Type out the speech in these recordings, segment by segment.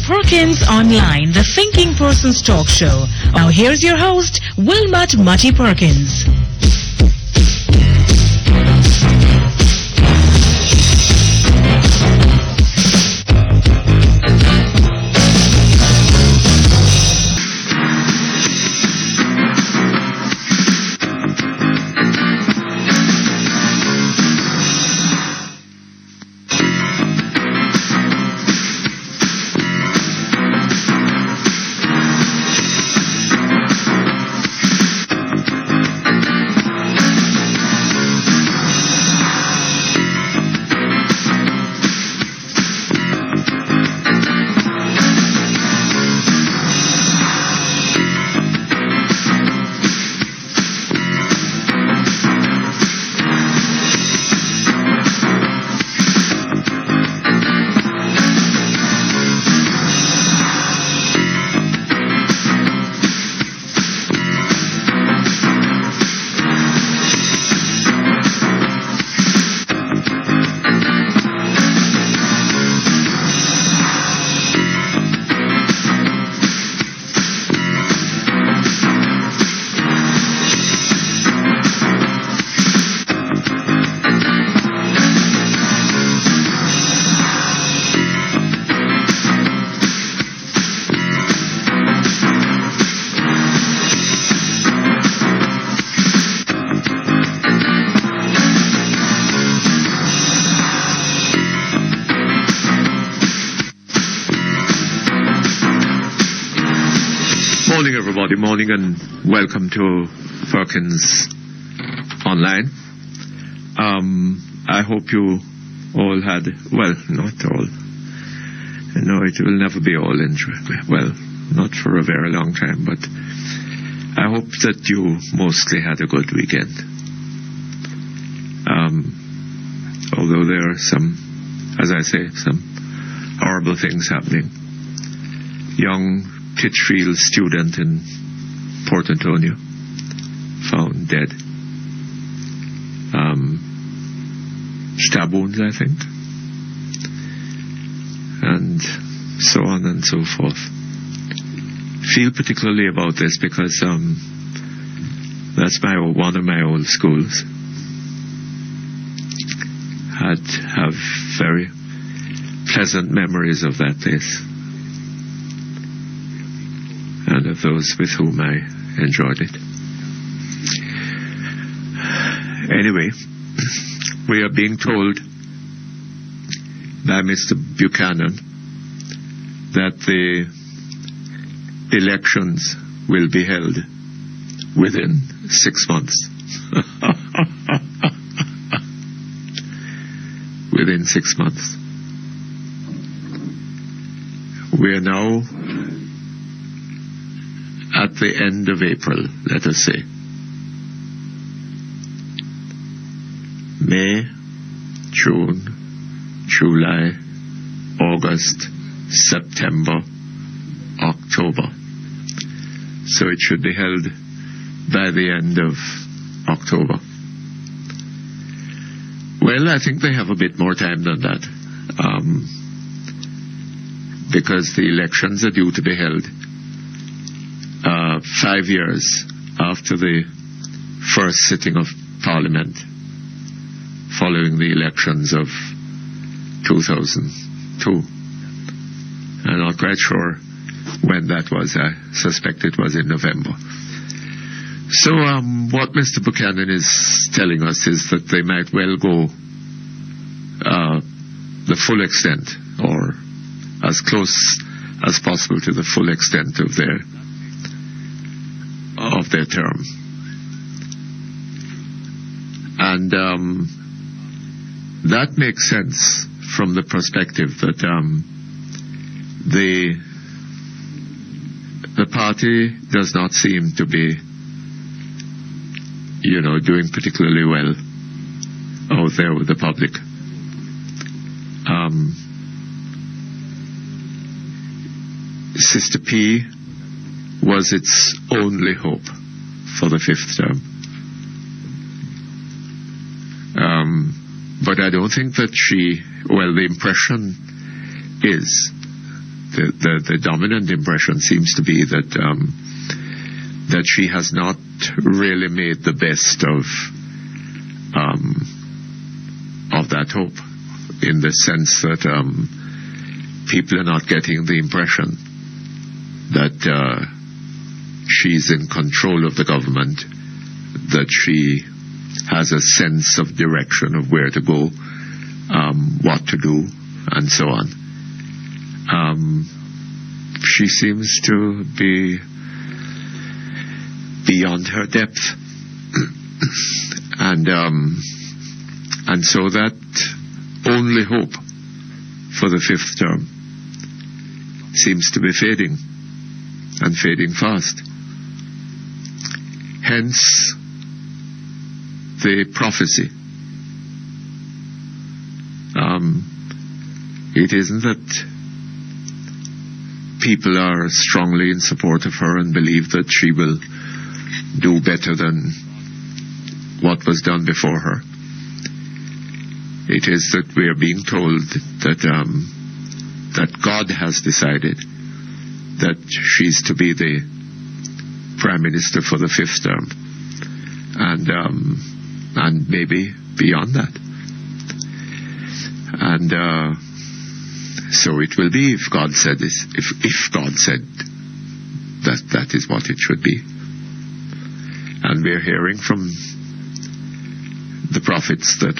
Perkins Online, the Thinking Person's talk show. Now here's your host, Wilmot Mutty Perkins. Morning, everybody. Morning, and welcome to Perkins Online. I hope you all had, well, not all. No, it will never be all well, not for a very long time, but I hope that you mostly had a good weekend. Although there are some, as I say, some horrible things happening. Young Titchfield student in Port Antonio found dead. Stab wounds, I think. And so on and so forth. Feel particularly about this because that's one of my old schools. Have very pleasant memories of that place. And of those with whom I enjoyed it. Anyway, we are being told by Mr. Buchanan that the elections will be held within 6 months. Within 6 months. We are now at the end of April, let us say. May, June, July, August, September, October. So it should be held by the end of October. Well, I think they have a bit more time than that. Because the elections are due to be held 5 years after the first sitting of Parliament following the elections of 2002. I'm not quite sure when that was. I suspect it was in November. So what Mr. Buchanan is telling us is that they might well go the full extent, or as close as possible to the full extent of their term. And that makes sense from the perspective that the party does not seem to be, doing particularly well out there with the public. Sister P was its only hope for the fifth term. But I don't think that the impression is the dominant impression seems to be that that she has not really made the best of that hope, in the sense that people are not getting the impression that she's in control of the government, that she has a sense of direction of where to go, what to do, and so on. She seems to be beyond her depth. And so that only hope for the fifth term seems to be fading, and fading fast. Hence the prophecy. It isn't that people are strongly in support of her and believe that she will do better than what was done before her. It is that we are being told that God has decided that she's to be the Prime Minister for the fifth term, and maybe beyond that. And so it will be, if God said this, if God said that is what it should be. And we're hearing from the prophets that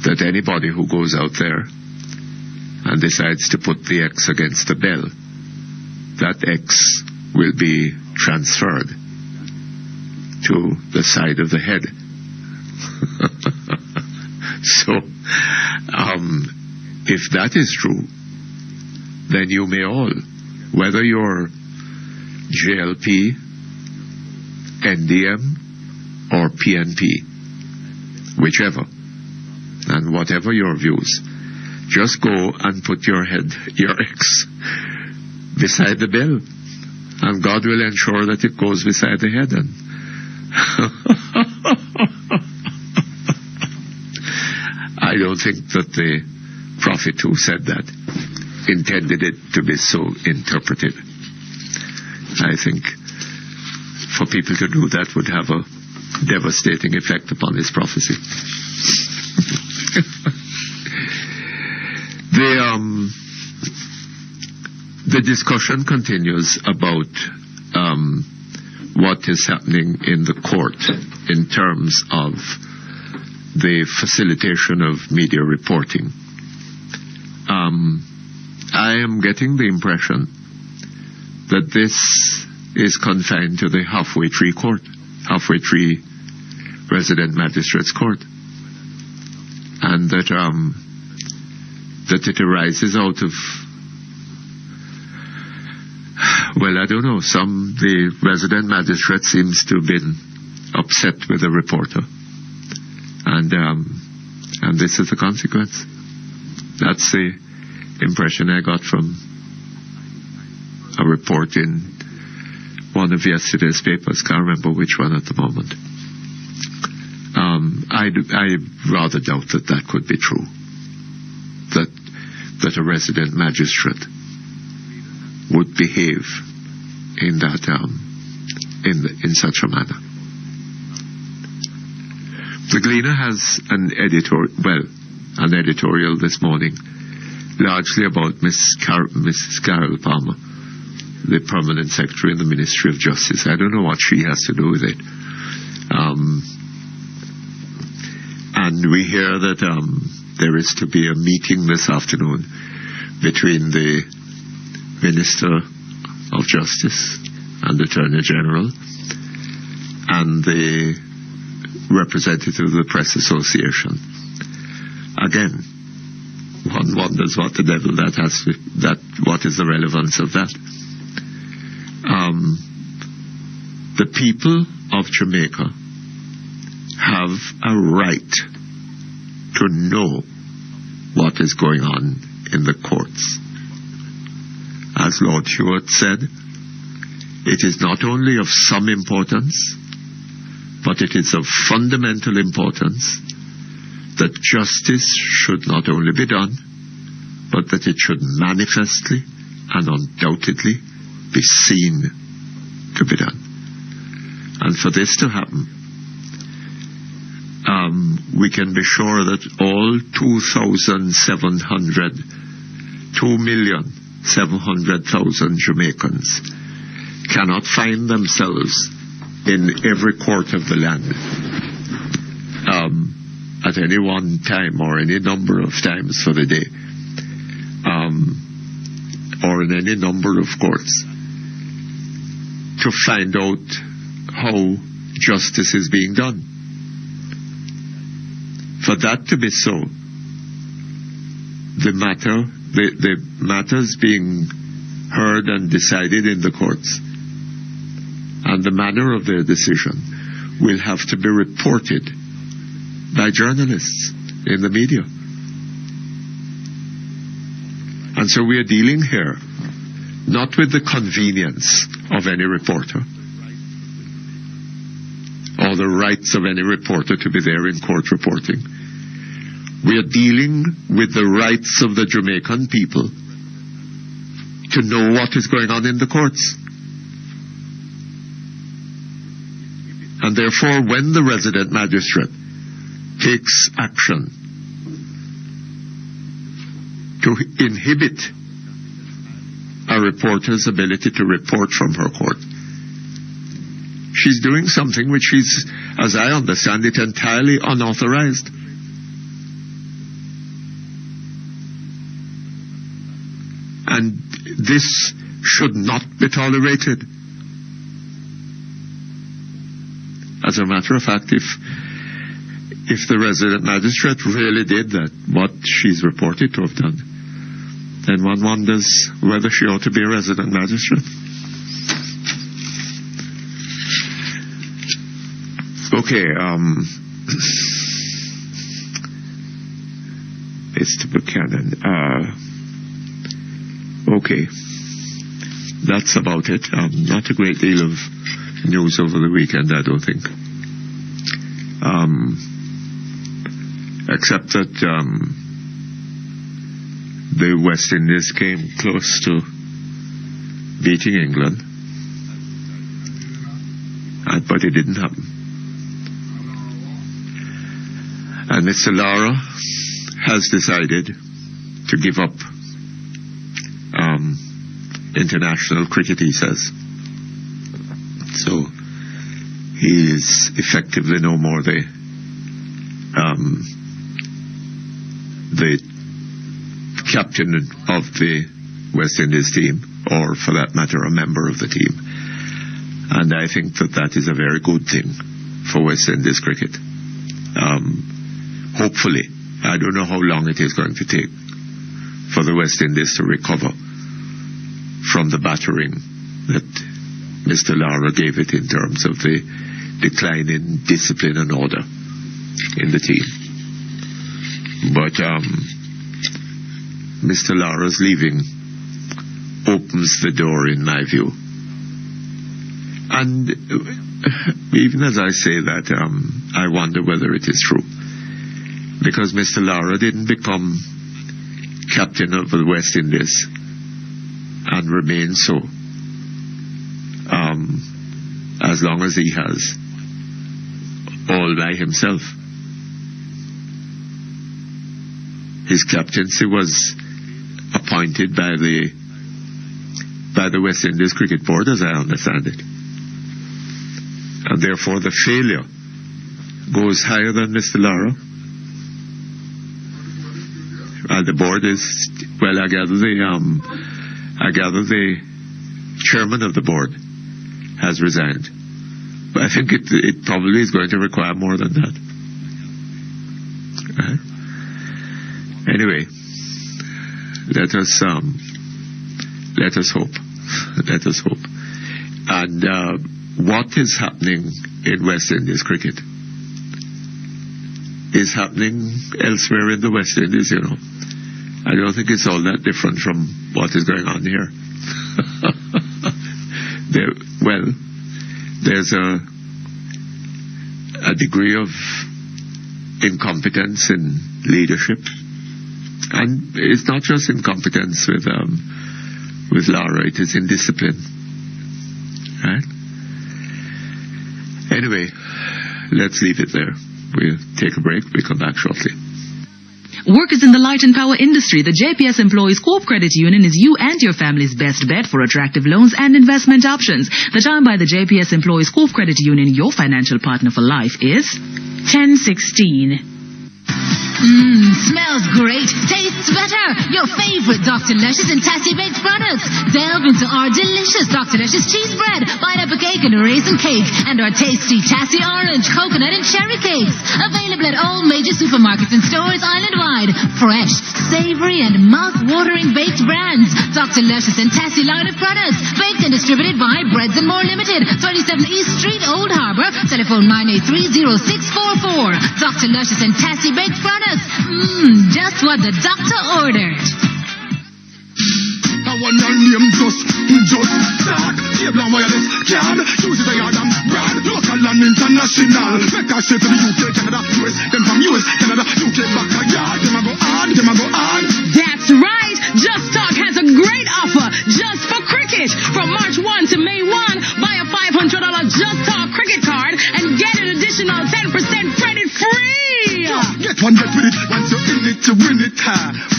that anybody who goes out there and decides to put the X against the bell, that X will be transferred to the side of the head. So, if that is true, then you may all, whether you're JLP, NDM, or PNP, whichever, and whatever your views, just go and put your X beside the bell, and God will ensure that it goes beside the head. And I don't think that the prophet who said that intended it to be so interpreted. I think for people to do that would have a devastating effect upon his prophecy. The discussion continues about what is happening in the court in terms of the facilitation of media reporting. I am getting the impression that this is confined to the halfway tree resident magistrates court, and that it arises out of, well, I don't know, the resident magistrate seems to have been upset with the reporter, and this is the consequence. That's the impression I got from a report in one of yesterday's papers. Can't remember which one at the moment. I rather doubt that could be true. That a resident magistrate would behave in that in such a manner. The Gleaner has an editorial this morning, largely about Mrs. Carol Palmer, the permanent secretary in the Ministry of Justice. I don't know what she has to do with it. And we hear that there is to be a meeting this afternoon between the Minister of Justice and the Attorney General and the representative of the Press Association. Again, one wonders what the devil what is the relevance of that? The people of Jamaica have a right to know what is going on in the courts. As Lord Hewitt said, it is not only of some importance, but it is of fundamental importance that justice should not only be done, but that it should manifestly and undoubtedly be seen to be done. And for this to happen, we can be sure that all 2,700,000 Jamaicans cannot find themselves in every court of the land at any one time or any number of times for the day, or in any number of courts, to find out how justice is being done. For that to be so, the matters being heard and decided in the courts and the manner of their decision will have to be reported by journalists in the media. And so we are dealing here not with the convenience of any reporter or the rights of any reporter to be there in court reporting. We are dealing with the rights of the Jamaican people to know what is going on in the courts. And therefore, when the resident magistrate takes action to inhibit a reporter's ability to report from her court, she's doing something which is, as I understand it, entirely unauthorized. And this should not be tolerated. As a matter of fact, if the resident magistrate really did that, what she's reported to have done, then one wonders whether she ought to be a resident magistrate. Okay, Mr. Buchanan, okay, that's about it. Not a great deal of news over the weekend, I don't think. Except that the West Indies came close to beating England, but it didn't happen. And Mr. Lara has decided to give up international cricket, he says. So he is effectively no more the captain of the West Indies team, or for that matter, a member of the team. And I think that is a very good thing for West Indies cricket. Hopefully, I don't know how long it is going to take for the West Indies to recover from the battering that Mr. Lara gave it in terms of the decline in discipline and order in the team. But Mr. Lara's leaving opens the door, in my view. And even as I say that, I wonder whether it is true. Because Mr. Lara didn't become captain of the West Indies and remain so as long as he has, all by himself. His captaincy was appointed by the West Indies Cricket Board, as I understand it. And therefore the failure goes higher than Mr. Lara. And the board is, well, I gather the chairman of the board has resigned. But I think it probably is going to require more than that. Anyway, let us hope. Let us hope. And what is happening in West Indies cricket is happening elsewhere in the West Indies, you know. I don't think it's all that different from what is going on here. There's a degree of incompetence in leadership And it's not just incompetence with Laura, it is indiscipline. Right? Anyway, let's leave it there. We'll take a break. We'll come back shortly. Workers in the light and power industry, the JPS Employees Co-op Credit Union is you and your family's best bet for attractive loans and investment options. The time by the JPS Employees Co-op Credit Union, your financial partner for life, is 10:16. Smells great, tastes better. Your favorite Dr. Luscious and Tassie Baked products. Delve into our delicious Dr. Luscious cheese bread, pineapple cake and raisin cake, and our tasty Tassie orange, coconut and cherry cakes. Available at all major supermarkets and stores island-wide. Fresh, savory and mouth-watering baked brands. Dr. Luscious and Tassie line of products. Baked and distributed by Breads and More Limited, 27 East Street, Old Harbour. Telephone 983-0644. Dr. Luscious and Tassie Baked products. Just what the doctor ordered. I want your name just talk. Cable and wireless card. Use it a yard and brand. Local and international. Make a shit to the UK, Canada, US. Them from US, Canada, UK, back a yard. Them a go on. That's right. Just Talk has a great offer just for cricket. From March 1 to May 1, buy a $500 Just Talk cricket card and get an additional 10% credit free. Get one get with it. Once you're in it, you win it.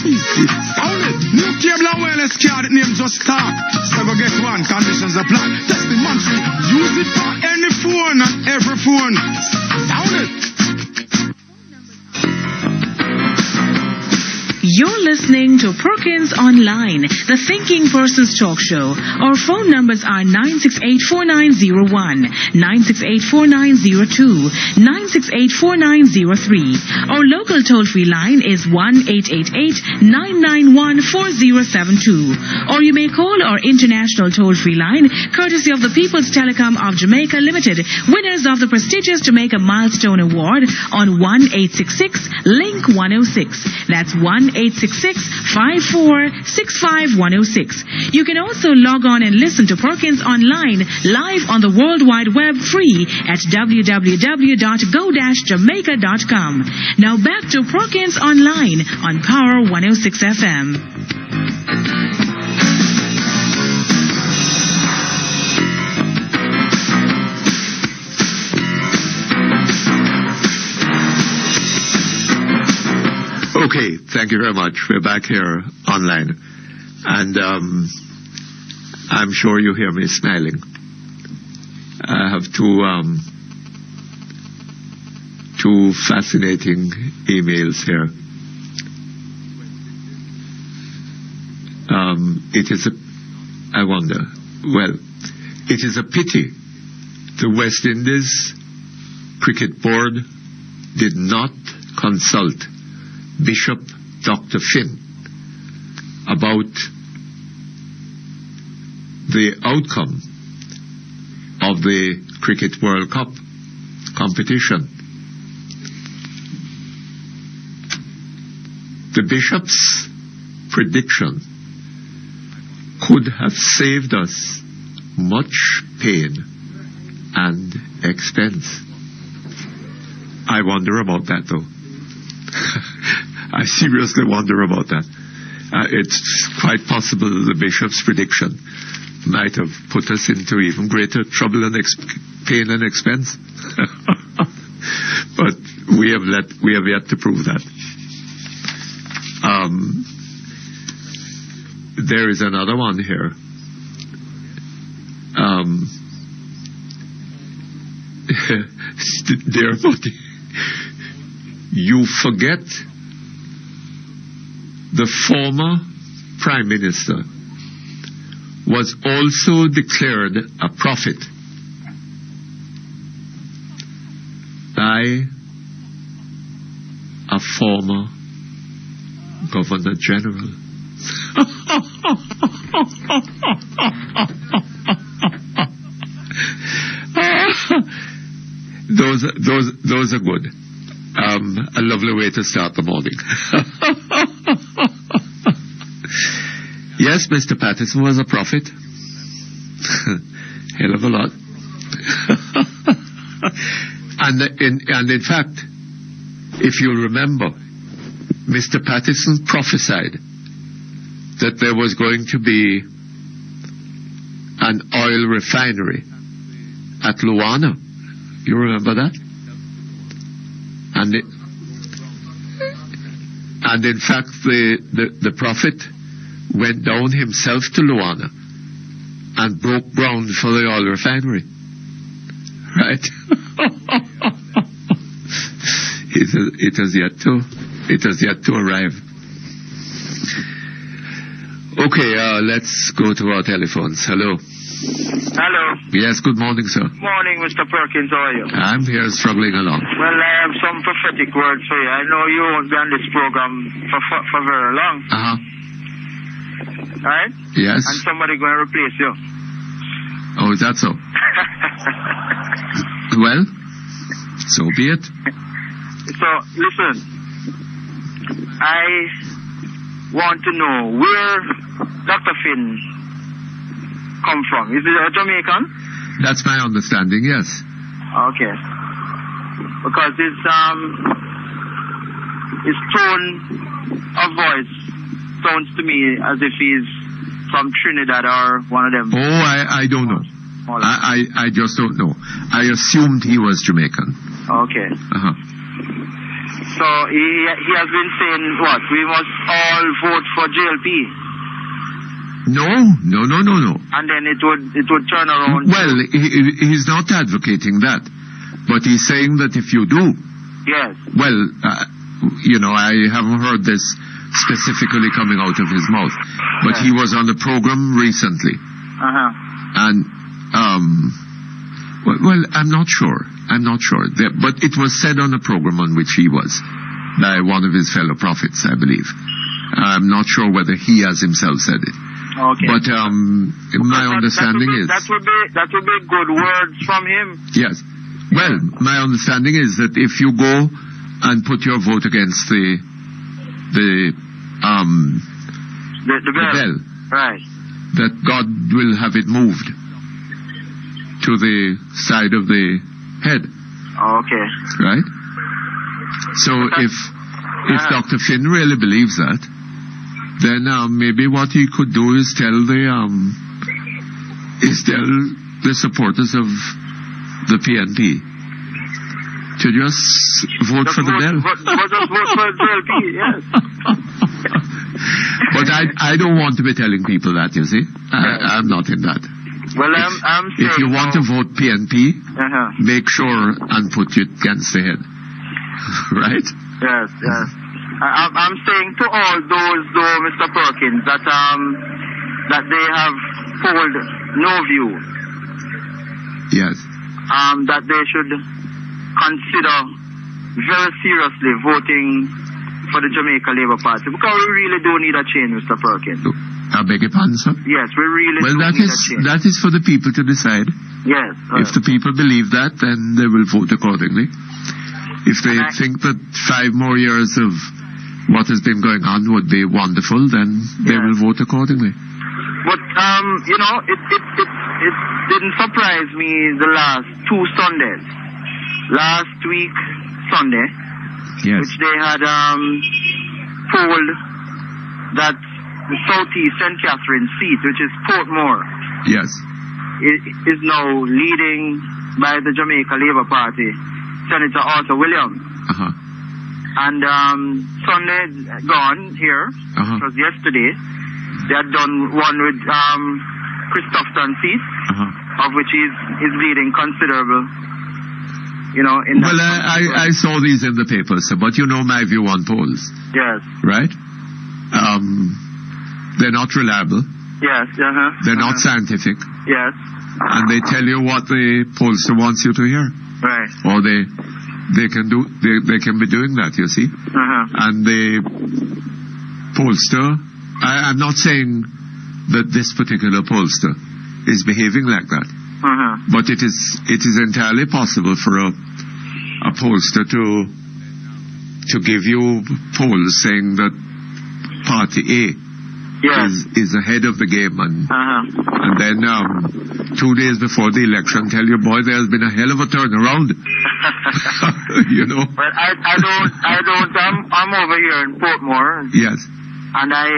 Easy. Sound it. New cable and wireless card. Name Just Talk. So go get one. Conditions apply. Testing monthly. Use it for any phone and every phone. Sound it. You're listening to Perkins Online, the Thinking Person's Talk Show. Our phone numbers are 968-4901, 968-4902, 968-4903. Our local toll-free line is 1-888-991-4072. Or you may call our international toll-free line, courtesy of the People's Telecom of Jamaica Limited, winners of the prestigious Jamaica Milestone Award on 1-866-LINK-106. That's 1-866-5465-106. You can also log on and listen to Perkins Online live on the World Wide Web free at www.go-jamaica.com. Now back to Perkins Online on Power 106 FM. Okay, thank you very much. We're back here online. And I'm sure you hear me smiling. I have two fascinating emails here. It is a pity the West Indies Cricket Board did not consult Bishop Dr. Finn about the outcome of the Cricket World Cup competition. The Bishop's prediction could have saved us much pain and expense. I wonder about that, though. I seriously wonder about that. It's quite possible the Bishop's prediction might have put us into even greater trouble and pain and expense. But we have yet to prove that. There is another one here. Dear Mutty, you forget the former Prime Minister was also declared a prophet by a former Governor General. Those are good. A lovely way to start the morning. Yes, Mr. Patterson was a prophet. Hell of a lot. and in fact, if you remember, Mr. Patterson prophesied that there was going to be an oil refinery at Luana. You remember that? And in fact, the prophet went down himself to Luana and broke ground for the oil refinery. Right? It has yet to arrive. Okay, let's go to our telephones. Hello. Hello. Yes, good morning, sir. Morning, Mr. Perkins. How are you? I'm here struggling along. Well, I have some prophetic words for you. I know you won't be on this program for very long. Uh-huh. Right? Yes. And somebody going to replace you. Oh, is that so? Well, so be it. So, listen. I want to know where Dr. Finn come from. Is it a Jamaican? That's my understanding, yes. Okay. Because his tone of voice sounds to me as if he's from Trinidad or one of them. Oh, I don't know. I just don't know. I assumed he was Jamaican. Okay. Uh-huh. So he has been saying what? We must all vote for JLP. No. And then it would turn around. Well, he's not advocating that, but he's saying that if you do. Yes. Well, I haven't heard this specifically coming out of his mouth, but he was on the program recently. Uh-huh. And well, I'm not sure. But it was said on a program on which he was by one of his fellow prophets, I believe. I'm not sure whether he has himself said it. Okay. But my understanding is that would be good words from him. Yes. Well, my understanding is that if you go and put your vote against the bell, right, that God will have it moved to the side of the head. Okay. Right? So if Dr. Finn really believes that, then maybe what he could do is tell the supporters of the PNP to just vote for the bell. Just vote for JLP, yes. But I don't want to be telling people that, you see. I'm not in that. Well, I'm saying, if you want to vote PNP, make sure and put it against the head. Right? Yes. I'm saying to all those, though, Mr. Perkins, that they have polled no view. Yes. That they should consider very seriously voting for the Jamaica Labour Party, because we really do need a change, Mr. Perkins. I beg your pardon, sir? Yes, we really do need a change. That is for the people to decide. Yes. If the people believe that, then they will vote accordingly. If they think that 5 more years of what has been going on would be wonderful, then they will vote accordingly. But, it didn't surprise me the last 2 Sundays. Last week, Sunday, yes, which they had polled that the Southeast St. Catherine seat, which is Portmore, yes, is now leading by the Jamaica Labour Party, Senator Arthur Williams. Uh-huh. And Sunday gone here, uh-huh, it was yesterday, they had done one with Christopherson seat, uh-huh, of which he's leading considerable. In well, I saw these in the papers, but you know my view on polls. Yes. Right? They're not reliable. Yes. They're not scientific. Yes. And they tell you what the pollster wants you to hear. Right. Or they can be doing that, you see. And the pollster, I'm not saying that this particular pollster is behaving like that. But it is entirely possible for a pollster to give you polls saying that Party A Yes. is ahead of the game, and then 2 days before the election, tell you, boy, there's been a hell of a turnaround. You know. Well, I'm over here in Portmore. Yes. And I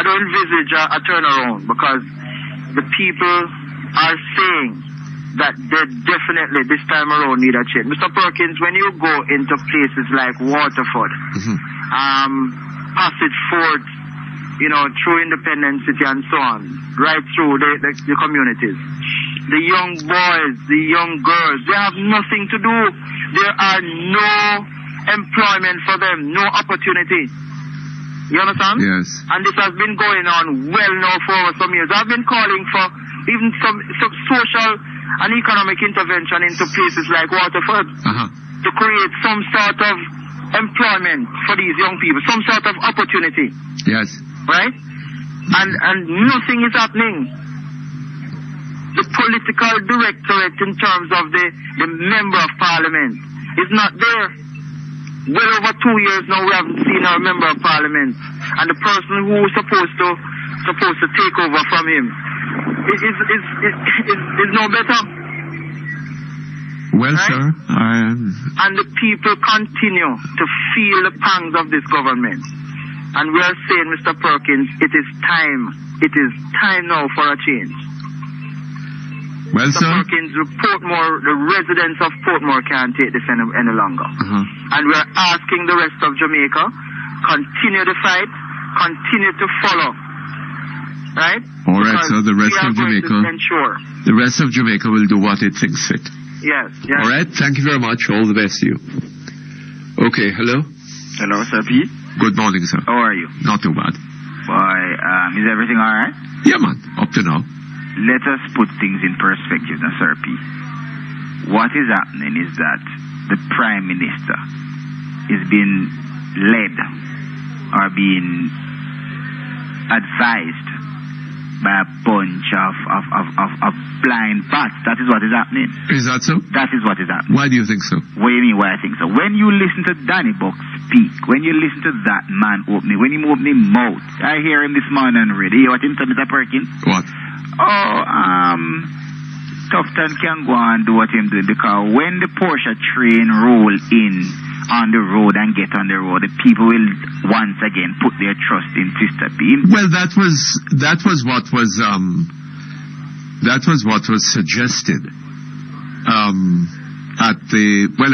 don't envisage a turnaround, because the people are saying that they definitely this time around need a change. Mr. Perkins, when you go into places like Waterford, Passage Fort, through Independence City and so on, right through the communities, the young boys, the young girls, they have nothing to do. There are no employment for them, no opportunity. You understand? Yes. And this has been going on well now for some years. I've been calling for even some social and economic intervention into places like Waterford to create some sort of employment for these young people, some sort of opportunity. Yes. Right? And nothing is happening. The political directorate in terms of the member of parliament is not there. Well over 2 years now we haven't seen our member of parliament, and the person who is supposed to take over from him is no better. Well, right? sir, and the people continue to feel the pangs of this government, and we are saying, Mr. Perkins, it is time now for a change. Well, Mr. sir, Perkins, the residents of Portmore can't take this any longer. And we are asking the rest of Jamaica, continue the fight, continue to follow. Right? All right, because sir, the rest of Jamaica will do what it thinks fit. Yes. All right, thank you very much. All the best to you. Okay, hello? Hello, Sir P. Good morning, sir. How are you? Not too bad. Why, is everything alright? Yeah, man, up to now. Let us put things in perspective now, Sir P. What is happening is that the Prime Minister is being led or being advised by a bunch of blind bats. That is what is happening. Is that so? That is what is happening. Why do you think so? What do you mean why I think so? When you listen to Danny Buck speak, when you listen to that man when he open his mouth, I hear him this morning on radio. What him tell Mr. Perkins? What? Tufton can go and do what him doing, because when the Porsche train roll in on the road and get on the road, the people will once again put their trust in Sister P. Well, that was what was suggested. I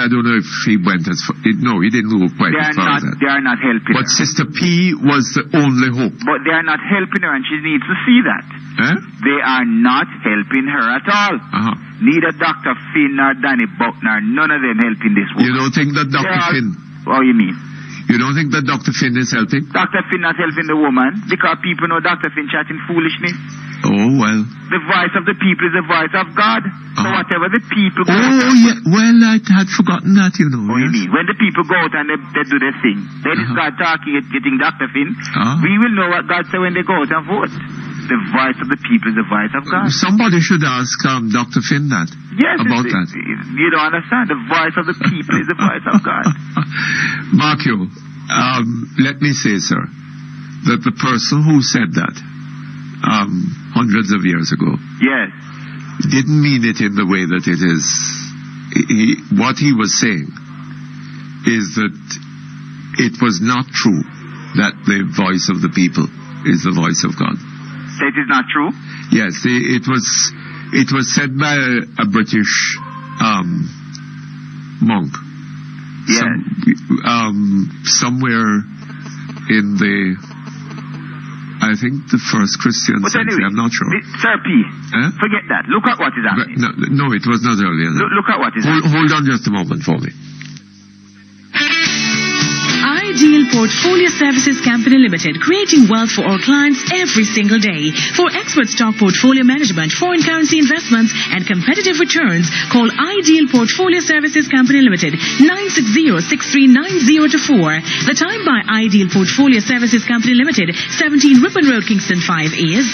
don't know if he went as far. No, he didn't go quite as far as that. They are not helping But her. Sister P was the only hope. But they are not helping her, and she needs to see that. They are not helping her at all. Neither Dr. Finn nor Danny Buckner, none of them helping this woman. You don't think that Dr. Finn... What do you mean? You don't think that Dr. Finn is helping? Dr. Finn not helping the woman, because people know Dr. Finn chatting foolishness. Oh, well. The voice of the people is the voice of God. So whatever the people... yeah. Well, I had forgotten that, you know. What do you mean? When the people go out and they do their thing, then is God talking, getting Dr. Finn. We will know what God said when they go out and vote. The voice of the people is the voice of God. Somebody should ask Dr. Finn that. Yes, about that. You don't understand. The voice of the people is the voice of God. Markio, let me say, sir, that the person who said that hundreds of years ago, yes, didn't mean it in the way that it is. What he was saying is that it was not true that the voice of the people is the voice of God. So it is not true? Yes, it was said by a British monk. Yes. Somewhere in the, I think the first Christian century, anyway, I'm not sure. Sir P, forget that. Look at what is happening. No, it was not earlier. Look at what is happening. Hold on just a moment for me. Ideal Portfolio Services Company Limited, creating wealth for our clients every single day. For expert stock portfolio management, foreign currency investments, and competitive returns, call Ideal Portfolio Services Company Limited, 960-6390-4. The time by Ideal Portfolio Services Company Limited, 17 Ripon Road, Kingston 5 is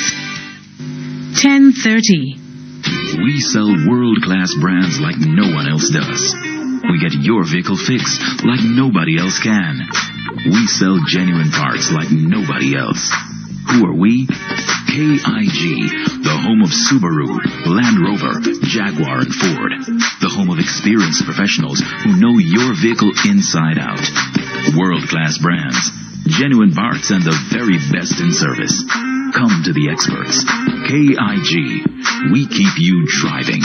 10:30. We sell world-class brands like no one else does. We get your vehicle fixed like nobody else can. We sell genuine parts like nobody else. Who are we? KIG, the home of Subaru, Land Rover, Jaguar, and Ford. The home of experienced professionals who know your vehicle inside out. World-class brands, genuine parts, and the very best in service. Come to the experts. KIG, we keep you driving.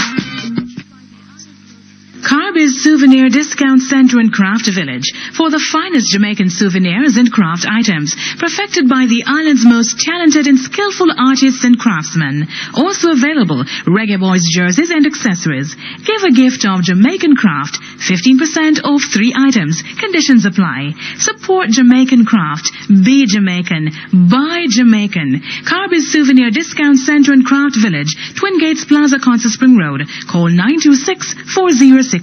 Carbiz Souvenir Discount Center in Craft Village for the finest Jamaican souvenirs and craft items, perfected by the island's most talented and skillful artists and craftsmen. Also available, Reggae Boys jerseys and accessories. Give a gift of Jamaican craft, 15% off 3 items. Conditions apply. Support Jamaican craft. Be Jamaican. Buy Jamaican. Carbiz Souvenir Discount Center in Craft Village, Twin Gates Plaza, Concert Spring Road. Call 926-4065.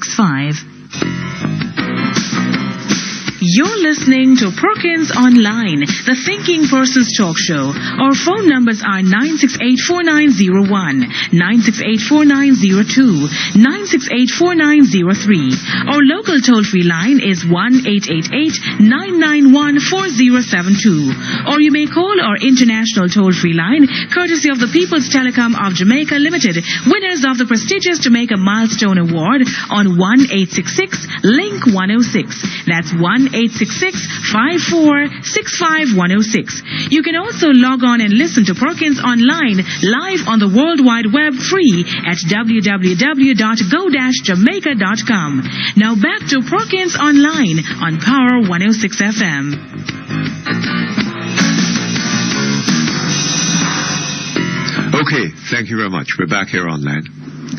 You're listening to Perkins Online, the Thinking Person's Talk Show. Our phone numbers are 968-4901, 968-4902, 968-4903. Our local toll-free line is 1-888-991-4072. Or you may call our international toll-free line, courtesy of the People's Telecom of Jamaica Limited, winners of the prestigious Jamaica Milestone Award on 1-866-LINK-106. That's 1-866-5465-106. You can also log on and listen to Perkins Online live on the World Wide Web free at www.go-jamaica.com. Now back to Perkins Online on Power 106 FM. Okay, thank you very much. We're back here online.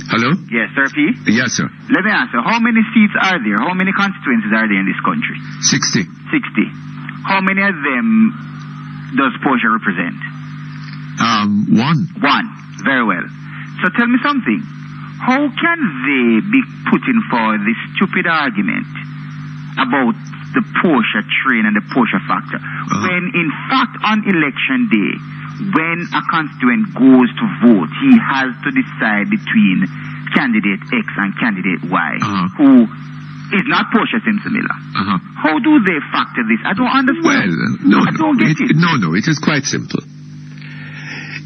Hello? Yes, Sir P? Yes, sir. Let me ask you, how many seats are there? How many constituencies are there in this country? 60. 60. How many of them does Portia represent? One. One. Very well. So tell me something. How can they be putting for this stupid argument about the Portia train and the Portia factor when in fact on election day, when a constituent goes to vote, he has to decide between candidate X and candidate Y, who is not Portia Simpson Miller. How do they factor this? I don't understand. Well, I don't get it. No, it is quite simple.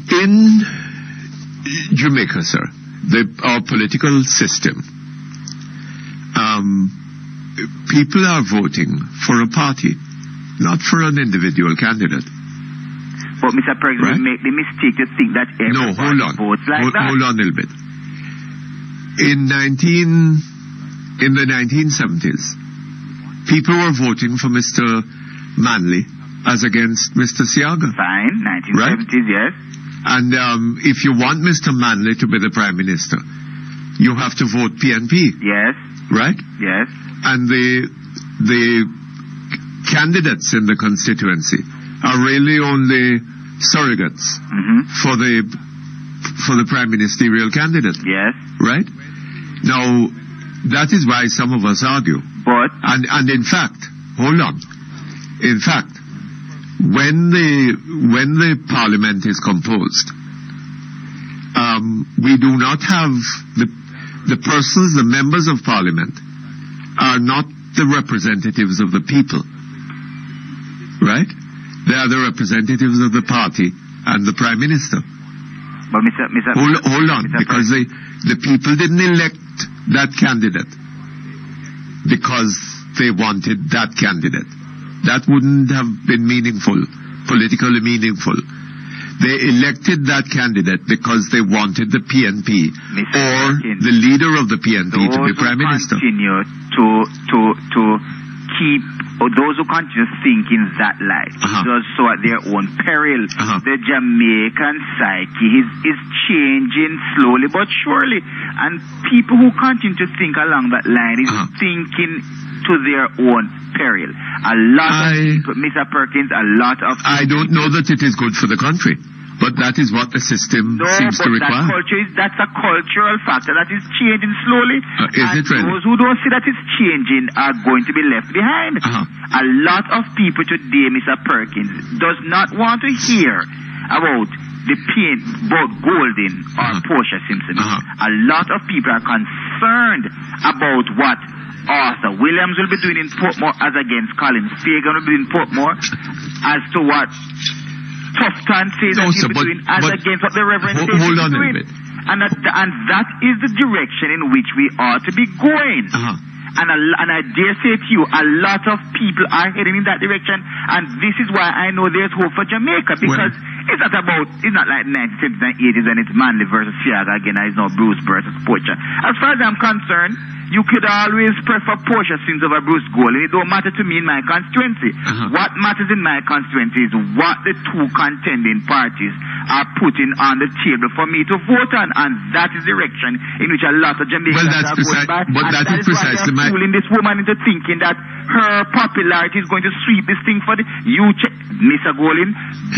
In Jamaica, sir, our political system, people are voting for a party, not for an individual candidate. But Mr. Perkins, right? We make the mistake to think that everybody votes like that. Hold on a little bit. In the 1970s, people were voting for Mr. Manley as against Mr. Siaga. Fine, 1970s, right? Yes. And if you want Mr. Manley to be the Prime Minister, you have to vote PNP. Yes. Right? Yes. And the candidates in the constituency are really only surrogates for the prime ministerial candidate. Yes. Right? Now, that is why some of us argue. But and in fact, hold on. In fact, when the parliament is composed, we do not have the persons, the members of parliament are not the representatives of the people. Right? They are the representatives of the party and the Prime Minister. But hold on, because the people didn't elect that candidate because they wanted that candidate. That wouldn't have been politically meaningful. They elected that candidate because they wanted the PNP or the leader of the PNP to be Prime Minister. Continue to keep, or those who continue to think in that light, does so at their own peril. The Jamaican psyche is changing slowly but surely, and people who continue to think along that line is thinking to their own peril. A lot of people, Mr. Perkins, a lot of I don't know that it is good for the country. But that is what the system seems to require. That's a cultural factor that is changing slowly. Is it really? Those who don't see that it's changing are going to be left behind. A lot of people today, Mr. Perkins, does not want to hear about about Golden or Portia Simpson. A lot of people are concerned about what Arthur Williams will be doing in Portmore as against Colin Fagan will be doing in Portmore, as to what Tufton says that he'll be doing as against what the Reverend says hold on he's doing. A bit. And that is the direction in which we ought to be going. And I dare say to you, a lot of people are heading in that direction, and this is why I know there's hope for Jamaica, because it's not like 1970s and 80s and it's Manley versus Fiaga again, and it's not Bruce versus Portia. As far as I'm concerned, you could always prefer Portia Sims over Bruce Golden. It don't matter to me in my constituency. What matters in my constituency is what the two contending parties are putting on the table for me to vote on, and that is the direction in which a lot of Jamaicans are going by. But that is precisely why they're fooling this woman into thinking that her popularity is going to sweep this thing for the Mr. Golden,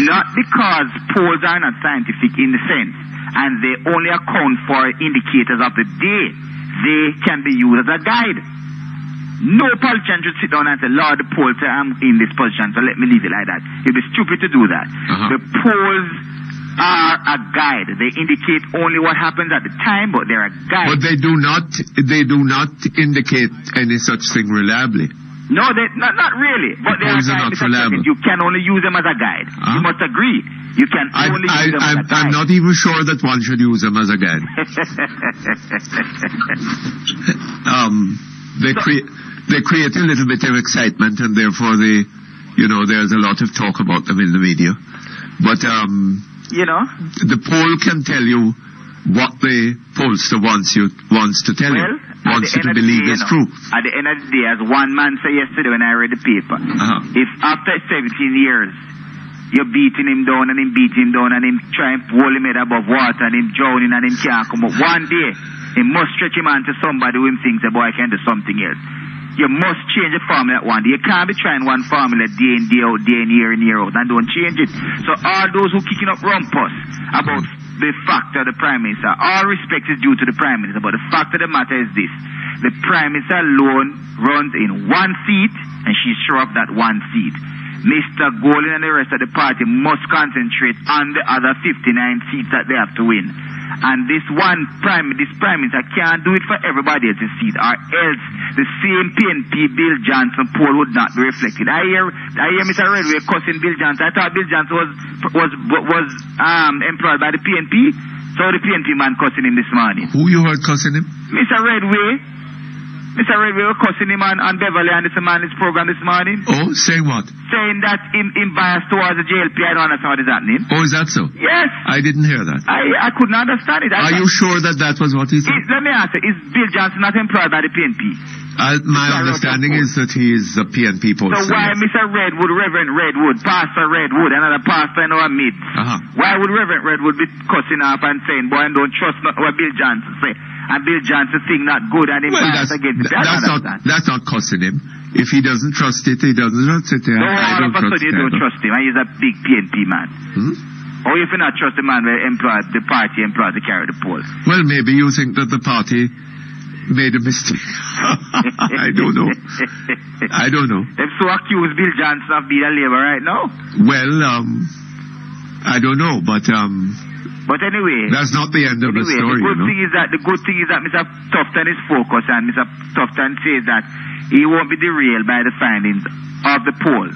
not because polls are not scientific in the sense, and they only account for indicators of the day. They can be used as a guide. No politician should sit down and say, Lord, the polls say I'm in this position, so let me leave it like that. It would be stupid to do that. The polls are a guide. They indicate only what happens at the time, but they're a guide. But they do not indicate any such thing reliably. No, not really. But they're a guide, Mr. Perkins. You can only use them as a guide. You must agree. You can only use them as a guide. I'm not even sure that one should use them as a guide. They create a little bit of excitement, and therefore there's a lot of talk about them in the media. But the poll can tell you what the pollster wants to tell you, wants you to believe is true. At the end of the day, as one man said yesterday when I read the paper, if after 17 years you're beating him down and him beating him down and him trying to hold him head above water and him drowning and him can't come up, one day he must stretch him on to somebody who him thinks the boy can do something else. You must change the formula one day. You can't be trying one formula day in, day out, day in, year out, and don't change it. So all those who kicking up rumpus about the fact of the Prime Minister, all respect is due to the Prime Minister, but the fact of the matter is this: the Prime Minister alone runs in one seat, and she's sure of that one seat. Mr. Golden and the rest of the party must concentrate on the other 59 seats that they have to win. And this Prime Minister can't do it for everybody else's seat, or else the same PNP Bill Johnson poll would not be reflected. I hear Mr. Redway cussing Bill Johnson. I thought Bill Johnson was employed by the PNP, so the PNP man cussing him this morning. Who you heard cussing him? Mr. Redway. Mr. Redway was cussing him on Beverly and this man his program this morning. Oh, saying what? Saying that him biased towards the JLP. I don't understand what is happening. Oh, is that so? Yes. I didn't hear that. I couldn't understand it. Are you sure that was what he said? Let me ask you, is Bill Johnson not employed by the PNP? My understanding is that he is a PNP pollster. So why Mr. Redwood, Reverend Redwood, Pastor Redwood, another pastor in our midst, why would Reverend Redwood be cussing off and saying, boy, I don't trust what Bill Johnson say? And Bill Johnson think not good and him biased against it. That's not cussing him. If he doesn't trust it, he doesn't trust it. I don't trust him. You don't trust him. He's a big PNP man. Or if you not trust the man the party employed to carry the poll. Well, maybe you think that the party made a mistake. I don't know. They've so accused Bill Johnson of being a Labour right now. Well, I don't know, but anyway, that's not the end of the story. The good thing is that Mr. Tufton is focused, and Mr. Tufton says that he won't be derailed by the findings of the poll.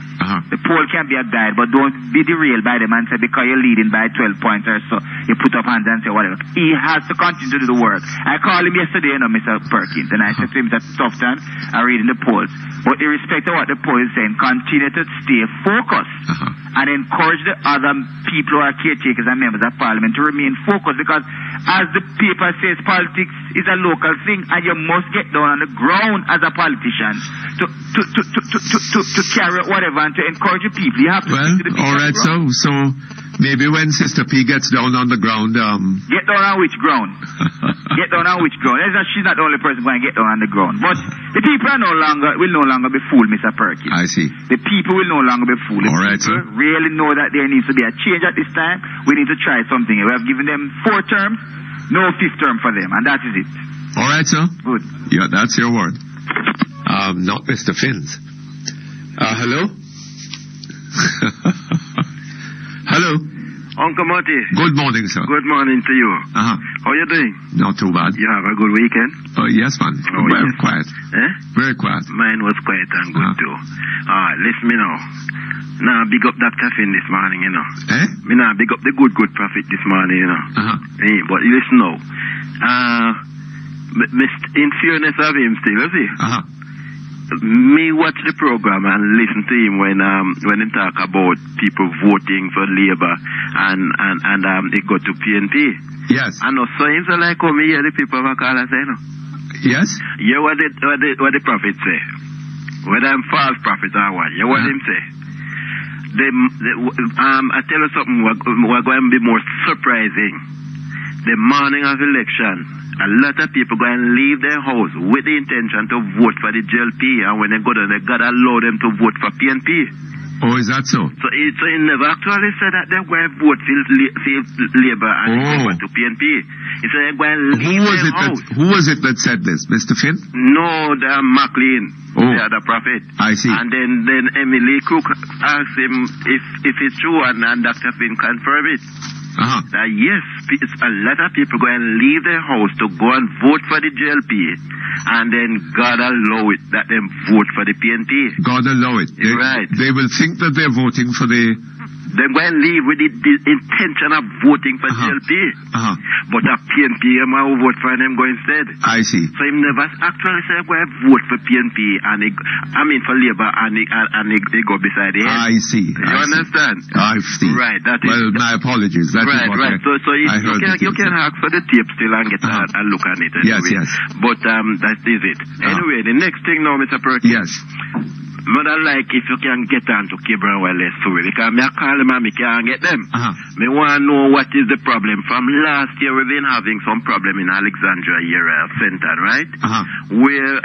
The poll can be a guide, but don't be derailed by them and say because you're leading by 12 points or so, you put up hands and say whatever. He has to continue to do the work. I called him yesterday, Mr. Perkins, and I said to him that Tufton are reading the polls. But irrespective of what the poll is saying, continue to stay focused and encourage the other people who are caretakers and members of Parliament to remain focused, because as the paper says, politics is a local thing, and you must get down on the ground as a politician to carry out whatever and to encourage the people. You have to all right, so Maybe when Sister P gets down on the ground, Get down on which ground? Get down on which ground? She's not the only person going to get down on the ground. But the people will no longer be fooled, Mr. Perkins. I see. The people will no longer be fooled. All right, people sir. really know that there needs to be a change at this time. We need to try something. We have given them 4 terms, no 5th term for them, and that is it. All right, sir. Good. Yeah, that's your word. Not Mr. Finn's. Hello? Hello? Uncle Mutty. Good morning, sir. Good morning to you. Uh-huh. How you doing? Not too bad. You have a good weekend? Yes, man. Oh, Very yes. quiet. Eh? Very quiet. Mine was quiet and good too. Listen me now. Now big up Dr. Finn this morning, you know. Eh? Me now big up the good prophet this morning, you know. Uh-huh. But listen now. In fairness of him still, you see? Uh-huh. Me watch the program and listen to him when he talk about people voting for Labour and it got to PNP. Yes. I know so him so like how me hear the people of Akala say no. Yes? Hear what the prophet say. Whether I'm false prophet or what. Hear what him say. I tell you something we're going to be more surprising. The morning of election, a lot of people go and leave their house with the intention to vote for the GLP, and when they go there, they gotta allow them to vote for PNP. Oh, is that so? So he never actually said that they're going to vote for Labour and go to PNP. He said they're going to leave their house. Who was it that said this? Mr. Finn? No, the McLean, the other prophet. I see. And then Emily Cook asked him if it's true, and Dr. Finn confirmed it. Uh-huh. That yes, a lot of people go and leave their house to go and vote for the GLP, and then God allow it that them vote for the PNP. God allow it. Right. They will think that they're voting for the... They go and leave with the intention of voting for GLP. Uh-huh. But a PNP, will vote for them go instead. I see. So he never actually said go and vote for PNP, for Labour, and they go beside the head. I see. You understand? I see. Right. That is. Well, my apologies. That is what right. So you can ask for the tape still and get a look at it. Anyway. Yes. But that is it. Anyway, the next thing now, Mr. Perkins. Yes. Mother like if you can get on to Kibra Wireless Story, because me call them and me can't get them. Me want to know what is the problem. From last year we've been having some problem in Alexandria area center, right? Where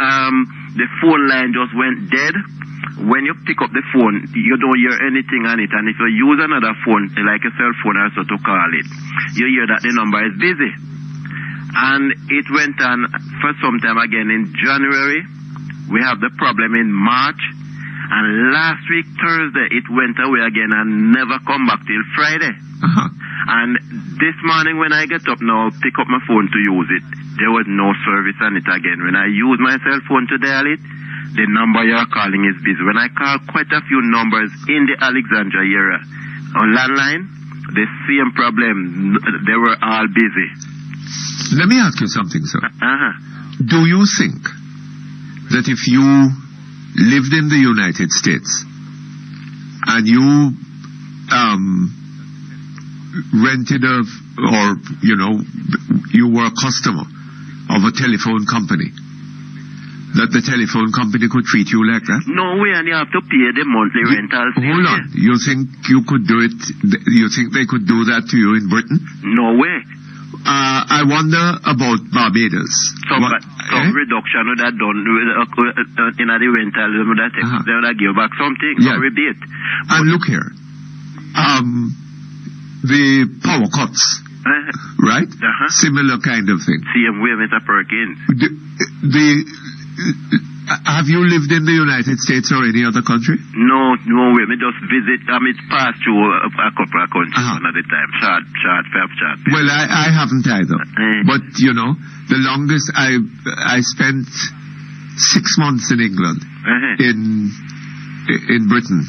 the phone line just went dead. When you pick up the phone, you don't hear anything on it, and if you use another phone, like a cell phone or so to call it, you hear that the number is busy. And it went on for some time again in January. We have the problem in March. And last week, Thursday, it went away again and never come back till Friday. And this morning when I get up now, pick up my phone to use it, there was no service on it again. When I use my cell phone to dial it, the number you're calling is busy. When I call quite a few numbers in the Alexandria area on landline, the same problem. They were all busy. Let me ask you something, sir. Do you think that if you lived in the United States and you rented you were a customer of a telephone company, that the telephone company could treat you like that? No way, and you have to pay the monthly rental. Hold on. You think you could do it? You think they could do that to you in Britain? No way. I wonder about Barbados. Some reduction would have done in the rental. They would have give back something, some rebate. And look here. The power cuts, right? Similar kind of thing. Same way, Mr. Perkins. Have you lived in the United States or any other country? No way. Me just visit. It's passed through a couple of countries one at a time. Short. Well, I haven't either. But the longest I spent 6 months in England, in Britain,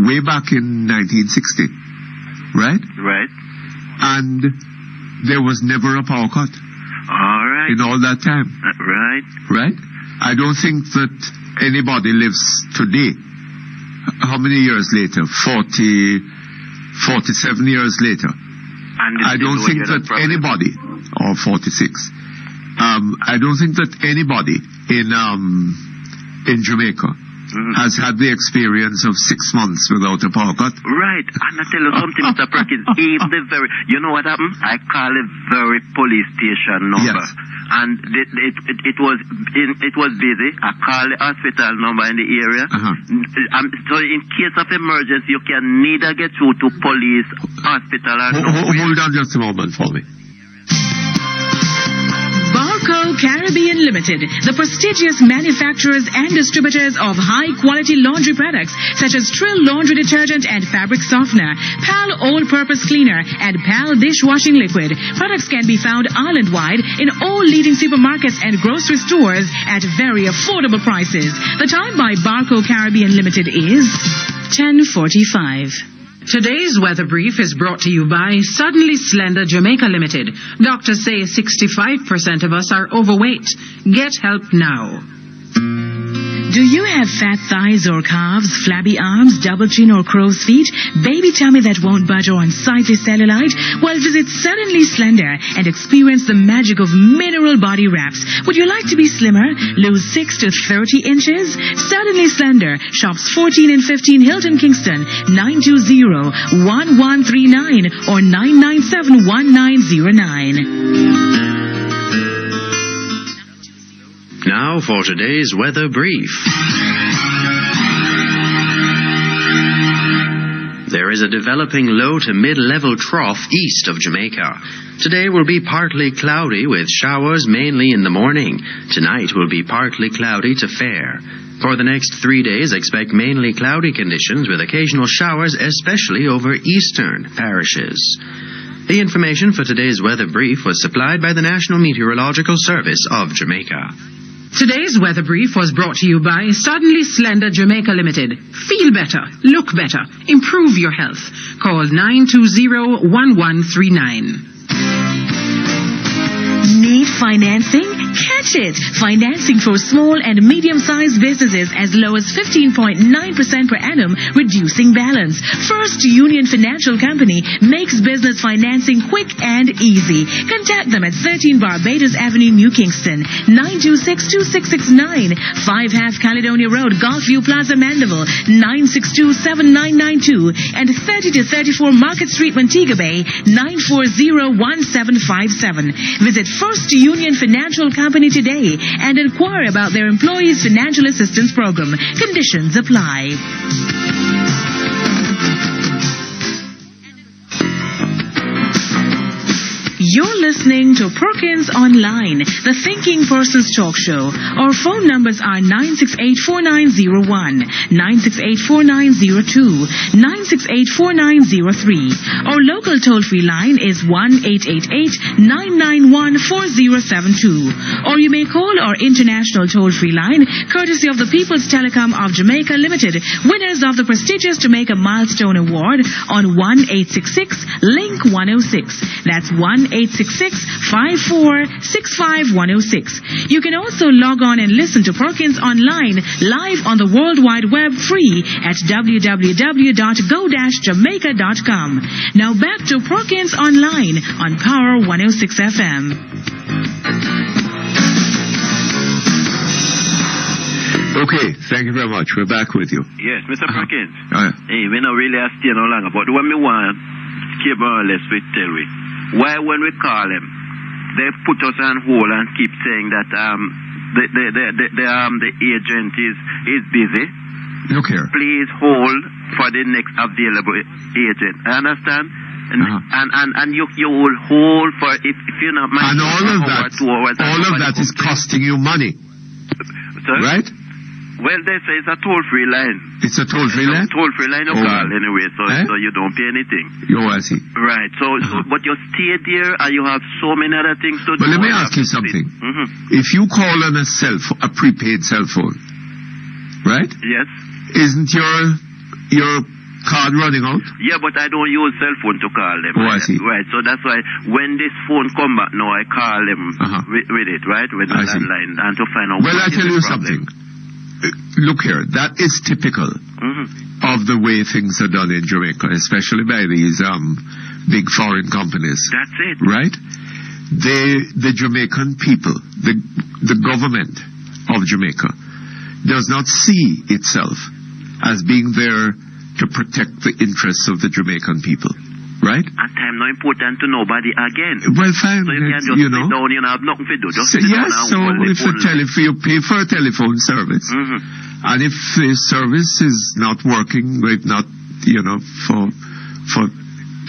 way back in 1960, right? Right. And there was never a power cut. All right. In all that time. Right? I don't think that anybody lives today. How many years later? 47 years later. I don't think that anybody, or 46. I don't think that anybody in Jamaica has had the experience of 6 months without a power cut. Right, and I tell you something, Mr. Perkins, even you know what happened? I call a very police station number. Yes. And it was busy. I called the hospital number in the area. So in case of emergency, you can neither get through to police, hospital, or hold on just a moment for me. Barco Caribbean Limited, the prestigious manufacturers and distributors of high-quality laundry products such as Trill Laundry Detergent and Fabric Softener, PAL All-Purpose Cleaner, and PAL Dishwashing Liquid. Products can be found island-wide in all leading supermarkets and grocery stores at very affordable prices. The time by Barco Caribbean Limited is 10:45. Today's weather brief is brought to you by Suddenly Slender Jamaica Limited. Doctors say 65% of us are overweight. Get help now. Do you have fat thighs or calves, flabby arms, double chin or crow's feet, baby tummy that won't budge or unsightly cellulite? Well, visit Suddenly Slender and experience the magic of mineral body wraps. Would you like to be slimmer? Lose 6 to 30 inches? Suddenly Slender. Shops 14 and 15 Hilton Kingston, 920-1139 or 997-1909. Now for today's weather brief. There is a developing low to mid-level trough east of Jamaica. Today will be partly cloudy with showers mainly in the morning. Tonight will be partly cloudy to fair. For the next 3 days, expect mainly cloudy conditions with occasional showers, especially over eastern parishes. The information for today's weather brief was supplied by the National Meteorological Service of Jamaica. Today's weather brief was brought to you by Suddenly Slender Jamaica Limited. Feel better, look better, improve your health. Call 920-1139. Need financing? Catch it! Financing for small and medium-sized businesses as low as 15.9% per annum, reducing balance. First Union Financial Company makes business financing quick and easy. Contact them at 13 Barbados Avenue, New Kingston, 926-2669, 5 Half Caledonia Road, Gulfview Plaza, Mandeville, 962-7992, and 30-34 Market Street, Montego Bay, 940-1757. Visit First Union Financial Company today and inquire about their Employees Financial Assistance Program. Conditions apply. You're listening to Perkins Online, the Thinking Person's Talk Show. Our phone numbers are 968-4901, 968-4902, 968-4903. Our local toll-free line is 1-888-991-4072. Or you may call our international toll-free line, courtesy of the People's Telecom of Jamaica Limited, winners of the prestigious Jamaica Milestone Award on 1-866-LINK-106. That's 1-866-5465-106. You can also log on and listen to Perkins Online live on the World Wide Web free at www.go-jamaica.com. Now back to Perkins Online on Power 106 FM. Okay, thank you very much. We're back with you. Yes, Mr. Perkins. Hey, we don't really stay no longer, but when we want, keep more or less we tell we. Why when we call them, they put us on hold and keep saying that the agent is busy. Look here. Please hold for the next available agent. I understand? And you will hold for if you're not mind. And all of that is costing you money. Sir? Right? Well, they say it's a toll-free line. It's a toll-free line? Toll-free line you call anyway, so you don't pay anything. I see. Right, so but you stay there and you have so many other things to do. But let me ask you something. If you call on a prepaid cell phone, right? Yes. Isn't your card running out? Yeah, but I don't use cell phone to call them. I see. Right, so that's why when this phone come back now, I call them with it, right? With the landline and to find out Well, I tell you something. Look here, that is typical of the way things are done in Jamaica, especially by these big foreign companies. That's it. Right? The Jamaican people, the government of Jamaica, does not see itself as being there to protect the interests of the Jamaican people. Right? And time not important to nobody again. Well, fine. So you can just sit down, you have nothing to do. Just sit down and so hold if you pay for a telephone service, and if the service is not working, if not, for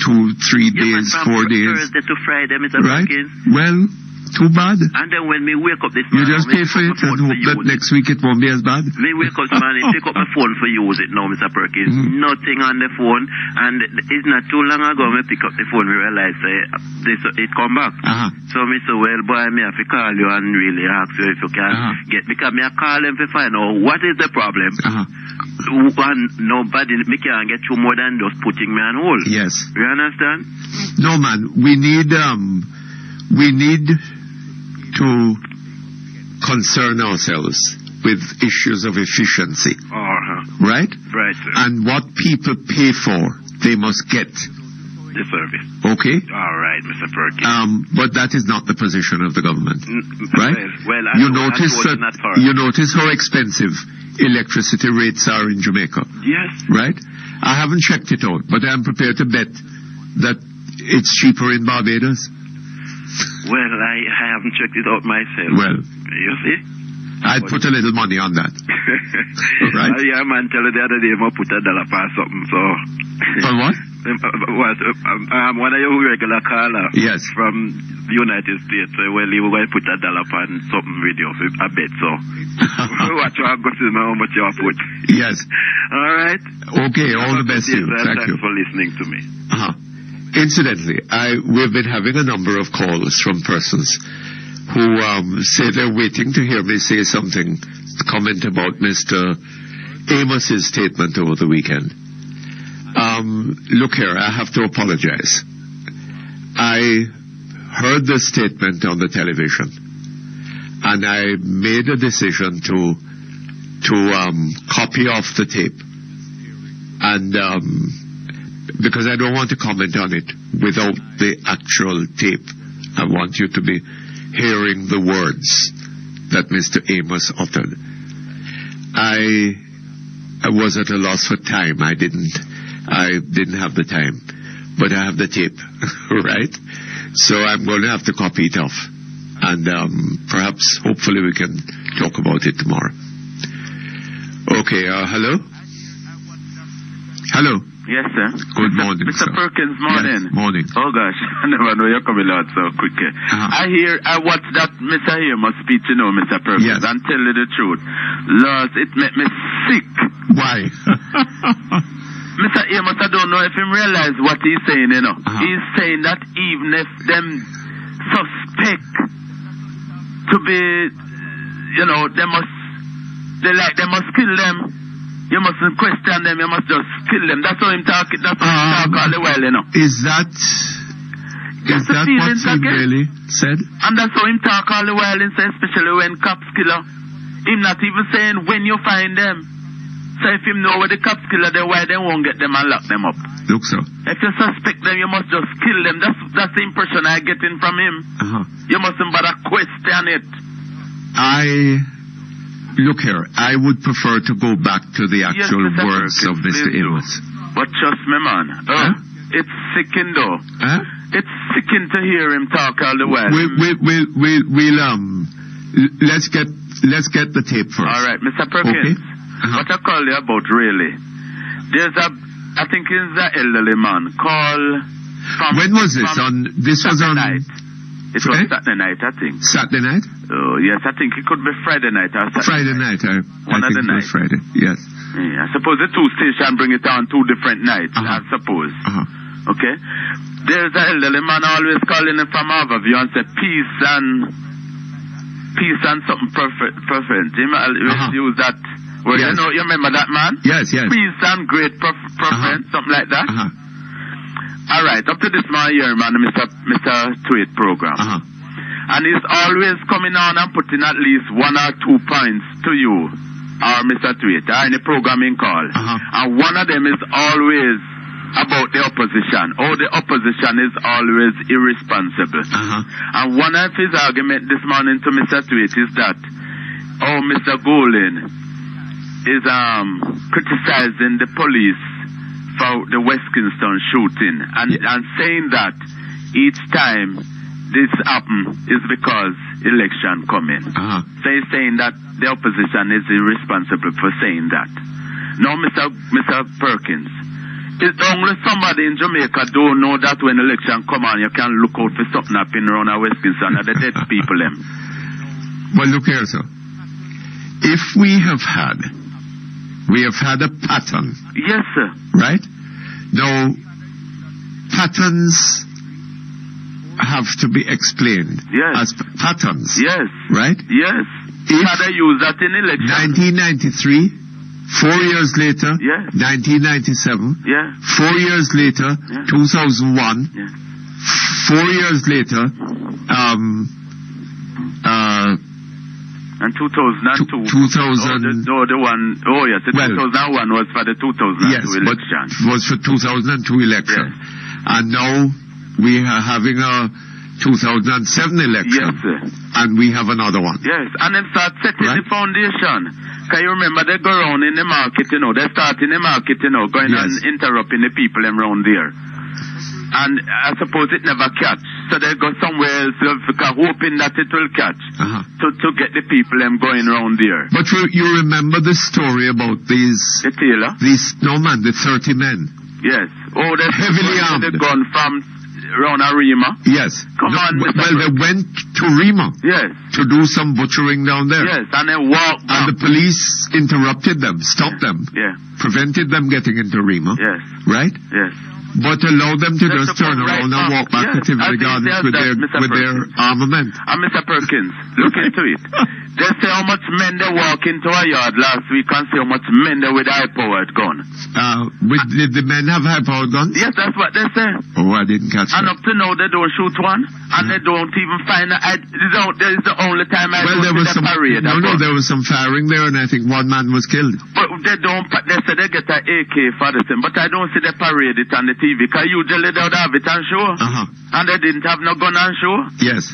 2-3 days, 4 days. Thursday to Friday, Mr. Right? Perkins. Well, too bad. And then when me wake up this You morning, just pay for it and hope that next week it won't be as bad. Me wake up this morning, pick up my phone for use it now, Mr. Perkins. Nothing on the phone. And it's not too long ago, me pick up the phone, we realize it come back. So me say, well, boy, me have to call you and really ask you if you can get, because me I call them to find out what is the problem. And nobody, me can't get through more than just putting me on hold. Yes. You understand? No, man. We need to concern ourselves with issues of efficiency. Right? Right, sir. And what people pay for, they must get. The service. Okay? All right, Mr. Perkins. But that is not the position of the government. Right? Well, you notice how expensive electricity rates are in Jamaica. Yes. Right? I haven't checked it out, but I'm prepared to bet that it's cheaper in Barbados. Well, I haven't checked it out myself. Well, you see? I'd put a little money on that. Right? Yeah, man, tell you the other day, I put $1 for something, so... For what? One of your regular callers. Yes. From the United States. Well, he was going to put $1 on something video, I bet, so... Watch out, go see how much you put. Yes. All right? Okay, all the best to you. Thank you. Thanks for listening to me. Incidentally, we've been having a number of calls from persons who say they're waiting to hear me say something, comment about Mr. Amos's statement over the weekend. Look here, I have to apologize. I heard the statement on the television, and I made a decision to copy off the tape, and because I don't want to comment on it without the actual tape. I want you to be hearing the words that Mr. Amos uttered. I was at a loss for time. I didn't have the time, but I have the tape, right? So I'm going to have to copy it off, and perhaps, hopefully, we can talk about it tomorrow. Okay. Hello. Hello. Yes, sir. Good morning, Mr. Perkins, morning. Yes, morning. Oh, gosh. I never know you're coming out so quick. I watched that Mr. Amos speech, Mr. Perkins, yes. And tell you the truth. Lord, it made me sick. Why? Mr. Amos, I don't know if he realized what he's saying, He's saying that even if them suspect to be, they must kill them. You mustn't question them, you must just kill them. That's how him talk, all the while, Is that what he really said? And that's how him talk all the while, especially when cops kill her. Him not even saying when you find them. So if him know where the cops kill her, then why they won't get them and lock them up? Look so. If you suspect them, you must just kill them. That's the impression I getting from him. You mustn't bother question it. Look here, I would prefer to go back to the actual words of Mr. Amos. But trust me, man. It's sickening, though. It's sickening to hear him talk all the while. Let's get the tape first. All right, Mr. Perkins. Okay? What I call you about, really? I think it's an elderly man called... When was this? This was on... night. It was Saturday night, I think. Saturday night? Oh, yes, I think it could be Friday night or Saturday Friday night. I think it was Friday, yes. Yeah, I suppose the two stations bring it on 2 different nights, I suppose. Okay? There's an elderly man always calling him from Harborview and say peace and something perfect. He use that word. Yes. You remember that man? Yes. Peace and great preference, something like that. All right, up to this man here, man, Mr. Tweet program. And he's always coming on and putting at least 1 or 2 points to you, or Mr. Tweet, or any programming call. And one of them is always about the opposition. The opposition is always irresponsible. And one of his arguments this morning to Mr. Tweet is that, Mr. Golin, criticizing the police for the West Kingston shooting and saying that each time this happen is because election coming. So he's saying that the opposition is irresponsible for saying that. Now, Mr. Perkins, it's only somebody in Jamaica don't know that when election come on, you can look out for something happening around West Kingston and the dead people them. Well, look here, sir. If we have had a pattern. Yes, sir. Right? Now, patterns have to be explained as patterns. Yes. Right? Yes. How they use that in election. 1993, 4 years later, 1997, 4 years later, 2001, 4 years later, and 2002. 2000. The one. Oh yes, the 2001 was for the 2002 election. But was for 2002 election, and now we are having a 2007 election. Yes, sir. And we have another one. Yes, and then start setting the foundation. Can you remember they go around in the market, they start in the market, going and interrupting the people around there. And I suppose it never catch. So they go somewhere else hoping that it will catch to get the people going around there. But you remember the story about these... The tailor? The 30 men. Yes. Oh, they're heavily armed. They gone from around Rima. Yes. Well, they went to Rima. Yes. To do some butchering down there. Yes, and they walked back. And the police interrupted them, stopped them. Yeah. Prevented them getting into Rima. Yes. Right? Yes. But allowed them to just turn around and walk back to Tivoli Gardens with their armament. And Mr. Perkins, look into it. They say how much men they walk into a yard last week and say how much men they with high-powered gun. Did the men have high-powered guns? Yes, that's what they say. Oh, I didn't catch that. And up to now, they don't shoot one. And they don't even find... This is the only time I don't see the parade. No, there was some firing there, and I think one man was killed. But they don't... They say they get an AK for the thing, but I don't see the parade it on the TV, because usually they would have it on show. And they didn't have no gun on show. Yes.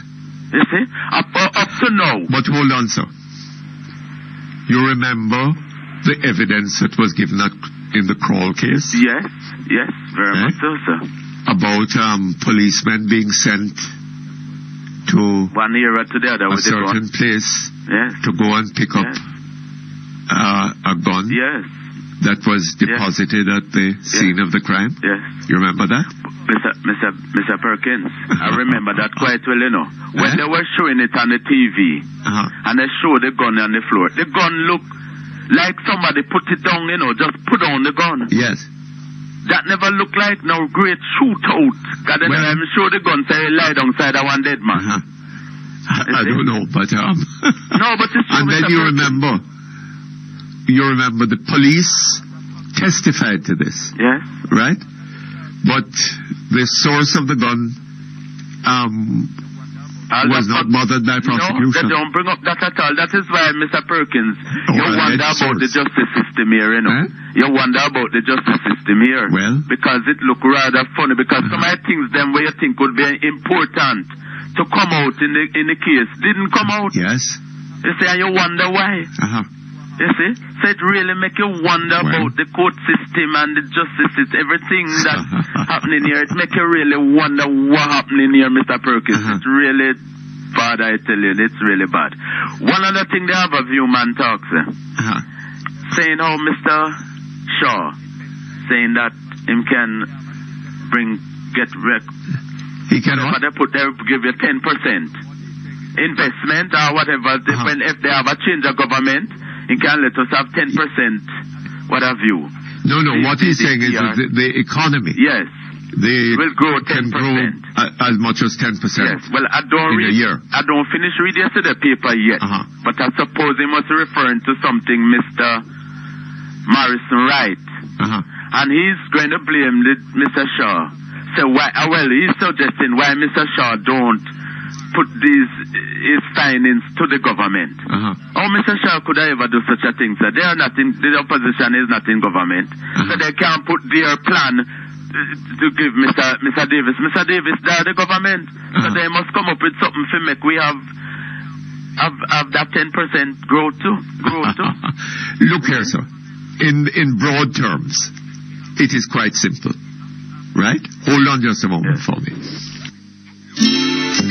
You see? Up to now. But hold on, sir. You remember the evidence that was given in the Crawl case? Yes, very much so, sir. About policemen being sent to one era to the other a certain place to go and pick up a gun that was deposited at the scene of the crime? Yes. You remember that? Mr. Perkins, I remember that quite well, When they were showing it on the TV, and they showed the gun on the floor, the gun looked like somebody put it down, just put on the gun. Yes. That never looked like no great shootout. Because then I'm sure the gun say lie down side of one dead man. I don't know, but no, but it's true. And then you remember the police testified to this. Yes. Right? But the source of the gun was not bothered by prosecution. No, they don't bring up that at all. That is why, Mr. Perkins, you wonder about the justice system here, You wonder about the justice system here. Well. Because it look rather funny, because some of the things them where you think would be important to come out in the case didn't come out. Yes. You see, and you wonder why. You see? So it really make you wonder about the court system and the justice system, everything that's happening here. It make you really wonder what happening here, Mr. Perkins. It's really bad, I tell you. It's really bad. One other thing they have a view man talks, saying how Mr. Shaw, saying that him can he can what? They give you 10% investment or whatever. If they have a change of government, he can let us have 10%, what have you. No, what he's saying is that the economy. Yes. Will grow 10%. Can grow as much as 10%. Yes. Well, I don't in a year. I don't finish reading yesterday paper yet. But I suppose he must be referring to something Mr. Morrison Wright. And he's going to blame Mr. Shaw. So he's suggesting why Mr. Shaw don't put his findings to the government. How Mr. Shaw could I ever do such a thing, sir? The opposition is not in government. So they can't put their plan to give Mr. Davis. Mr. Davis, they're the government. So they must come up with something to make we have have that 10% growth too? Look here, sir. In broad terms, it is quite simple. Right? Hold on just a moment for me.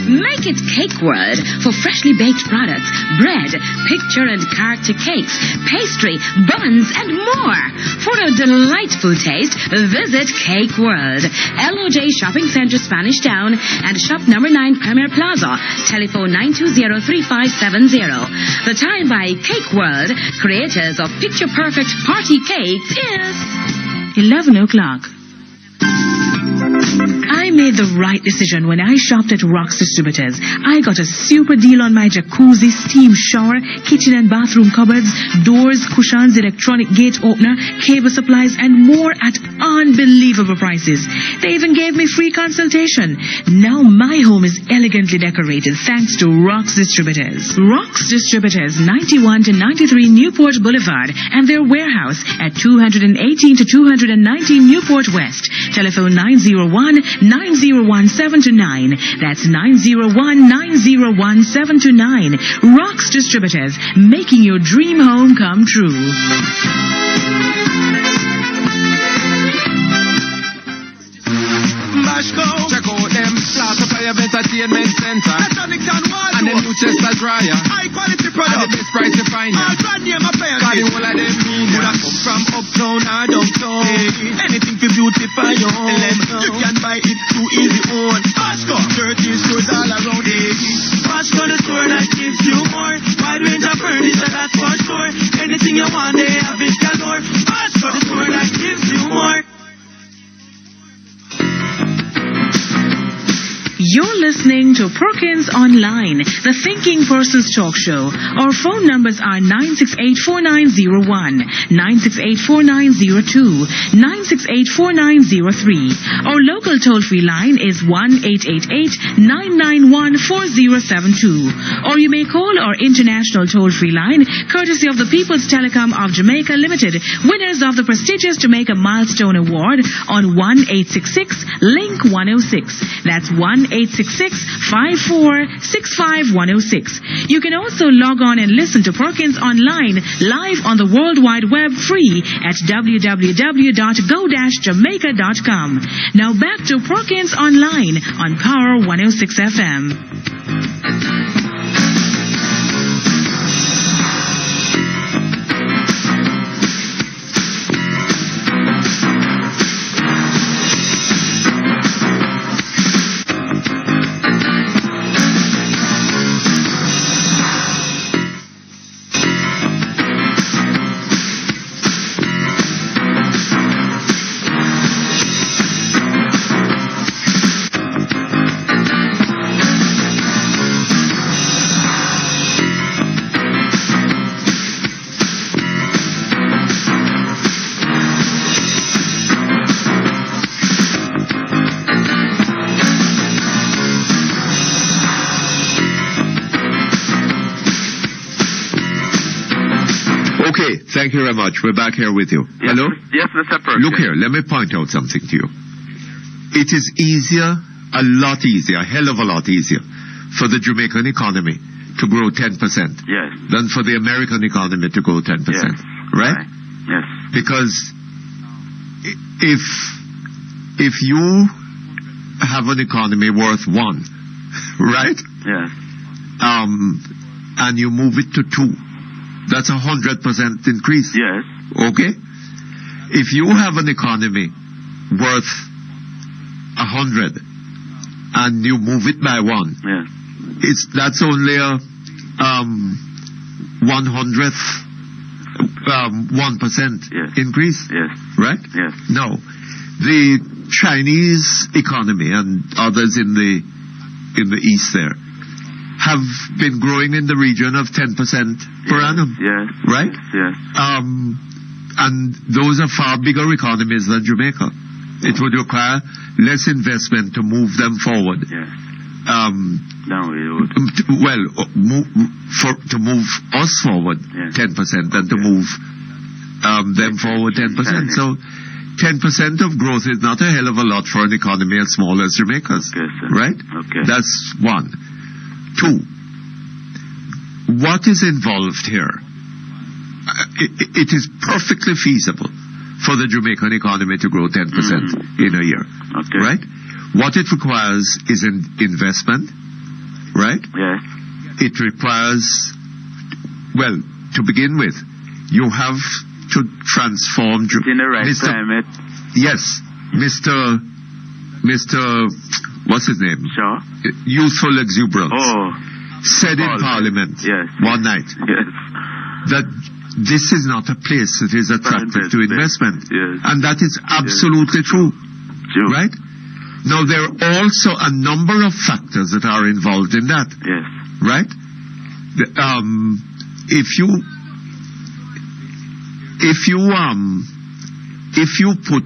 Make it Cake World for freshly baked products, bread, picture and character cakes, pastry, buns, and more. For a delightful taste, visit Cake World, LOJ Shopping Center, Spanish Town, and shop number 9, Premier Plaza. Telephone 920-3570. The time by Cake World, creators of picture-perfect party cakes, is 11 o'clock. I made the right decision when I shopped at Rock's Distributors. I got a super deal on my jacuzzi, steam shower, kitchen and bathroom cupboards, doors, cushions, electronic gate opener, cable supplies, and more at unbelievable prices. They even gave me free consultation. Now my home is elegantly decorated thanks to Rock's Distributors. Rock's Distributors, 91 to 93 Newport Boulevard, and their warehouse at 218 to 219 Newport West. Telephone 901-901729. That's 901-901729. Rock's Distributors, making your dream home come true. Check out them Plaza Fire Entertainment Center and the new Chester Dryer. High quality product and the best price to find. All brand name appliances. Cause the whole of them could have come from uptown or downtown. Anything to beautify your home. You can buy it too easy on Pasco. 13 stores all around the Pasco, the store that gives you more. Wide range of furniture, that's for sure. Anything you want, they have it galore. Pasco, the store that gives you more. You're listening to Perkins Online, the Thinking Person's Talk Show. Our phone numbers are 968-4901, 968-4902, 968-4903. Our local toll-free line is 1-888-991-4072. Or you may call our international toll-free line, courtesy of the People's Telecom of Jamaica Limited, winners of the prestigious Jamaica Milestone Award on 1-866-LINK-106. That's 1-866-5465-106. You can also log on and listen to Perkins Online live on the World Wide Web free at www.go-jamaica.com. Now back to Perkins Online on Power 106 FM. Thank you very much. We're back here with you. Yes, Hello? Yes, Mr. Perkins. Look here, let me point out something to you. It is easier, a lot easier, a hell of a lot easier for the Jamaican economy to grow 10% than for the American economy to grow 10%. Yes. Right? Yes. Because if you have an economy worth 1, right? Yes. And you move it to 2, that's 100% increase. Yes. Okay? If you have an economy worth 100 and you move it by 1, that's only a 1/100th 1% increase. Yes. Right? Yes. Now, the Chinese economy and others in the east there have been growing in the region of 10% per annum. Yes. Right? Yes. And those are far bigger economies than Jamaica. It would require less investment to move them forward. Yes. To move us forward 10% than to move them forward 10%. So 10% of growth is not a hell of a lot for an economy as small as Jamaica's. Okay, sir. Right? Okay. That's 1. 2. what is involved here? It is perfectly feasible for the Jamaican economy to grow 10% in a year. Okay. Right? What it requires is an investment, right? Yes. It requires, well, to begin with, you have to transform... In the right climate. Yes. Mr. What's his name? Sure. Youthful exuberance. Said in Parliament one night that this is not a place that is attractive to investment. And that is absolutely true. Right? Now, there are also a number of factors that are involved in that. Yes. Right? If you put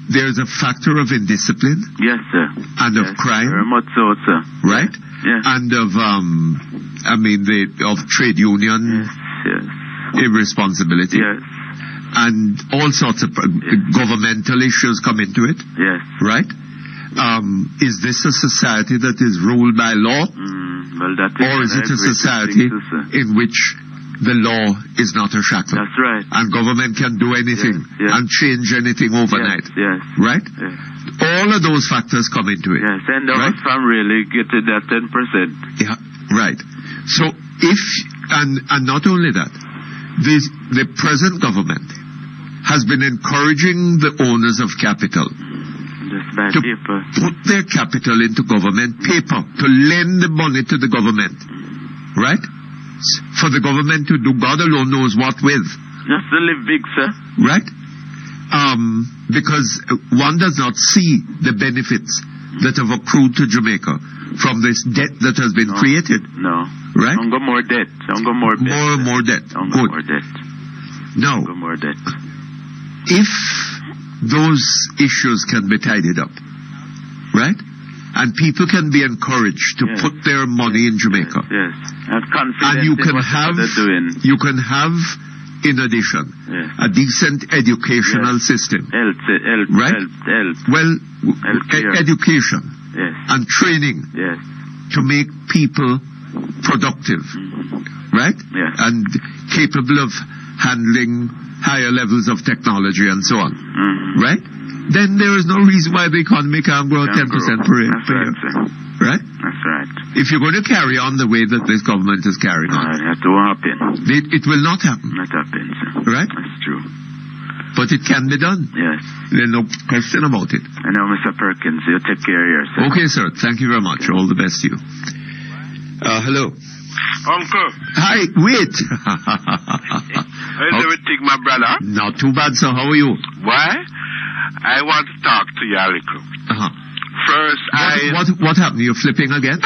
there's a factor of indiscipline. Yes, sir. And of crime. Very much so, sir. Right? Yes. And of of trade union irresponsibility. Yes. And all sorts of governmental issues come into it. Yes. Right? Is this a society that is ruled by law? Well, that is or is it a society in which the law is not a shackle? That's right. And government can do anything and change anything overnight. Yes. Right? Yes. All of those factors come into it. Yes, and us from really getting that 10%. Yeah, right. So and not only that, the present government has been encouraging the owners of capital to put their capital into government paper, to lend the money to the government, right? For the government to do God alone knows what with. Just to live big, sir. Right? Because one does not see the benefits that have accrued to Jamaica from this debt that has been created. No. Right? More debt. More debt. Good. More debt. Now, more debt. If those issues can be tidied up, right? And people can be encouraged to put their money in Jamaica. Yes. And you can have, in addition, a decent educational system. Right? Well, education and training to make people productive, right? And capable of handling higher levels of technology and so on, right? Then there is no reason why the economy can't grow 10% per year. Right? That's right. If you're going to carry on the way that this government is carrying on, it won't happen. It will not happen. Not happen, sir. Right? That's true. But it can be done. Yes. There's no question about it. I know, Mr. Perkins. You take care of yourself. Okay, sir. Thank you very much. All the best to you. Hello. Uncle. Hi, wait. How's everything, my brother? Not too bad, sir. How are you? Why? I want to talk to you a little. First, What happened? You're flipping again?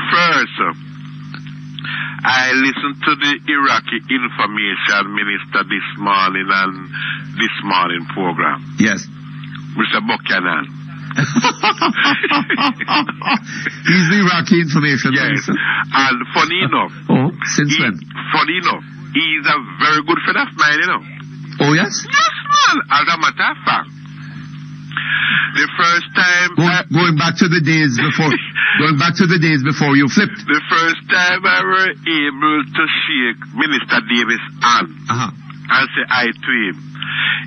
First, I listened to the Iraqi information minister this morning and this morning program. Yes. Mr. Buchanan. He's the Iraqi information minister. And funny enough. Since when? Funny enough, he's a very good friend of mine, you know. Oh, yes? Yes, man. As a matter of fact. The first time... Going back to the days before... you flipped. The first time I were able to shake Minister Davis' hand and say hi to him,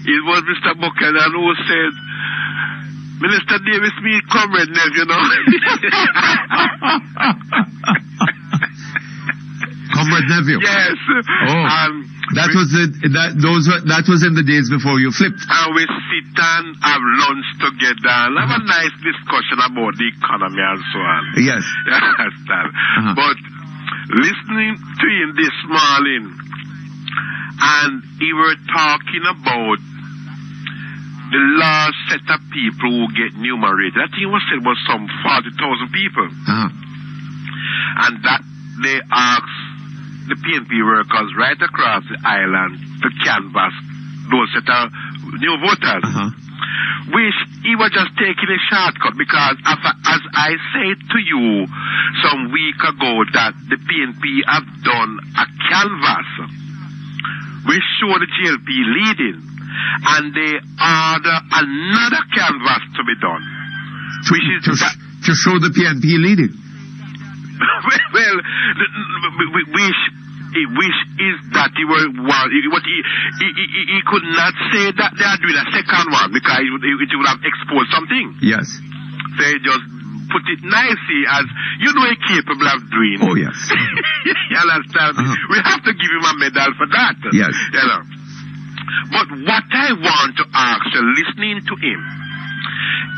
it was Mr. Buchanan who said, Minister Davis, me comrade, you know. Comrade nephew. Yes. That was in the days before you flipped. And we sit and have lunch together and have a nice discussion about the economy and so on. Yes. You understand? But listening to him this morning, and he were talking about the large set of people who get numerated. I think it was some 40,000 people. And that they asked the PNP workers right across the island to canvass those set of new voters. Which he was just taking a shortcut because as I said to you some week ago that the PNP have done a canvass which show the GLP leading and they order another canvass to be done. to show the PNP leading. Well, wish is that he could not say that they are doing a second one because it would have exposed something. Yes. So he just put it nicely as you know he's capable of doing. Oh yes. You understand? We have to give him a medal for that. Yes. You know. But what I want to ask you, listening to him,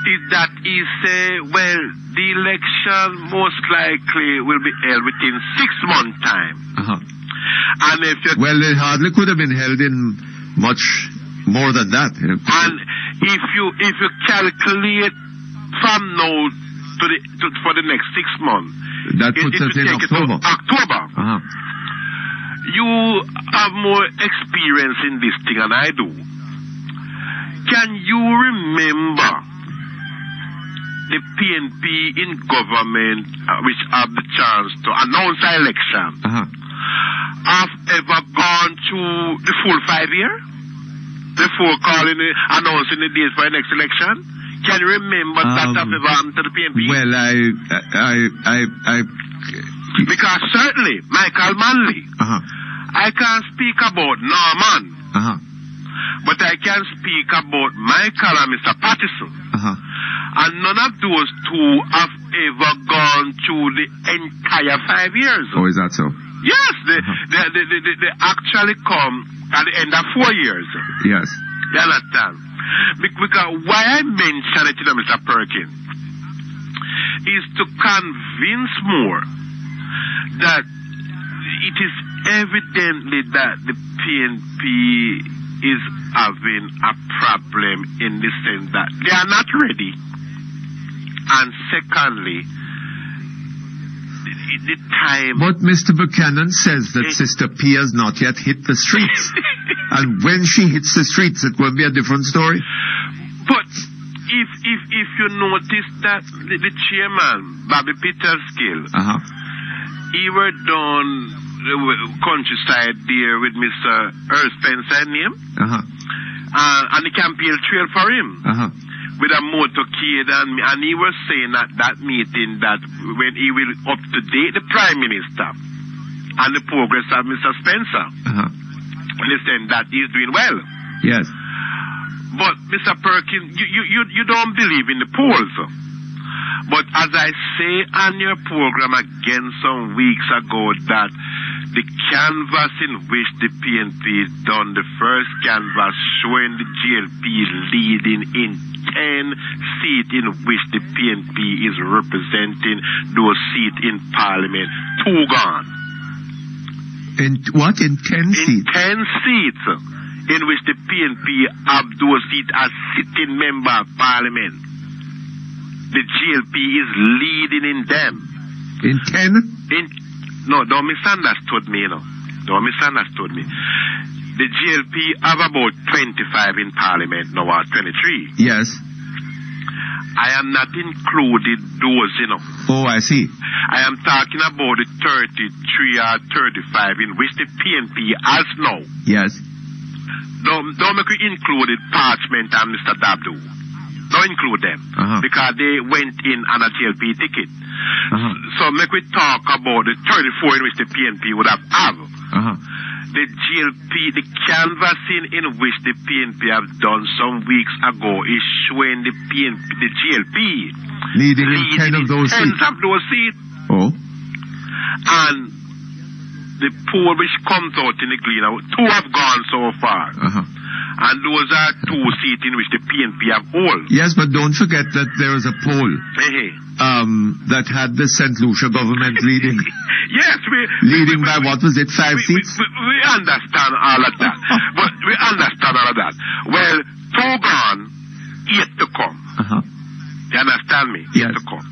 is that he say, well, the election most likely will be held within 6 months' time. And if you well, it hardly could have been held in much more than that. And if you calculate from now for the next 6 months, that puts us in October. October. You have more experience in this thing than I do. Can you remember the PNP in government which have the chance to announce an election have ever gone to the full 5 year before announcing the dates for the next election? Can you remember that have ever happened to the PNP? Well, because certainly Michael Manley, I can't speak about Norman, but I can speak about Michael and Mr. Pattison. And none of those two have ever gone through the entire 5 years. Oh, is that so? Yes, they actually come at the end of 4 years. Yes. You understand? Because why I mention it to Mr. Perkins is to convince more that it is evidently that the PNP is having a problem in the sense that they are not ready. And secondly, the time... But Mr. Buchanan says that Sister P has not yet hit the streets. And when she hits the streets, it will be a different story. But if you notice that the chairman, Bobby Peterskill, he were down the countryside there with Mr. Earl Spencer name, and the campaign trail for him. With a motorcade, and he was saying at that meeting that when he will up to date the Prime Minister and the progress of Mr. Spencer, and he's saying that he's doing well. Yes. But Mr. Perkins, you don't believe in the polls. But as I say on your program again some weeks ago that the canvas in which the PNP is done, the first canvas showing the GLP leading in 10 seats in which the PNP is representing those seats in Parliament, 2 gone. In what? In 10 seats? 10 seats in which the PNP have those seats as sitting member of Parliament. The GLP is leading in them. In 10? No, don't misunderstood me, Don't misunderstood me. The GLP have about 25 in Parliament now, or 23. Yes. I am not included those, Oh, I see. I am talking about the 33 or 35 in which the PNP has now. Yes. Don't make me include Parchment and Mr. Dabdu. Don't include them. Because they went in on a GLP ticket. So make we talk about the 34 in which the PNP would have. The GLP, the canvassing in which the PNP have done some weeks ago is showing the PNP, the GLP leading in 10 of those seats. Oh. And the poll which comes out in the Gleaner, 2 have gone so far. And those are 2 seats in which the PNP have all. Yes, but don't forget that there is a poll that had the St. Lucia government leading. Yes, leading by what was it, 5 seats? We understand all of that. But we understand all of that. Well, 2 gone, 8 to come. You understand me? 8 to come.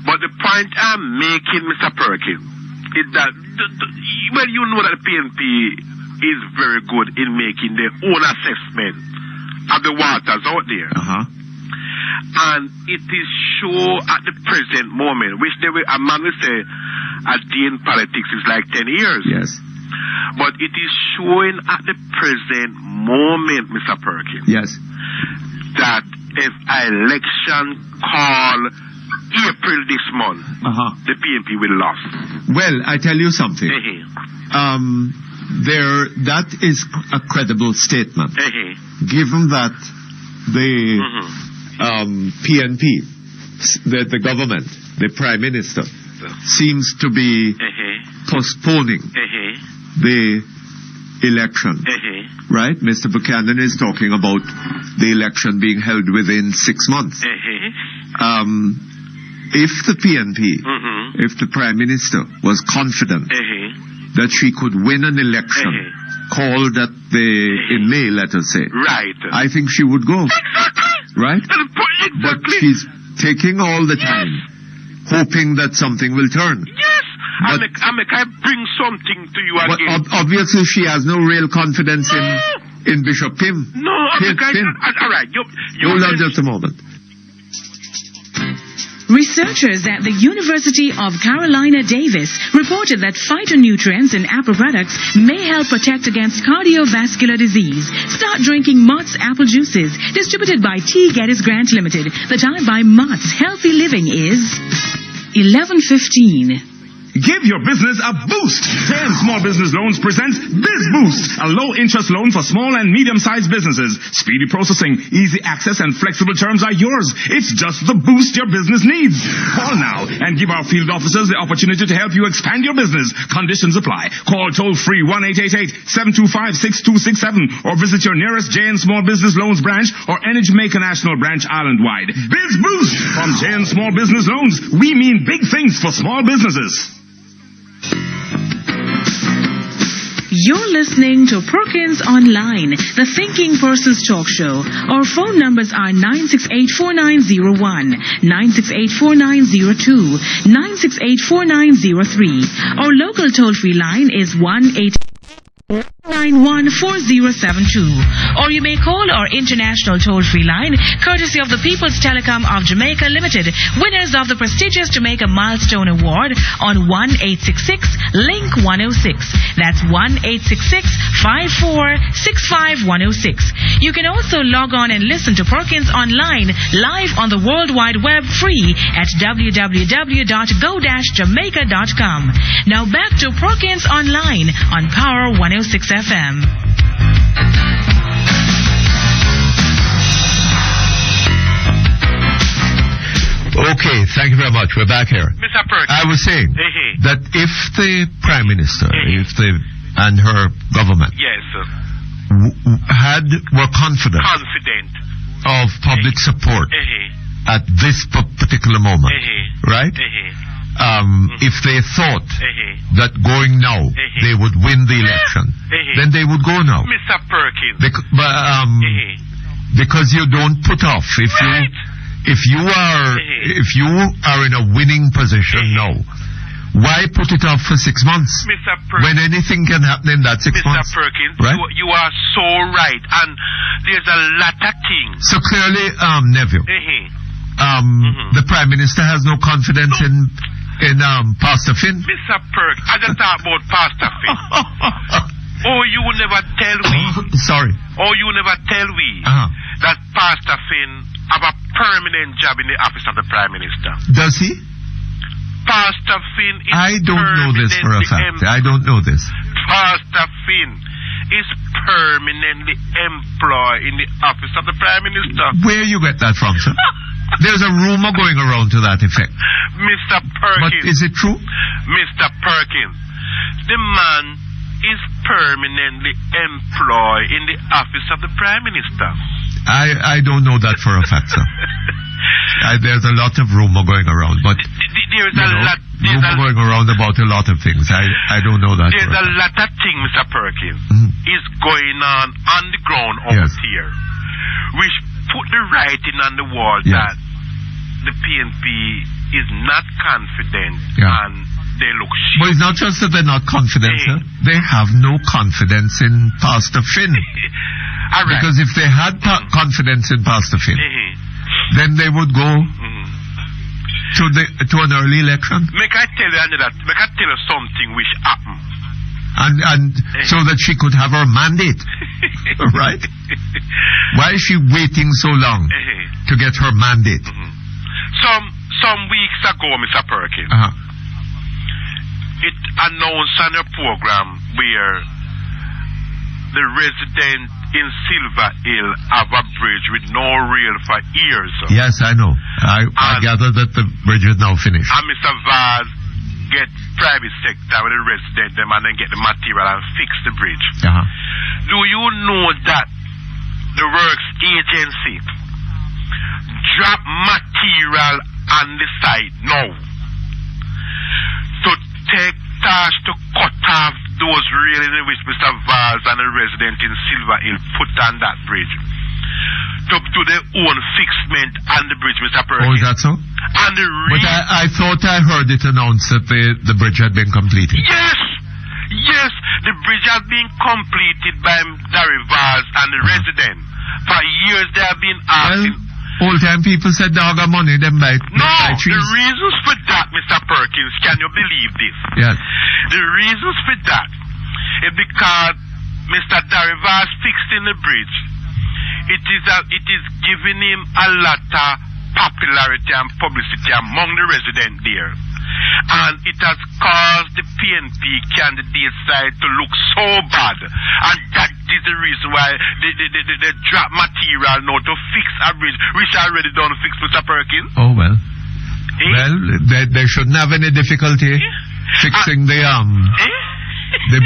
But the point I'm making, Mr. Perkins, is that well, you know that the PNP is very good in making their own assessment of the waters out there. And it is sure at the present moment, which a man will say a day in politics is like 10 years. Yes. But it is showing at the present moment, Mr. Perkins, yes, that if election call April this month, the PNP will lose. Well, I tell you something. That is a credible statement. Given that the PNP, the government, the Prime Minister, seems to be postponing the election. Right? Mr. Buchanan is talking about the election being held within 6 months. If the PNP, if the Prime Minister was confident that she could win an election called in May, let us say, I think she would go. Right? But she's taking all the time, hoping that something will turn. I bring something to you again. But obviously she has no real confidence in Bishop Pim. No, all right. Hold on just a moment. Researchers at the University of Carolina Davis reported that phytonutrients in apple products may help protect against cardiovascular disease. Start drinking Mott's apple juices, distributed by T. Geddes Grant Limited. The time by Mott's Healthy Living is 11:15. Give your business a boost. JM Small Business Loans presents Biz Boost, a low-interest loan for small and medium-sized businesses. Speedy processing, easy access, and flexible terms are yours. It's just the boost your business needs. Call now and give our field officers the opportunity to help you expand your business. Conditions apply. Call toll-free 1-888-725-6267 or visit your nearest JM Small Business Loans branch or any Jamaica National branch island-wide. Biz Boost from JM Small Business Loans. We mean big things for small businesses. You're listening to Perkins Online, the Thinking Person's Talk Show. Our phone numbers are 968-4901, 968-4902, 968-4903. Our local toll-free line is 1-891-4072. Or you may call our international toll-free line, courtesy of the People's Telecom of Jamaica Limited, winners of the prestigious Jamaica Milestone Award on 1-866-LINK-106. That's 1-866-5465-106. You can also log on and listen to Perkins Online live on the World Wide Web free at www.go-jamaica.com. Now back to Perkins Online on Power 106 FM. Okay, thank you very much. We're back here. Mr. Perkins. I was saying that if the Prime Minister, and her government were confident of public support at this particular moment, right? If they thought that going now they would win the election, then they would go now. Mr. Perkins. Because you don't put off. If you are in a winning position now, why put it off for 6 months? Mr. Perkins, when anything can happen in that 6 months? Mr. Perkins, right? you are so right, and there's a lot of things. So clearly, nephew, the Prime Minister has no confidence in Pastor Finn. Mr. Perkins, I just talk about Pastor Finn. You will never tell me. Sorry. You will never tell me that Pastor Finn have a permanent job in the office of the Prime Minister. Does he? Pastor Finn is I don't know this for a fact. I don't know this. Pastor Finn is permanently employed in the office of the Prime Minister. Where you get that from, sir? There's a rumor going around to that effect. Mr. Perkins. But is it true? Mr. Perkins, the man is permanently employed in the office of the Prime Minister. I don't know that for a fact, sir. There's a lot of rumor going around, but there's rumor going around about a lot of things. I don't know that. There's a lot of things, Mr. Perkins, is going on the ground out here, which put the writing on the wall that the PNP is not confident and they look shit. But it's not just that they're not confident, sir. They have no confidence in Pastor Finn. Because if they had confidence in Pastor Finn, then they would go to an early election. Make I tell you something which happened. And so that she could have her mandate. Right? Why is she waiting so long? to get her mandate. Some weeks ago, Mr. Perkins, it announced on a program where the resident in Silver Hill have a bridge with no rail for years. Yes, I know. I gather that the bridge is now finished. And Mr. Vaz get private sector with the resident them and then get the material and fix the bridge. Do you know that the works agency drop material on the site now to take task to cut off those railings which Mr. Vaz and the resident in Silver Hill put on that bridge to do their own fixment on the bridge, Mr. Perkins. Oh, is that so? And the but I thought I heard it announced that the bridge had been completed. Yes, the bridge has been completed by Darry Vaz and the resident. For years they have been asking. Old time people said dog got money, them buy trees. The reasons for that, Mr. Perkins, can you believe this? Yes. The reasons for that is because Mr. Darry Vaz fixing the bridge. It is giving him a lot of popularity and publicity among the residents there. And it has caused the PNP candidate side to look so bad. And that is the reason why they drop material now to fix a bridge, which already done fix, Mr. Perkins. Oh, well. Well, they shouldn't have any difficulty fixing the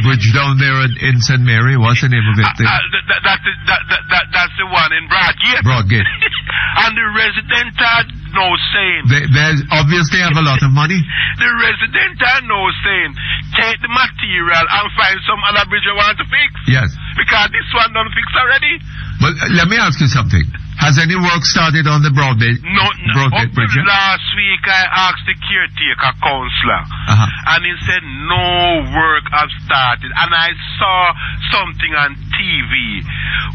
bridge down there in St. Mary. What's the name of it? That's the one in Broadgate. Broadgate. And the residents are now saying... They obviously have a lot of money. The residents are now saying, take the material and find some other bridge you want to fix. Yes. Because this one done fix already. But let me ask you something. Has any work started on the Broadgate Bridge? Last week I asked the caretaker councillor, and he said no work has started. And I saw something on TV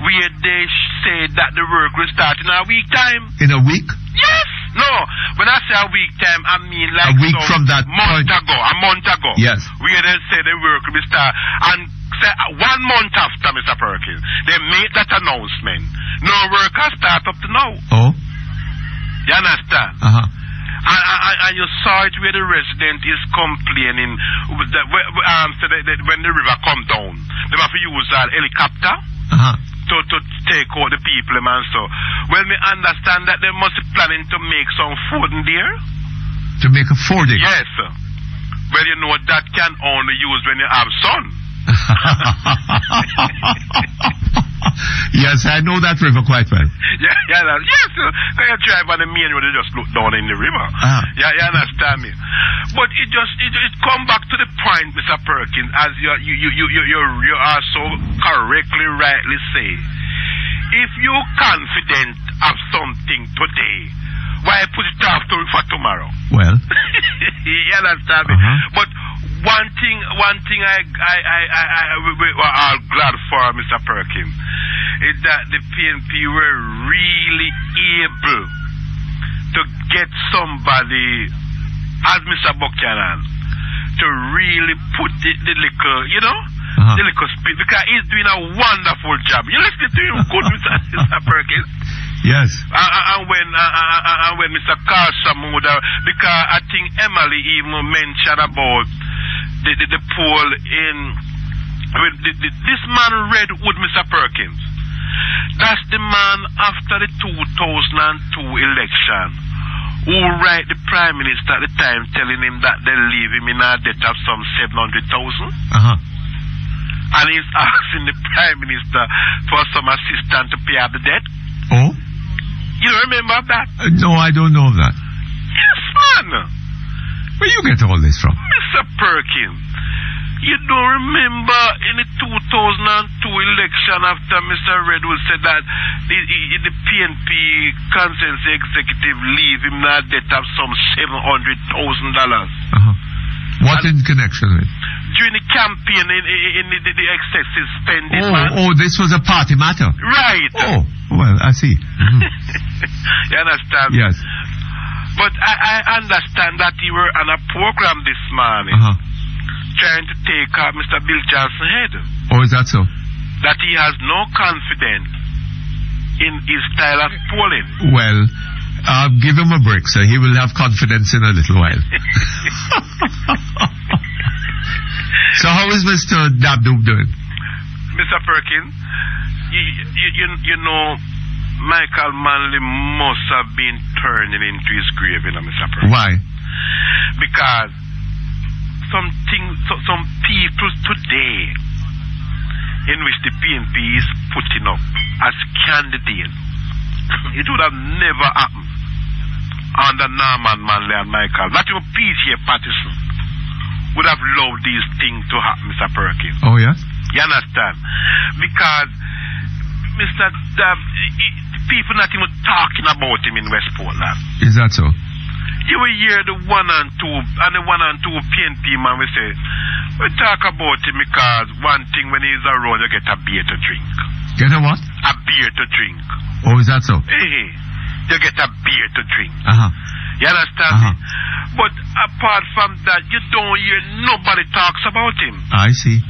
where they said that the work will start in a week time. In a week? Yes. No. When I say a week time, I mean like a week from that point. A month ago. Yes. Where they say the work will start. And 1 month after, Mr. Perkins, they made that announcement. No work has started up to now. Oh? You understand? And you saw it where the resident is complaining that when the river come down, they have to use an helicopter to take out the people and so. Well, me understand that they must be planning to make some fording there. To make a fording? Yes, sir. Well, you know that can only use when you have sun. Yes, I know that river quite well. Yes. When you drive on the main road, you just look down in the river. Yeah, you understand me. But it come back to the point, Mr. Perkins, as you are so correctly, rightly say. If you're confident of something today, why put it off for tomorrow? Well, you understand me. But one thing we were all glad for, Mr. Perkins, is that the PNP were really able to get somebody, as Mr. Buchanan, to really put the liquor, the liquor speed, because he's doing a wonderful job. You listen to him good, Mr. Perkins. Yes. And when Mr. Carson because I think Emily even mentioned about the poll in this man Redwood, Mr. Perkins. That's the man after the 2002 election who write the Prime Minister at the time telling him that they leave him in a debt of some 700,000. And he's asking the Prime Minister for some assistance to pay up the debt. Oh? You remember that? No, I don't know that. Yes, man. Where you get all this from? Mr. Perkins, you don't remember in the 2002 election after Mr. Redwood said that the PNP consensus executive leave him a debt of some $700,000. What in connection with? During the campaign in the excessive spending. Oh, this was a party matter. Right. Oh, well, I see. You understand? Yes. But I understand that you were on a program this morning trying to take out Mr. Bill Johnson's head. Oh, is that so? That he has no confidence in his style of polling. Well, give him a break, sir. He will have confidence in a little while. So how is Mr. Dabdoob doing? Mr. Perkins, you know, Michael Manley must have been turning into his grave, Mr. Perkins. Why? Because some people today in which the PNP is putting up as candidates, it would have never happened under Norman Manley and Michael. Not even P.J. Patterson would have loved these things to happen, Mr. Perkins. Oh, yes? You understand? Because Mr. Dab, people not even talking about him in West Portland. Is that so? You will hear the 1 and 2 PNP man will say, we talk about him because one thing when he's around, you get a beer to drink. Get a what? A beer to drink. Oh, is that so? Hey, you get a beer to drink. Uh-huh. You understand me? But apart from that, you don't hear nobody talks about him. I see.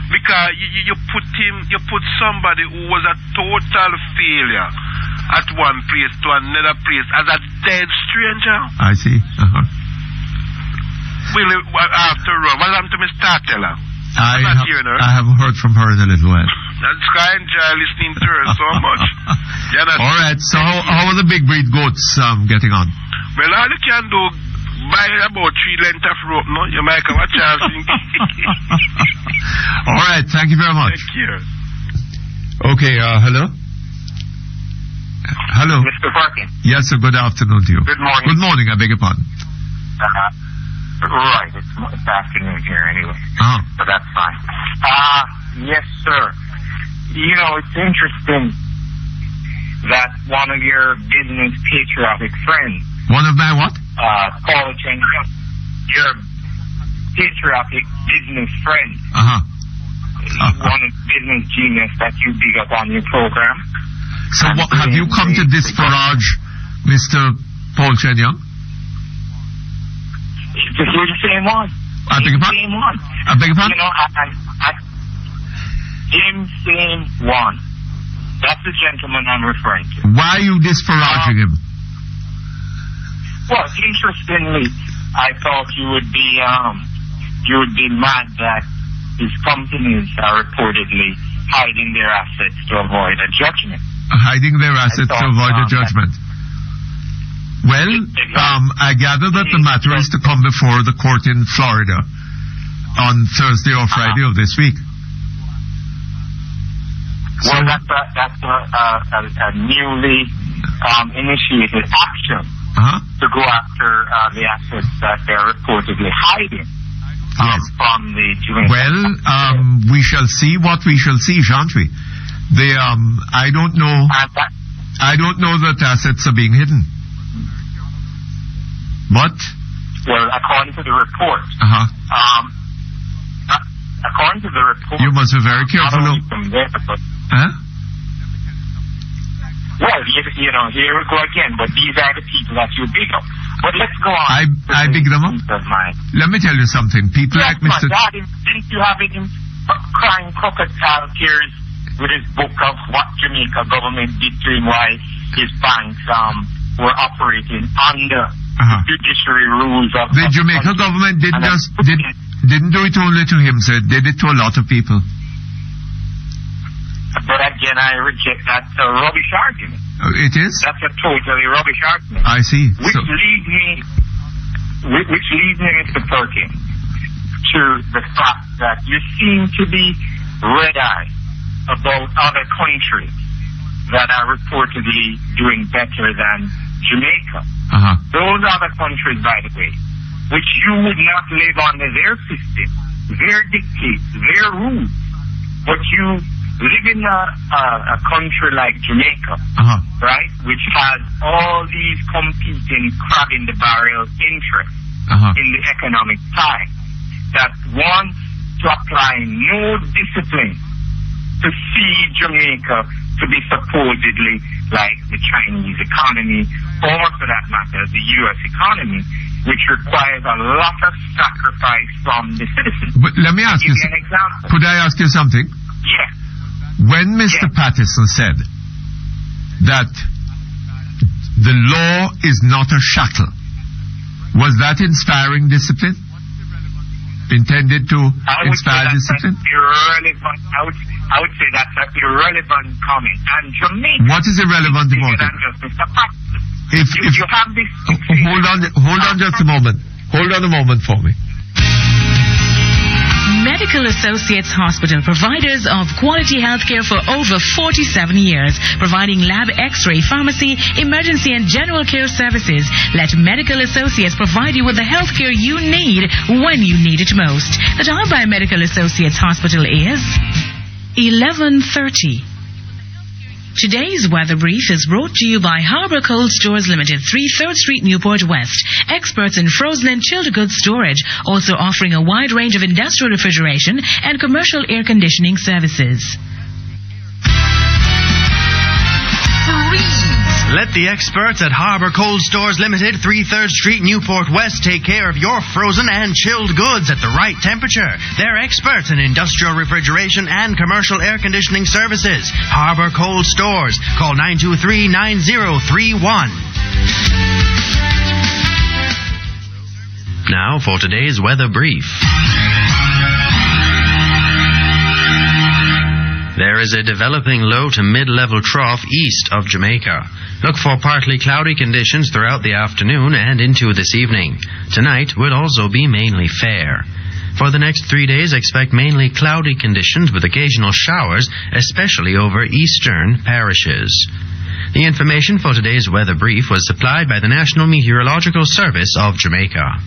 Because you put somebody who was a total failure at one place to another place as a dead stranger. I see. Uh-huh. Really, after all, what happened to Miss Tartella? I haven't heard from her in a little while. That's why I enjoy listening to her so much. All right, so how are the big breed goats getting on? Well, all you can do, buy about 3 lengths of rope, no? You might have a chance. All right, thank you very much. Thank you. Okay, hello? Hello? Mr. Perkins. Yes, sir, good afternoon to you. Good morning. Good morning, I beg your pardon. Right, it's afternoon here anyway. Oh. So that's fine. Yes, sir. You know, it's interesting that one of your business patriotic friends. One of my what? Paul Chen, your patriotic business friend. One of business genius that you big up on your program. So what, have you come to disparage Mr. Paul Chen Young? You're the same one. I beg your pardon? Same one. I beg your pardon? You know, same one. That's the gentleman I'm referring to. Why are you disparaging him? Well, interestingly, I thought you would be mad that his companies are reportedly hiding their assets to avoid a judgment. Hiding their assets to avoid a judgment. Well, I gather that the matter is to come before the court in Florida on Thursday or Friday of this week. Well, that's a newly initiated action to go after the assets that they're reportedly hiding from the Jamaican. Well, we shall see what we shall see, shan't we? I don't know that assets are being hidden. But? Well, according to the report, according to the report, you must be very careful. Well, you know, here we go again. But these are the people that you big up. But let's go on. I big them up. Let me tell you something. People like Mr. Didn't you have him crying crocodile tears with his book of what Jamaica government did to him while his banks were operating under judiciary rules of the Jamaica government didn't do it only to him, sir. Did it to a lot of people. But again, I reject that rubbish argument. It is? That's a totally rubbish argument. I see. Which leads me, Mr. Perkins, to the fact that you seem to be red-eyed about other countries that are reportedly doing better than Jamaica. Those other countries, by the way, which you would not live under their system, their dictates, their rules, but you live in a country like Jamaica, right, which has all these competing crab-in-the-barrel interests in the economic pie, that wants to apply no discipline to see Jamaica to be supposedly like the Chinese economy, or for that matter, the U.S. economy, which requires a lot of sacrifice from the citizens. But let me ask you an example. Could I ask you something? Yes. When Mr. Patterson said that the law is not a shackle. Was that inspiring discipline? Intended to inspire discipline? I would say that's an irrelevant comment. And Jamaica... What is irrelevant about it? If you have this... Hold on just a moment. Hold on a moment for me. Medical Associates Hospital, providers of quality healthcare for over 47 years, providing lab, x-ray, pharmacy, emergency and general care services. Let Medical Associates provide you with the healthcare you need when you need it most. The time by Medical Associates Hospital is 11:30. Today's weather brief is brought to you by Harbour Cold Stores Limited, 3 3rd Street, Newport West. Experts in frozen and chilled goods storage, also offering a wide range of industrial refrigeration and commercial air conditioning services. Let the experts at Harbour Cold Stores Limited, 3 3rd Street, Newport West, take care of your frozen and chilled goods at the right temperature. They're experts in industrial refrigeration and commercial air conditioning services. Harbour Cold Stores. Call 923-9031. Now for today's weather brief. There is a developing low to mid-level trough east of Jamaica. Look for partly cloudy conditions throughout the afternoon and into this evening. Tonight will also be mainly fair. For the next 3 days, expect mainly cloudy conditions with occasional showers, especially over eastern parishes. The information for today's weather brief was supplied by the National Meteorological Service of Jamaica.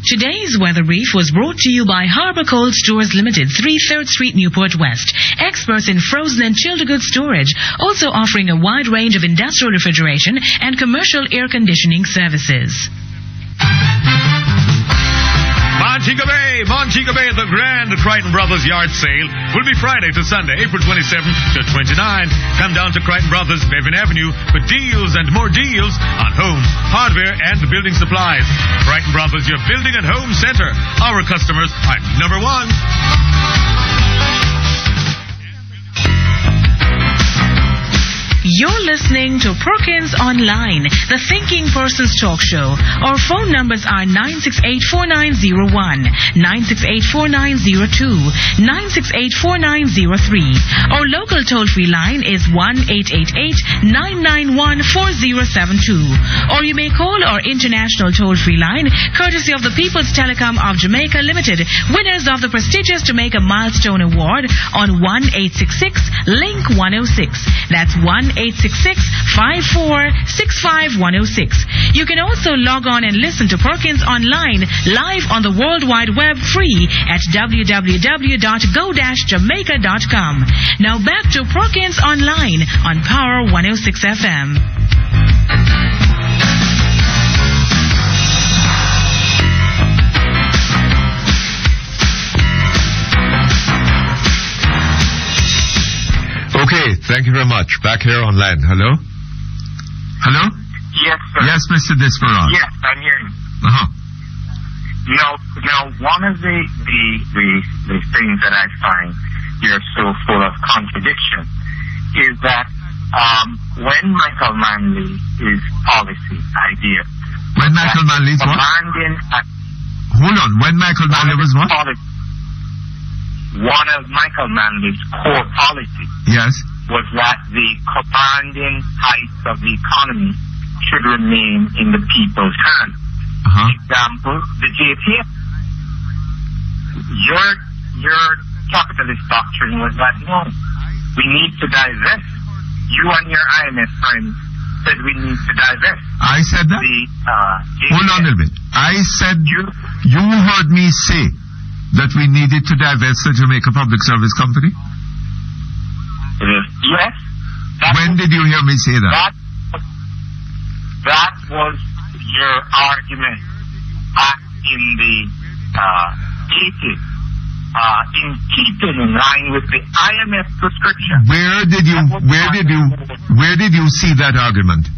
Today's weather brief was brought to you by Harbour Cold Stores Limited, 3 3rd Street, Newport West. Experts in frozen and chilled goods storage, also offering a wide range of industrial refrigeration and commercial air conditioning services. Montego Bay, the Grand Crichton Brothers Yard Sale will be Friday to Sunday, April 27 to 29. Come down to Crichton Brothers, Bevan Avenue, for deals and more deals on homes, hardware, and building supplies. Crichton Brothers, your building and home center. Our customers are number one. You're listening to Perkins Online, the Thinking Person's Talk Show. Our phone numbers are 968-4901, 968-4902, 968-4903. Our local toll-free line is 1-888-991-4072. Or you may call our international toll-free line, courtesy of the People's Telecom of Jamaica Limited, winners of the prestigious Jamaica Milestone Award on 1-866-LINK-106. That's 1-866-5465-106. You can also log on and listen to Perkins Online live on the World Wide Web free at www.go-jamaica.com. Now back to Perkins Online on Power 106 FM. Okay, thank you very much. Back here on land. Hello? Hello? Yes, sir. Yes, Mr. Desperat. Yes, I'm hearing. Uh-huh. Now, one of the things that I find here so full of contradiction is that when Michael Manley's policy idea... When Michael Manley's what? Hold on. When Michael Manley was what? One of Michael Manley's core policies was that the commanding heights of the economy should remain in the people's hands. For example, the JPS. Your capitalist doctrine was that no, we need to divest. You and your IMF friends said we need to divest. I said that? Hold on a little bit. I said you heard me say that we needed to divest the Jamaica Public Service Company? Yes. When did you hear me say that? That was your argument back in the 80s, in keeping in line with the IMF prescription. Where did you see that argument?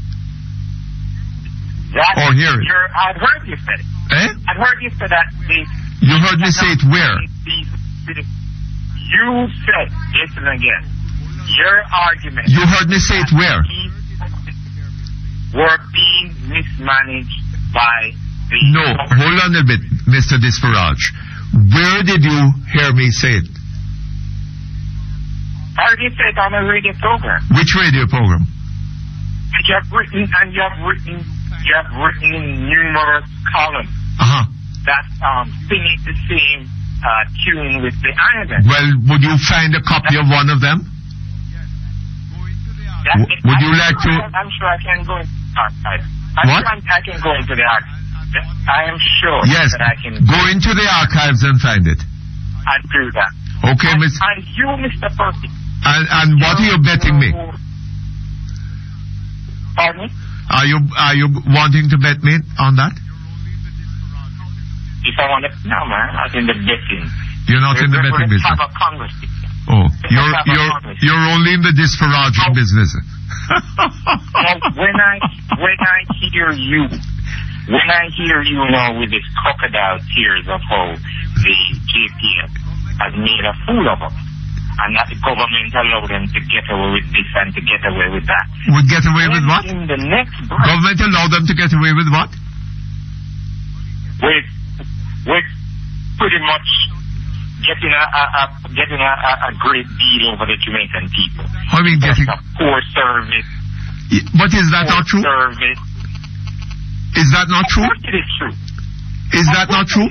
Or hear it? I've heard you say it. I've heard you say that. You heard me say it where? You said, listen again, your argument... You heard me say it where? were being mismanaged by the... No, hold on a bit, Mr. Disparage. Where did you hear me say it? I already said on a radio program. Which radio program? And you have written numerous columns that sing the same tune with the island. Well, would you find a copy of one of them? Would you like to? I'm sure I can go into the archive. What? I can go into the archive. I am sure yes, that I can go into the archives and find it. I'll do that. Okay, and you, Mr. Perkins. And what are you betting me? Pardon me? Are you wanting to bet me on that? If I want to, no, man, I'm in the betting. You're not in the betting business. Have a conversation. Oh, you're only in the disparaging business. Now, when I hear you now with this crocodile tears of how the JPS has made a fool of us, and that the government allowed them to get away with this and to get away with that. Would get away with what? In the next breath, government allowed them to get away with what? With pretty much getting a great deal over the Jamaican people. I mean, getting a poor service. But is that not true? Service. Is that not true? Of course it is true. Is that not true?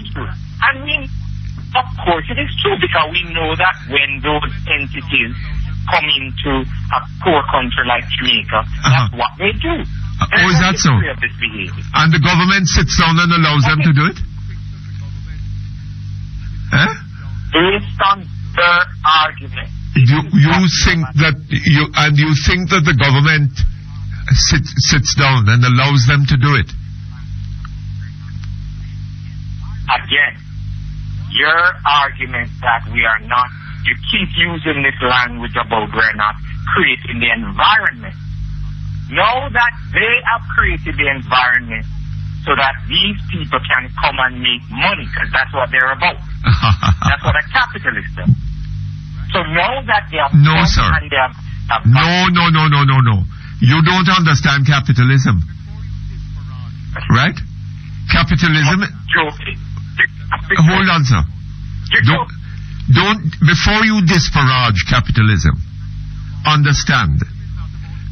I mean, of course it is true, because we know that when those entities come into a poor country like Jamaica, that's what they do. Oh, is that so? And the government sits down and allows them to do it? Based on their argument. You think that the government sits down and allows them to do it? Again, your argument that we are not, you keep using this language about we're not creating the environment. Know that they have created the environment so that these people can come and make money, because that's what they're about. That's what a capitalist does. So know that they have no, sir. And they have No. You don't understand capitalism. Right? Capitalism... Hold on, sir. Don't before you disparage capitalism, understand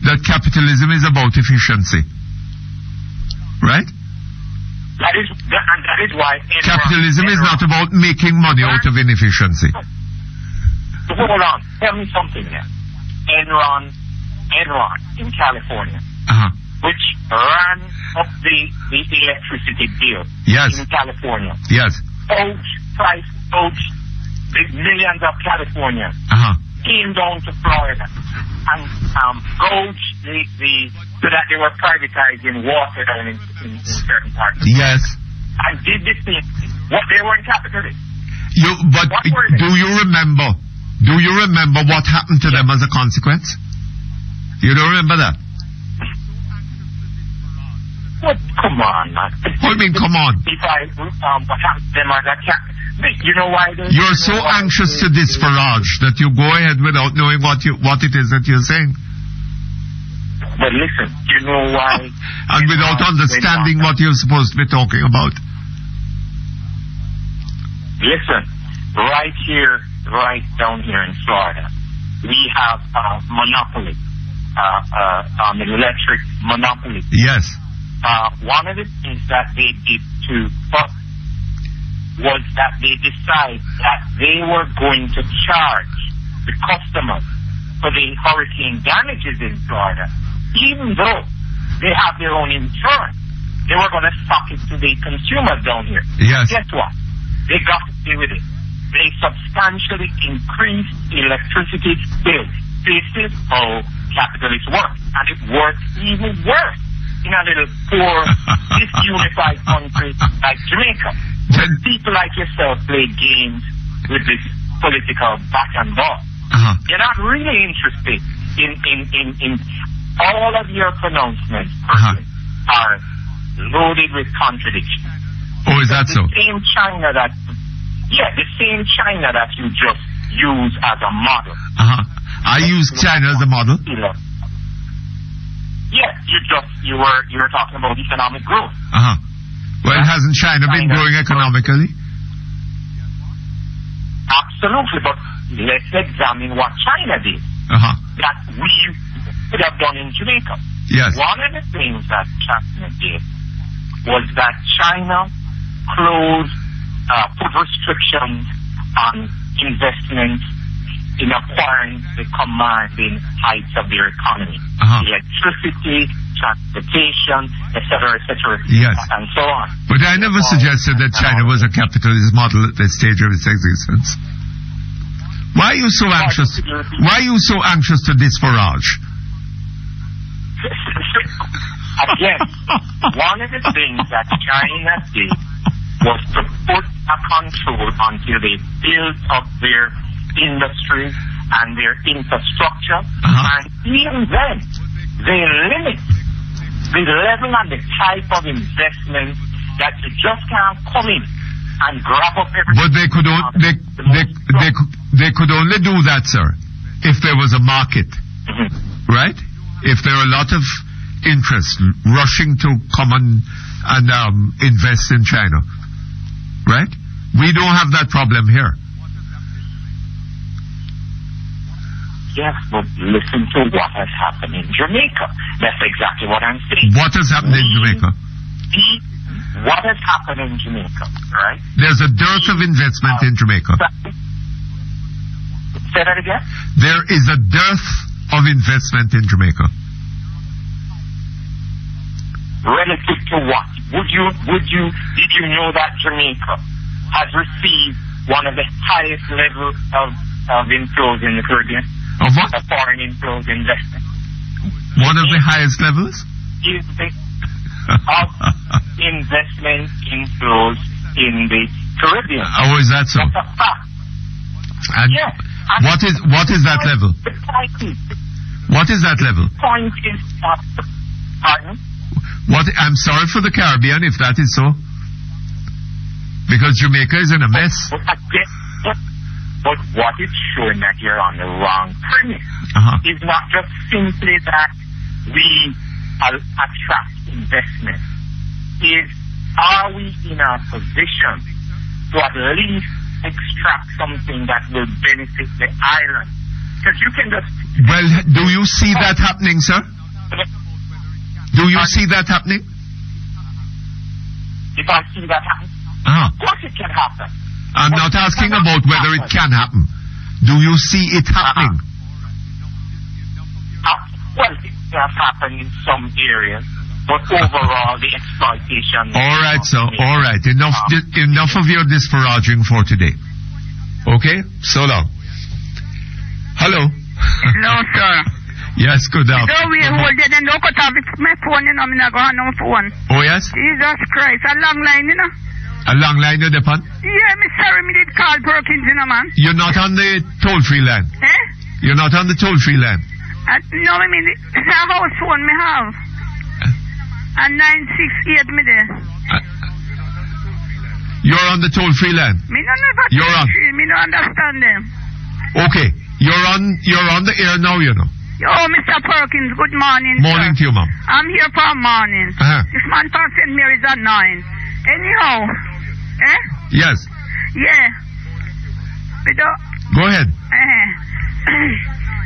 that capitalism is about efficiency. Right? That is why capitalism is not about making money out of inefficiency. Hold on. Tell me something then. Enron in California, which ran up the electricity bill in California. Yes. Poached the millions of Californians. Came down to Florida and gouged so that they were privatizing water down in certain parts. Yes. And did this thing. What, they weren't capitalists. Do you remember what happened to them as a consequence? You don't remember that? What? Come on, man. What do you mean, come on? What happened to them as a you know why you're so anxious to disparage that you go ahead without knowing what it is that you're saying. But listen, you know why? And without understanding what you're supposed to be talking about. Listen, right down here in Florida, we have a monopoly, an electric monopoly. Yes. One of the things that they did was that they decided that they were going to charge the customers for the hurricane damages in Florida, even though they have their own insurance. They were going to suck it to the consumers down here. Yes. Guess what? They got to stay with it. They substantially increased the electricity bill. This is how capitalists work. And it works even worse in a little poor, disunified country like Jamaica. When people like yourself play games with this political back and forth, you're not really interested in all of your pronouncements are loaded with contradictions. Oh, is that so? The same China that you just use as a model. I use China as a model? Yes, you were talking about economic growth. Well, hasn't China been growing economically? Absolutely, but let's examine what China did. That we could have done in Jamaica. Yes. One of the things that China did was that China put restrictions on investment in acquiring the commanding heights of their economy. Electricity, transportation, etc., yes, and so on. But I never suggested that China was a capitalist model at this stage of its existence. Why are you so anxious? Why are you so anxious to disparage? Again, one of the things that China did was to put a control until they built up their industry and their infrastructure, and even then, they limit the level and the type of investment that you just can't come in and grab up everything. But they could only do that, sir, if there was a market, right? If there are a lot of interest rushing to come and invest in China, right? We don't have that problem here. Yes, but listen to what has happened in Jamaica. That's exactly what I'm saying. What has happened in Jamaica? What has happened in Jamaica, right? There's a dearth of investment in Jamaica. Say that again? There is a dearth of investment in Jamaica. Relative to what? Did you know that Jamaica has received one of the highest levels of inflows in the Caribbean? Of what? Of foreign inflows investment. One of the highest levels? Of investment inflows in the Caribbean. Oh, is that so? That's a fact. And yes. What is that level? What is that level? The point is, pardon? I'm sorry for the Caribbean if that is so. Because Jamaica is in a mess. But what is showing that you're on the wrong premise is not just simply that we attract investment. Are we in a position to at least extract something that will benefit the island? Because you can just... Well, do you see that happening, sir? Do you see that happening? If I see that happen? Of course it can happen. I'm not asking about whether it can happen. Do you see it happening? Well, it has happened in some areas, but overall the exploitation... All right, sir. All right. Enough of your disparaging for today. Okay? So long. Hello. Hello, sir. Yes, good afternoon. No, we hold it and don't cut off my phone, you know, I'm not going on phone. Oh, yes? Jesus Christ, a long line, you know. A long line you depend? Yeah, me sorry, me did call Perkins, you know, man. You're not on the toll-free line? Eh? You're not on the toll-free line? No, I mean, it's a house phone me have. And 968 me there. You're on the toll-free line? Me no never you're on. Me no understand them. Okay. You're on the air now, you know. Oh, Mr. Perkins, good morning, Morning sir. to you, ma'am. I'm here for morning. This man from St. Mary's at 9. Anyhow, eh? Yes. Yeah. Go ahead.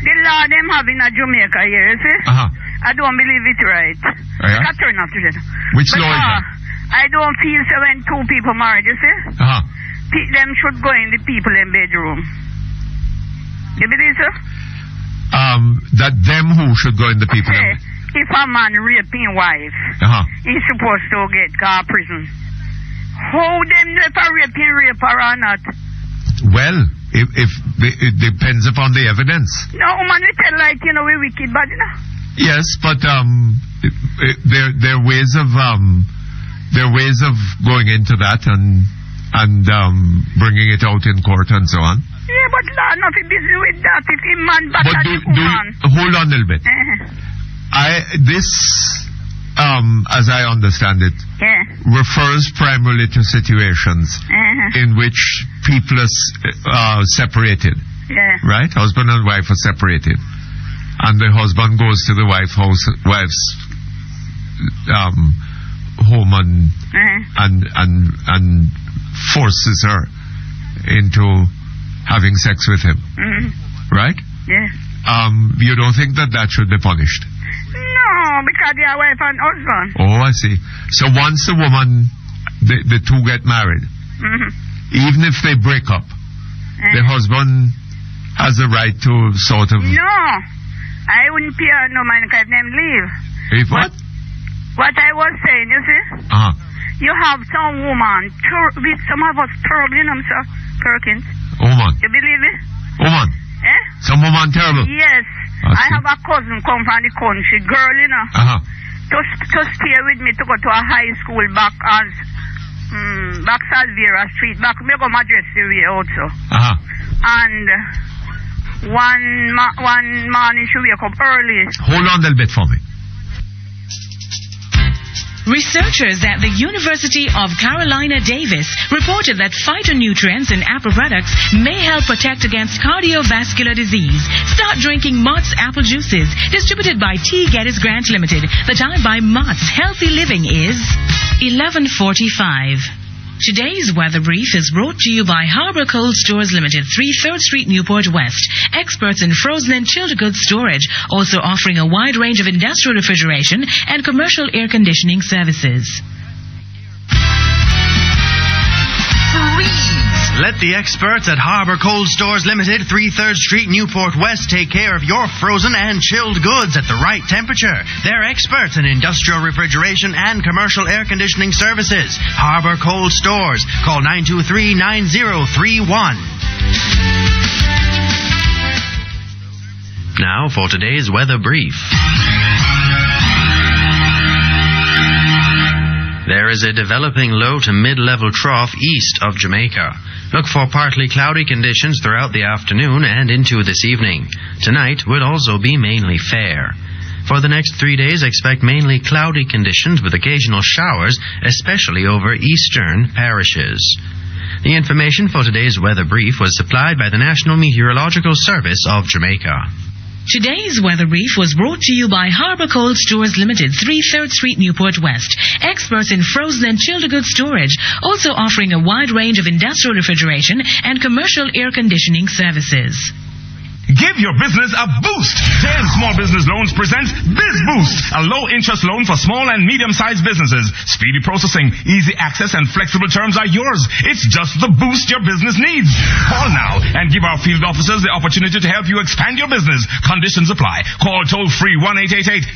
The law them have in Jamaica here, you see? I don't believe it right. Yeah? I turn off to it. Which law is that? I don't feel so when two people married, you see? Them should go in the people in bedroom. You believe so? That them who should go in the people in if a man raping wife, he's supposed to get prison. How them know if a raping rape her or not? Well, if it depends upon the evidence. No, man, we tell like, you know, we wicked, but you know. Yes, but there are ways of going into that and bringing it out in court and so on. Yeah, but law nothing busy with that. If a man back at the woman. Hold on a little bit. This, as I understand it, refers primarily to situations in which people are separated. Right? Husband and wife are separated. and the husband goes to the wife's home and forces her into having sex with him, right? Yeah. You don't think that should be punished? No, because they are wife and husband. Oh, I see. So once the woman, the two get married, even if they break up, the husband has the right to sort of... No, I wouldn't pay no man because them leave. If what? What I was saying, you see? You have some woman, some of us terrible, you know, Mr. Perkins. Woman. You believe it? Woman. Eh? Some woman terrible. Yes. I have a cousin come from the country, girl, you know. To stay with me to go to a high school back on back Salvera Street, back me go Madras area also. And one morning she wake up early. Hold on a little bit for me. Researchers at the University of Carolina Davis reported that phytonutrients in apple products may help protect against cardiovascular disease. Start drinking Mott's apple juices, distributed by T. Geddes Grant Limited. The time by Mott's Healthy Living is 11:45. Today's weather brief is brought to you by Harbor Cold Stores Limited, 3 3rd Street, Newport West. Experts in frozen and chilled goods storage, also offering a wide range of industrial refrigeration and commercial air conditioning services. Let the experts at Harbor Cold Stores Limited, 3 3rd Street, Newport West, take care of your frozen and chilled goods at the right temperature. They're experts in industrial refrigeration and commercial air conditioning services. Harbor Cold Stores. Call 923-9031. Now for today's weather brief. There is a developing low to mid-level trough east of Jamaica. Look for partly cloudy conditions throughout the afternoon and into this evening. Tonight will also be mainly fair. For the next 3 days, expect mainly cloudy conditions with occasional showers, especially over eastern parishes. The information for today's weather brief was supplied by the National Meteorological Service of Jamaica. Today's weather brief was brought to you by Harbor Cold Stores Limited, 3 3rd Street, Newport West. Experts in frozen and chilled goods storage, also offering a wide range of industrial refrigeration and commercial air conditioning services. Give your business a boost. J&M Small Business Loans presents Biz Boost, a low-interest loan for small and medium-sized businesses. Speedy processing, easy access, and flexible terms are yours. It's just the boost your business needs. Call now and give our field officers the opportunity to help you expand your business. Conditions apply. Call toll-free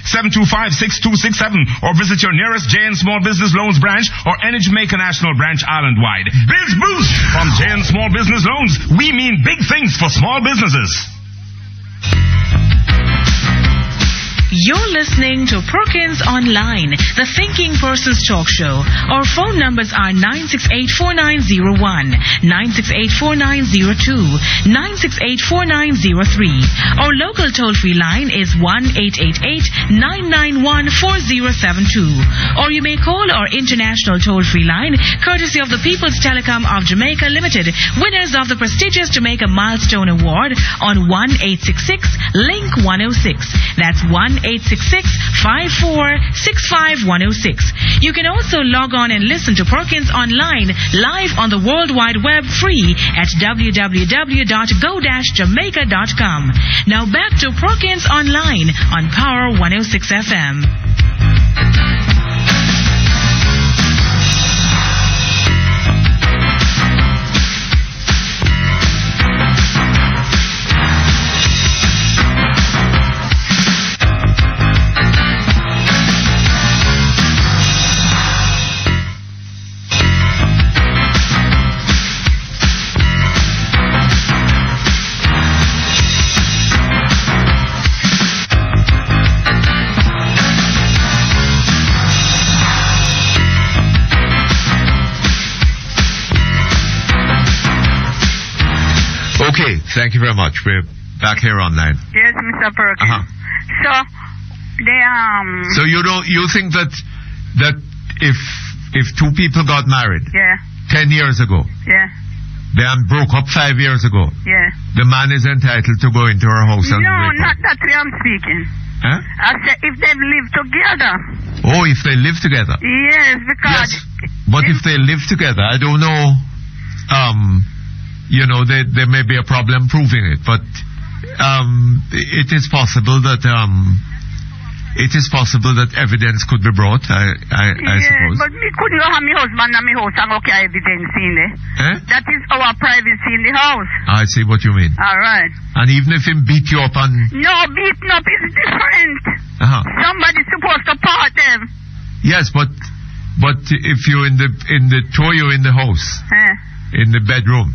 1-888-725-6267 or visit your nearest J&M Small Business Loans branch or any Jamaica National branch island-wide. Biz Boost from J&M Small Business Loans. We mean big things for small businesses. You're listening to Perkins Online, the Thinking Person's Talk Show. Our phone numbers are 968-4901, 968-4902, 968-4903. Our local toll-free line is 1-888-991-4072. Or you may call our international toll-free line, courtesy of the People's Telecom of Jamaica Limited, winners of the prestigious Jamaica Milestone Award on 1-866-LINK-106. That's 1-866-5465-106. You can also log on and listen to Perkins Online live on the World Wide Web free at www.go-jamaica.com. Now back to Perkins Online on Power 106 FM. Okay, thank you very much. We're back here online. Yes, Mr. Perkins. So they So you think that if two people got married 10 years ago, They broke up 5 years ago. Yeah. The man is entitled to go into her house and No, break not up. that way I'm speaking. Huh? I said if they live together. Oh, if they live together. Yes, because... But if they live together, I don't know, there may be a problem proving it, but it is possible that evidence could be brought, I suppose. But me couldn't go have my husband and my house and go carry evidence in there. Eh? That is our privacy in the house. I see what you mean. All right. And even if him beat you up and... No, beating up is different. Uh-huh. Somebody's supposed to part them. Yes, but if you throw you in the house, in the bedroom,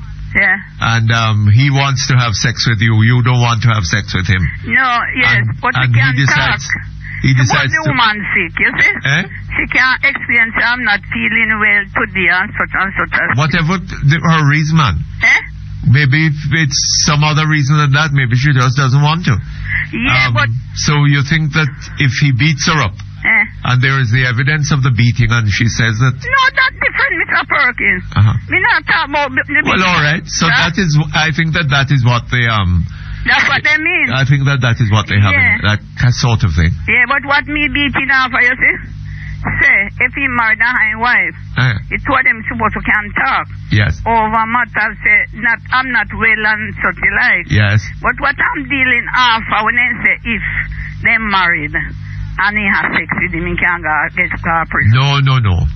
and he wants to have sex with you, you don't want to have sex with him. No, yes, but and we can't talk. He decides the woman sick, you see? Eh? She can't explain, say, I'm not feeling well today and such and such. Whatever her reason, man. Eh? Maybe if it's some other reason than that, maybe she just doesn't want to. Yeah, but... So you think that if he beats her up, and there is the evidence of the beating, and she says that... No, that's different, Mr. Perkins. Me not talk about the well, all right. So I think that is what they That's what they mean. I think that is what they have, that sort of thing. Yeah, but what me beating off, you see? Say, if he married a high wife, he told them supposed to can talk. Yes. Over matters, say, I'm not well and such like. Yes. But what I'm dealing off, when they say if they're married, and he has sex with him, he can't get prison. No.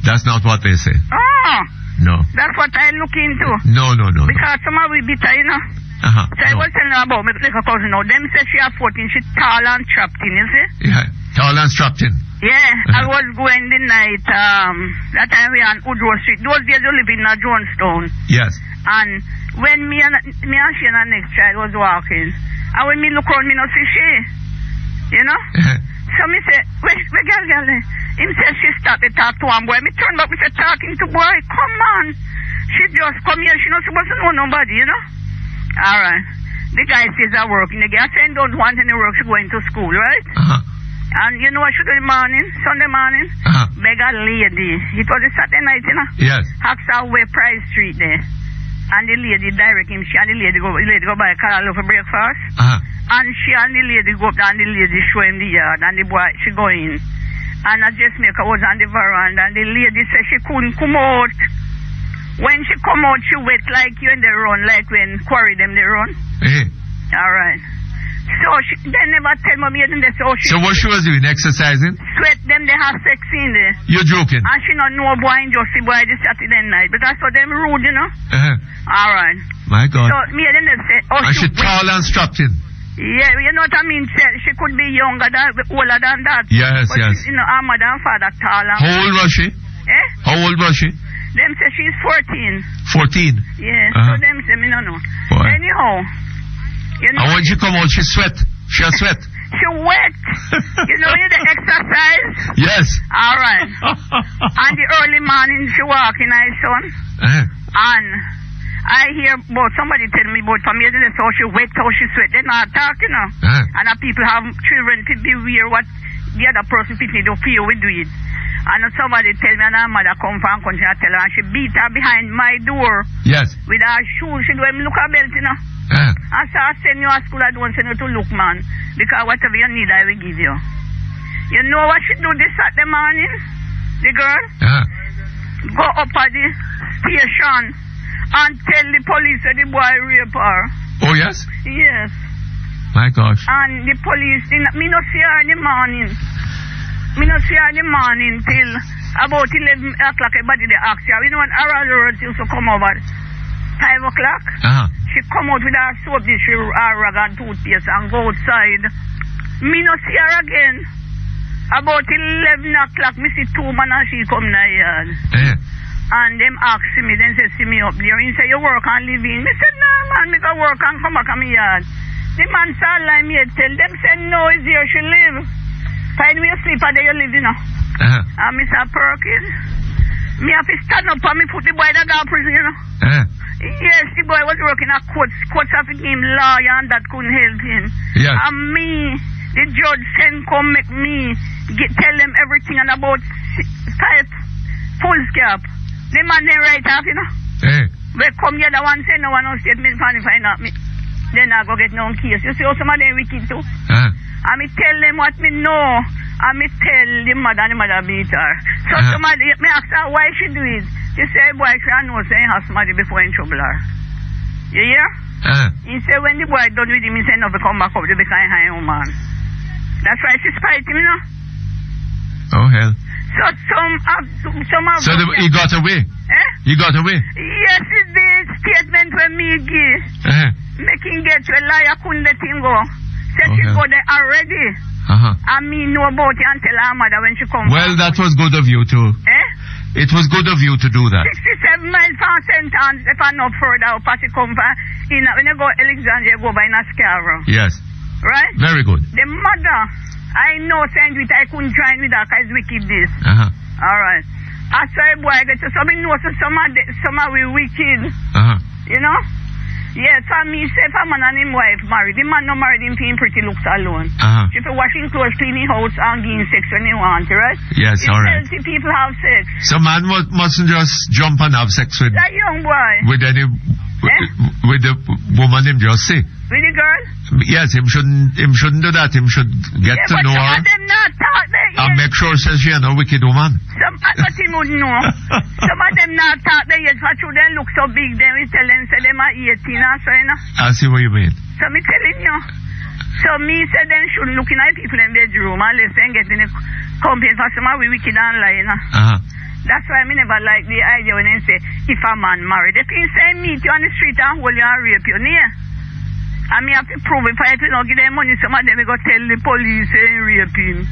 That's not what they say. Oh. No. That's what I look into. No. Because some of we bitter, you know. So I was telling her about my little cousin now. Them say she has 14, she's tall and strapped in, you see? Yeah, tall and strapped in. Yeah, I was going the night, that time we on Woodrow Street. Those days you live in Jonestown. Yes. And when me and she and her next child was walking, and when me look around, me not see she. You know? So me say, where girl, him say she start to talk to one boy. Me turn back, me say, talking to boy, come on. She just come here, she not supposed to know nobody, you know? Alright. The guy says I work in the gas and don't want any work, she going to school, right? And you know what she do in the morning, Sunday morning? Beg a lady. It was a Saturday night, you know? Yes. Ask her where Price Street there. And the lady direct him, she and the lady go buy a car for breakfast. And she and the lady go up there and the lady show him the yard and the boy, she go in. And I just make her was on the veranda and the lady said she couldn't come out. When she come out, she wet like you and they run, like when quarry them they run. Alright. So they never tell me and they say, oh, so what she was doing, exercising? Sweat them, they have sex in there. You're joking? And she not know boy and just see boy this Saturday night. But I saw them rude, you know. Alright. My God. So me and they say, oh, and she tall and strapped in. Yeah, you know what I mean? She could be younger than, older than that. Yes, but yes. She, you know, her mother and father tall. And how old was she? How old was she? Them say she's 14. 14? Yeah, so them say me no know. Boy. Anyhow, you know. And when she come out, she sweat. She a sweat. She wet. You know, you the exercise? Yes. All right. And the early morning she walk in her son. And I hear about somebody tell me about from here, so she wet, how she sweat. They're not talking, you know. And people have children to beware what the other person people do feel we do it. And somebody tell me and her mother come from country and tell her and she beat her behind my door. Yes. With her shoes. She do him look her belt, you know. And so I send you to school, I don't send you to look, man. Because whatever you need, I will give you. You know what she do this Saturday morning? The girl? Go up at the station and tell the police that the boy rape her. Oh, yes? Yes. My gosh. And the police, me not see her in the morning. Me not see her in the morning till about 11 o'clock. Everybody they ask her. You know when Harold used to come over 5 o'clock? She come out with her soap dish, her rag and toothpaste and go outside. Me not see her again. About 11 o'clock, me see two men and she come in the yard. And them ask me, then say, see me up there. He say, you work and live in. Me said, no man, me go work and come back to my yard. The man saw line me tell them, say, no, it's here she live. Find me a sleeper there you live, you know. And Mr. Perkins, me have to stand up and me put the boy that go to prison, you know. Yes, the boy was working at courts. Courts have to give him lawyer and that couldn't help him. Yes. And me, the judge sent come make me tell them everything and about 5 full scalp. The man they right off, you know. We come here, the one say no one no statement for the find out me. Then I go get no case. You see how some of them wicked too? And me tell them what me know. And me tell the mother beat her. So somebody, me ask her why she do it. She say, boy, she know say he has somebody before in trouble her. You hear? He say when the boy done with him, he say no, come back up to become a high woman. That's why she spite him, you know? Oh, hell. So some of he got away? He got away? Yes, it's the statement when me give. Making get to a liar couldn't let him go. Said she go there already. And me know about it and tell her mother when she come. Well, that was good of you to. It was good of you to do that. 67 miles from St. Anne's, if I'm not further up, as you come from, when you go Alexandria, you go by Nascaro. Yes. Right? Very good. The mother, I know send with I couldn't join with her because wicked this. Alright. I saw a boy get to some know so some are we wicked. You know? Yes, for me, say if a man and him wife married, the man not married him for him pretty looks alone. If you washing clothes, cleaning house and giving sex when you want, right? Yes, alright. Healthy people have sex. So man mustn't just jump and have sex with that young boy. With any with the woman him just say. With the girl? Yes, him shouldn't do that. Him should get to know her. Some of them not talk there. And make sure says she ain't a wicked woman. Some what him would know. Some of them not talk there yet. For children look so big, then we tell them say them are 18 or so, you know. I see what you mean. So me telling you. So me say them shouldn't look in at people in bedroom unless they get in a complaint for some of we wicked and lie, you know. That's why I never like the idea when they say if a man married. They can say meet you on the street and hold you and rape you, near. And me have to prove if I don't give them money, some of them will go tell the police and rape him.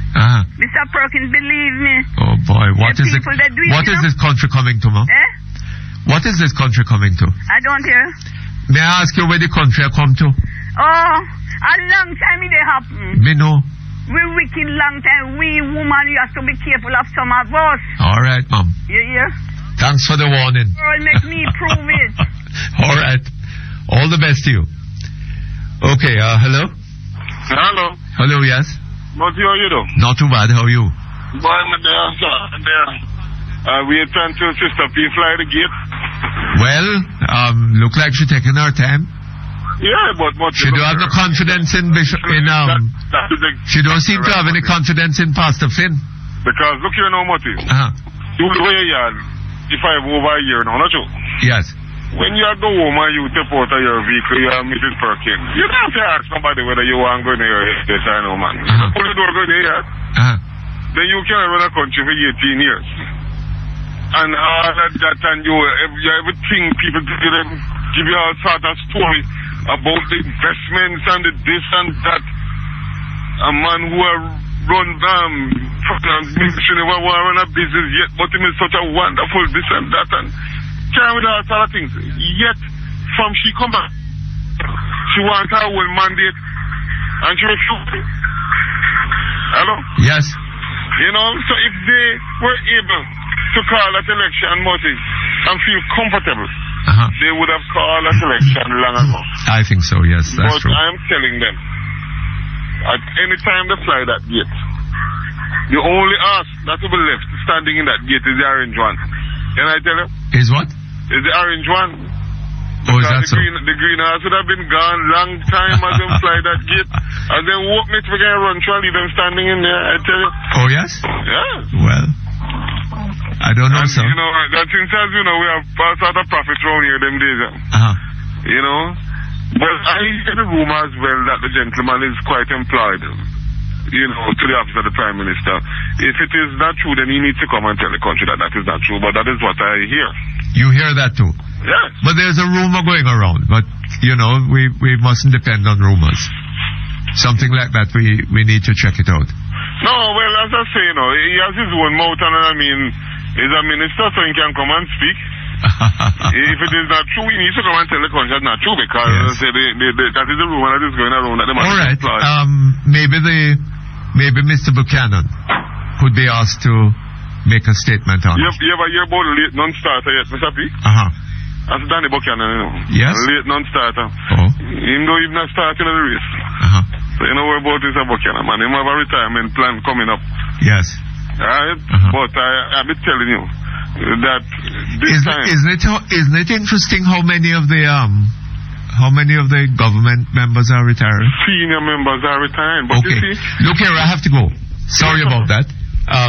Mr. Perkins, believe me. Oh boy, what is this country coming to, Mom? What is this country coming to? I don't hear. May I ask you where the country are come to? Oh, a long time it happen. Me know. We wicked long time. We woman, you have to be careful of some of us. All right, Mom. You hear? Thanks for the warning. Girl, make me prove it. All right. All the best to you. Okay, hello? Hello. Hello, yes? What how you do? Not too bad, how are you? Boy, I'm there, sir. We trying to Sister P fly the gate. Well, look like she's taking her time. Yeah, but what she don't have no confidence in Bishop she don't seem to have any confidence in Pastor Finn. Because look here now, Mutty. You the way you are, if I have over a year now, not you? Yes. When you go home and you step out of your vehicle, you are Mrs. Perkins. You don't have to ask somebody whether you want to go in your estate or no, man. You pull the door go there, then you can run a country for 18 years. And all of that, and you everything people give you all sort of story about the investments and the this and that. A man who run ministry never want to run a business yet, but him is such a wonderful this and that and carry with all sort of things. Yet from she come back, she wants her whole mandate and she refused. Hello? Yes. You know, so if they were able to call that election, Mutty, and feel comfortable, they would have called that election long ago. I think so, yes, that's true. But I am telling them, at any time they fly that gate, the only ass that will be left standing in that gate is the orange one. Can I tell you? Is what? Is the orange one. Oh, is that so? The green horse would have been gone long time as them fly that gate. And then walk me to get run through and leave them standing in there, I tell you. Oh, yes? Yeah. Well, I don't know, sir. You know, that thing says, you know, we have all sort of profits around here them days. You know? But I hear the rumor as well that the gentleman is quite employed, you know, to the office of the Prime Minister. If it is not true, then he needs to come and tell the country that that is not true. But that is what I hear. You hear that too? Yes. But there's a rumor going around. But, you know, we mustn't depend on rumors. Something like that, we need to check it out. No, well, as I say, you know, he has his own mouth, and I mean, he's a minister, so he can come and speak. If it is not true, he needs to come and tell the country that's not true, because as I say, that is the rumor that is going around that the man. All right. Maybe Mr. Buchanan could be asked to make a statement on it. You ever hear about late non-starter yet, Mr. P? That's Danny Buchanan, you know. Yes. Late non-starter. Him though he's not starting the race. So you know what about Mr. Buchanan, man. Him have a retirement plan coming up. Yes. Alright? But I be telling you, that this time... Isn't it interesting how many of the government members are retiring? Senior members are retiring. But okay. You see, look here, I have to go. Sorry about that.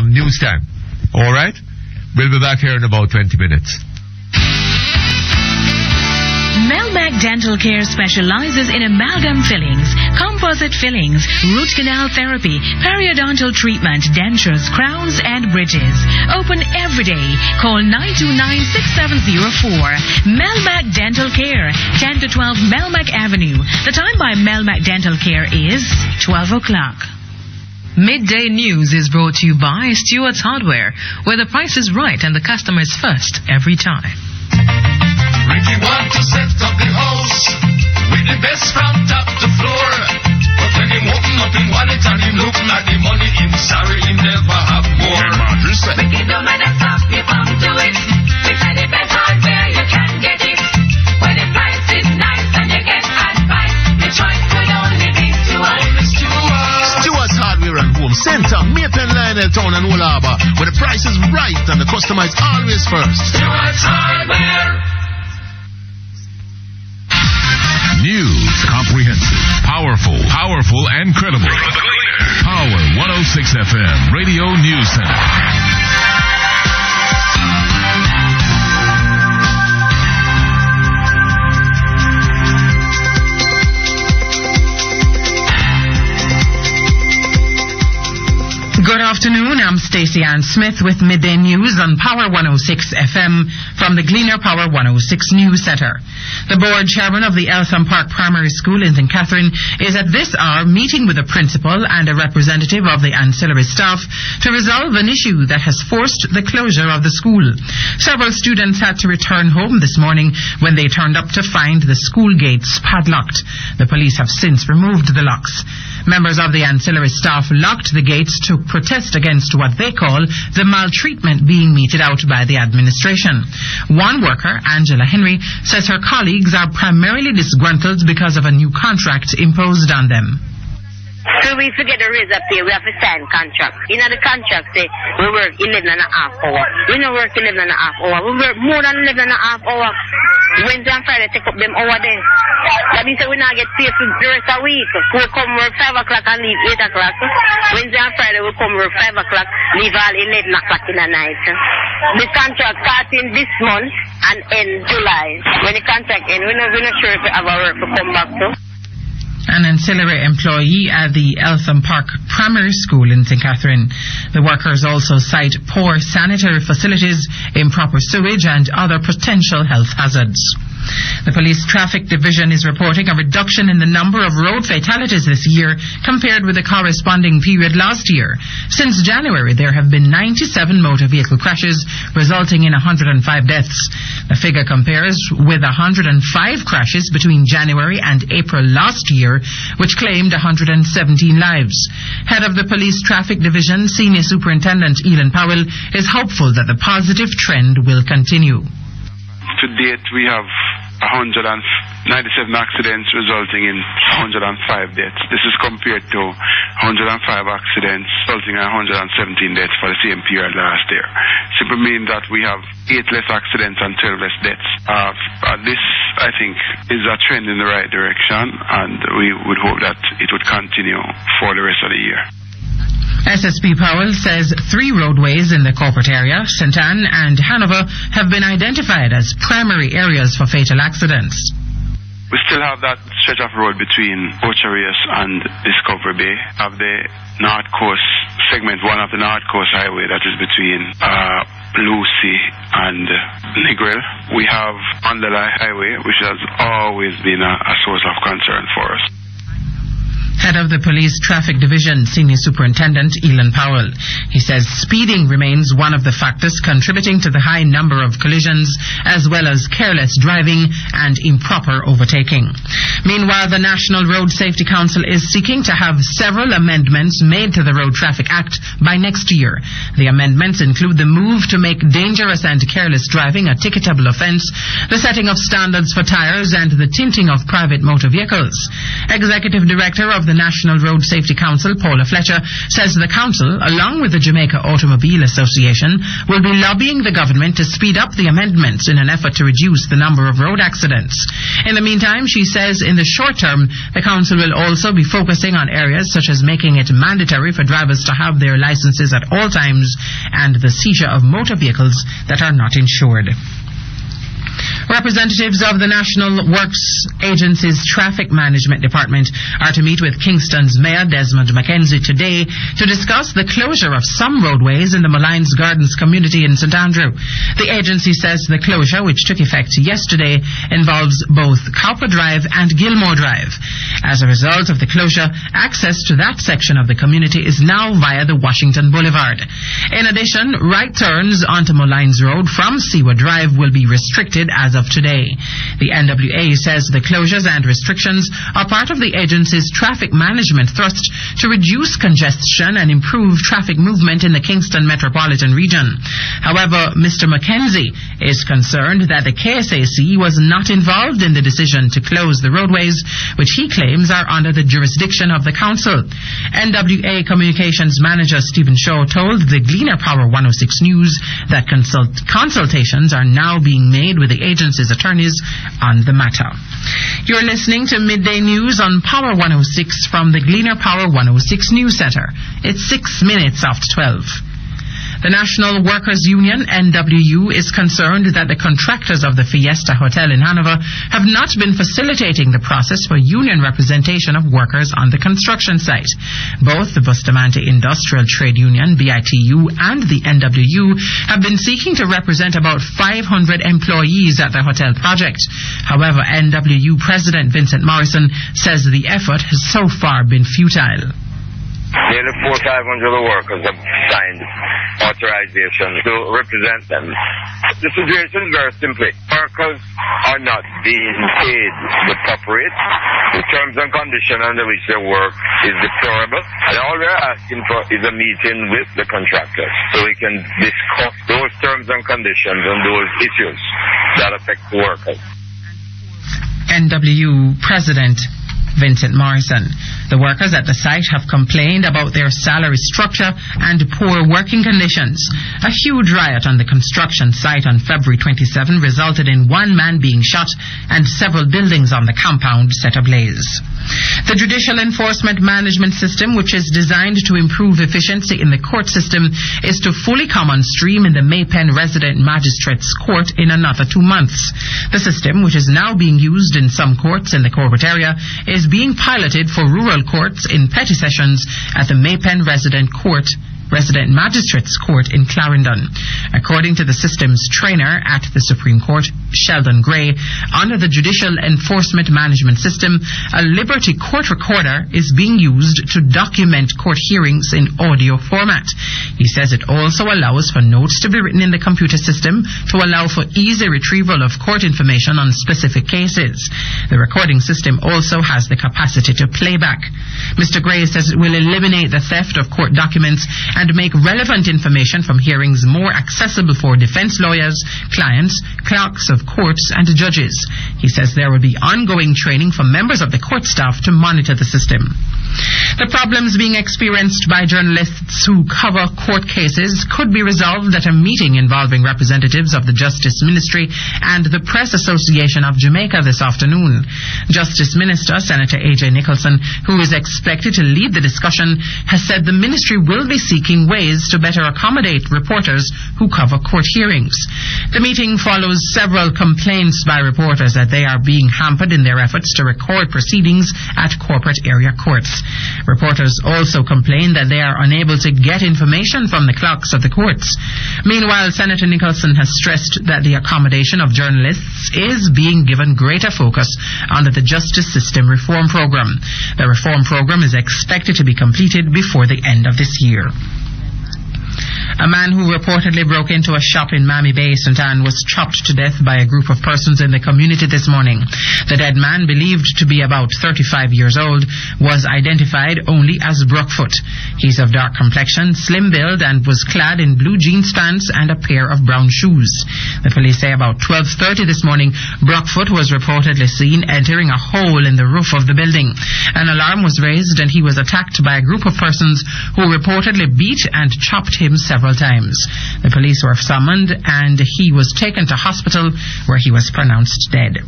News time. All right? We'll be back here in about 20 minutes. Melmac Dental Care specializes in amalgam fillings, composite fillings, root canal therapy, periodontal treatment, dentures, crowns, and bridges. Open every day. Call 929-6704. Melmac Dental Care, 10 to 12 Melmac Avenue. The time by Melmac Dental Care is 12 o'clock. Midday News is brought to you by Stewart's Hardware, where the price is right and the customer is first every time. Ricky want to set up the house with the best from top to floor. But when him open up in wallet and him looking at the money, him sorry him never have more. Ricky don't matter stop you come to it. We say the best hardware you can get it. When the price is nice and you get advice, the choice could only be Stewart's Hardware and Home Center, Maple Lionel Town and Old Harbour, where the price is right and the customer is always first. Stewart's Hardware. News, comprehensive, powerful, and credible. Power 106 FM, Radio News Center. Good afternoon, I'm Stacey Ann Smith with Midday News on Power 106 FM from the Gleaner Power 106 News Center. The board chairman of the Eltham Park Primary School in St. Catherine is at this hour meeting with a principal and a representative of the ancillary staff to resolve an issue that has forced the closure of the school. Several students had to return home this morning when they turned up to find the school gates padlocked. The police have since removed the locks. Members of the ancillary staff locked the gates to protest against what they call the maltreatment being meted out by the administration. One worker, Angela Henry, says her colleagues are primarily disgruntled because of a new contract imposed on them. So we forget to raise up pay, we have to sign contract. In the contract say we work 11 and a half hours. We don't work 11 and a half hours. We work more than 11 and a half hours. Wednesday and Friday take up them hour there. That means we not get paid for the rest of the week. We come work 5 o'clock and leave 8 o'clock. Wednesday and Friday we come work 5 o'clock, leave all 11 o'clock in the night. The contract starting this month and end July. When the contract ends, we're not sure if we have our work to come back to. An ancillary employee at the Eltham Park Primary School in St. Catherine. The workers also cite poor sanitary facilities, improper sewage and other potential health hazards. The Police Traffic Division is reporting a reduction in the number of road fatalities this year compared with the corresponding period last year. Since January, there have been 97 motor vehicle crashes, resulting in 105 deaths. The figure compares with 105 crashes between January and April last year, which claimed 117 lives. Head of the Police Traffic Division, Senior Superintendent Elon Powell, is hopeful that the positive trend will continue. To date, we have 197 accidents resulting in 105 deaths. This is compared to 105 accidents resulting in 117 deaths for the same period last year. Simply means that we have 8 less accidents and 12 less deaths. This, I think, is a trend in the right direction, and we would hope that it would continue for the rest of the year. SSP Powell says 3 roadways in the corporate area, St. Anne and Hanover, have been identified as primary areas for fatal accidents. We still have that stretch of road between Ochareas and Discovery Bay. Have the North Coast segment, one of the North Coast Highway that is between Lucy and Negril. We have Mandalay Highway, which has always been a source of concern for us. Head of the Police Traffic Division, Senior Superintendent Elon Powell. He says speeding remains one of the factors contributing to the high number of collisions, as well as careless driving and improper overtaking. Meanwhile, the National Road Safety Council is seeking to have several amendments made to the Road Traffic Act by next year. The amendments include the move to make dangerous and careless driving a ticketable offence, the setting of standards for tires, and the tinting of private motor vehicles. Executive Director of the National Road Safety Council, Paula Fletcher, says the council, along with the Jamaica Automobile Association, will be lobbying the government to speed up the amendments in an effort to reduce the number of road accidents. In the meantime, she says in the short term, the council will also be focusing on areas such as making it mandatory for drivers to have their licenses at all times and the seizure of motor vehicles that are not insured. Representatives of the National Works Agency's Traffic Management Department are to meet with Kingston's Mayor Desmond McKenzie today to discuss the closure of some roadways in the Malines Gardens community in St. Andrew. The agency says the closure, which took effect yesterday, involves both Cowper Drive and Gilmore Drive. As a result of the closure, access to that section of the community is now via the Washington Boulevard. In addition, right turns onto Malines Road from Seaward Drive will be restricted as of today. The NWA says the closures and restrictions are part of the agency's traffic management thrust to reduce congestion and improve traffic movement in the Kingston metropolitan region. However, Mr. McKenzie is concerned that the KSAC was not involved in the decision to close the roadways, which he claims are under the jurisdiction of the council. NWA Communications Manager Stephen Shaw told the Gleaner Power 106 News that consultations are now being made with the agency's attorneys on the matter. You're listening to Midday News on Power 106 from the Gleaner Power 106 News Center. It's 6 minutes after 12. The National Workers Union, NWU, is concerned that the contractors of the Fiesta Hotel in Hanover have not been facilitating the process for union representation of workers on the construction site. Both the Bustamante Industrial Trade Union, BITU, and the NWU have been seeking to represent about 500 employees at the hotel project. However, NWU President Vincent Morrison says the effort has so far been futile. Nearly 400 or 500 workers have signed authorization to represent them. The situation is very simply, workers are not being paid the proper rate. The terms and conditions under which they work is deplorable. And all we're asking for is a meeting with the contractors so we can discuss those terms and conditions and those issues that affect the workers. NWU President Vincent Morrison. The workers at the site have complained about their salary structure and poor working conditions. A huge riot on the construction site on February 27 resulted in one man being shot and several buildings on the compound set ablaze. The Judicial Enforcement Management System, which is designed to improve efficiency in the court system, is to fully come on stream in the Maypen Resident Magistrates Court in another 2 months. The system, which is now being used in some courts in the corporate area, is being piloted for rural courts in petty sessions at the Maypen Resident Magistrates Court in Clarendon. According to the system's trainer at the Supreme Court, Sheldon Gray, under the Judicial Enforcement Management System, a Liberty Court recorder is being used to document court hearings in audio format. He says it also allows for notes to be written in the computer system to allow for easy retrieval of court information on specific cases. The recording system also has the capacity to playback. Mr. Gray says it will eliminate the theft of court documents and make relevant information from hearings more accessible for defense lawyers, clients, clerks of courts, and judges. He says there will be ongoing training for members of the court staff to monitor the system. The problems being experienced by journalists who cover court cases could be resolved at a meeting involving representatives of the Justice Ministry and the Press Association of Jamaica this afternoon. Justice Minister Senator A.J. Nicholson, who is expected to lead the discussion, has said the ministry will be seeking ways to better accommodate reporters who cover court hearings. The meeting follows several complaints by reporters that they are being hampered in their efforts to record proceedings at corporate area courts. Reporters also complain that they are unable to get information from the clerks of the courts. Meanwhile, Senator Nicholson has stressed that the accommodation of journalists is being given greater focus under the Justice System Reform Program. The reform program is expected to be completed before the end of this year. A man who reportedly broke into a shop in Miami Bay, St. Anne, was chopped to death by a group of persons in the community this morning. The dead man, believed to be about 35 years old, was identified only as Brookfoot. He's of dark complexion, slim build, and was clad in blue jeans pants and a pair of brown shoes. The police say about 12:30 this morning, Brookfoot was reportedly seen entering a hole in the roof of the building. An alarm was raised and he was attacked by a group of persons who reportedly beat and chopped him several times. The police were summoned and he was taken to hospital where he was pronounced dead.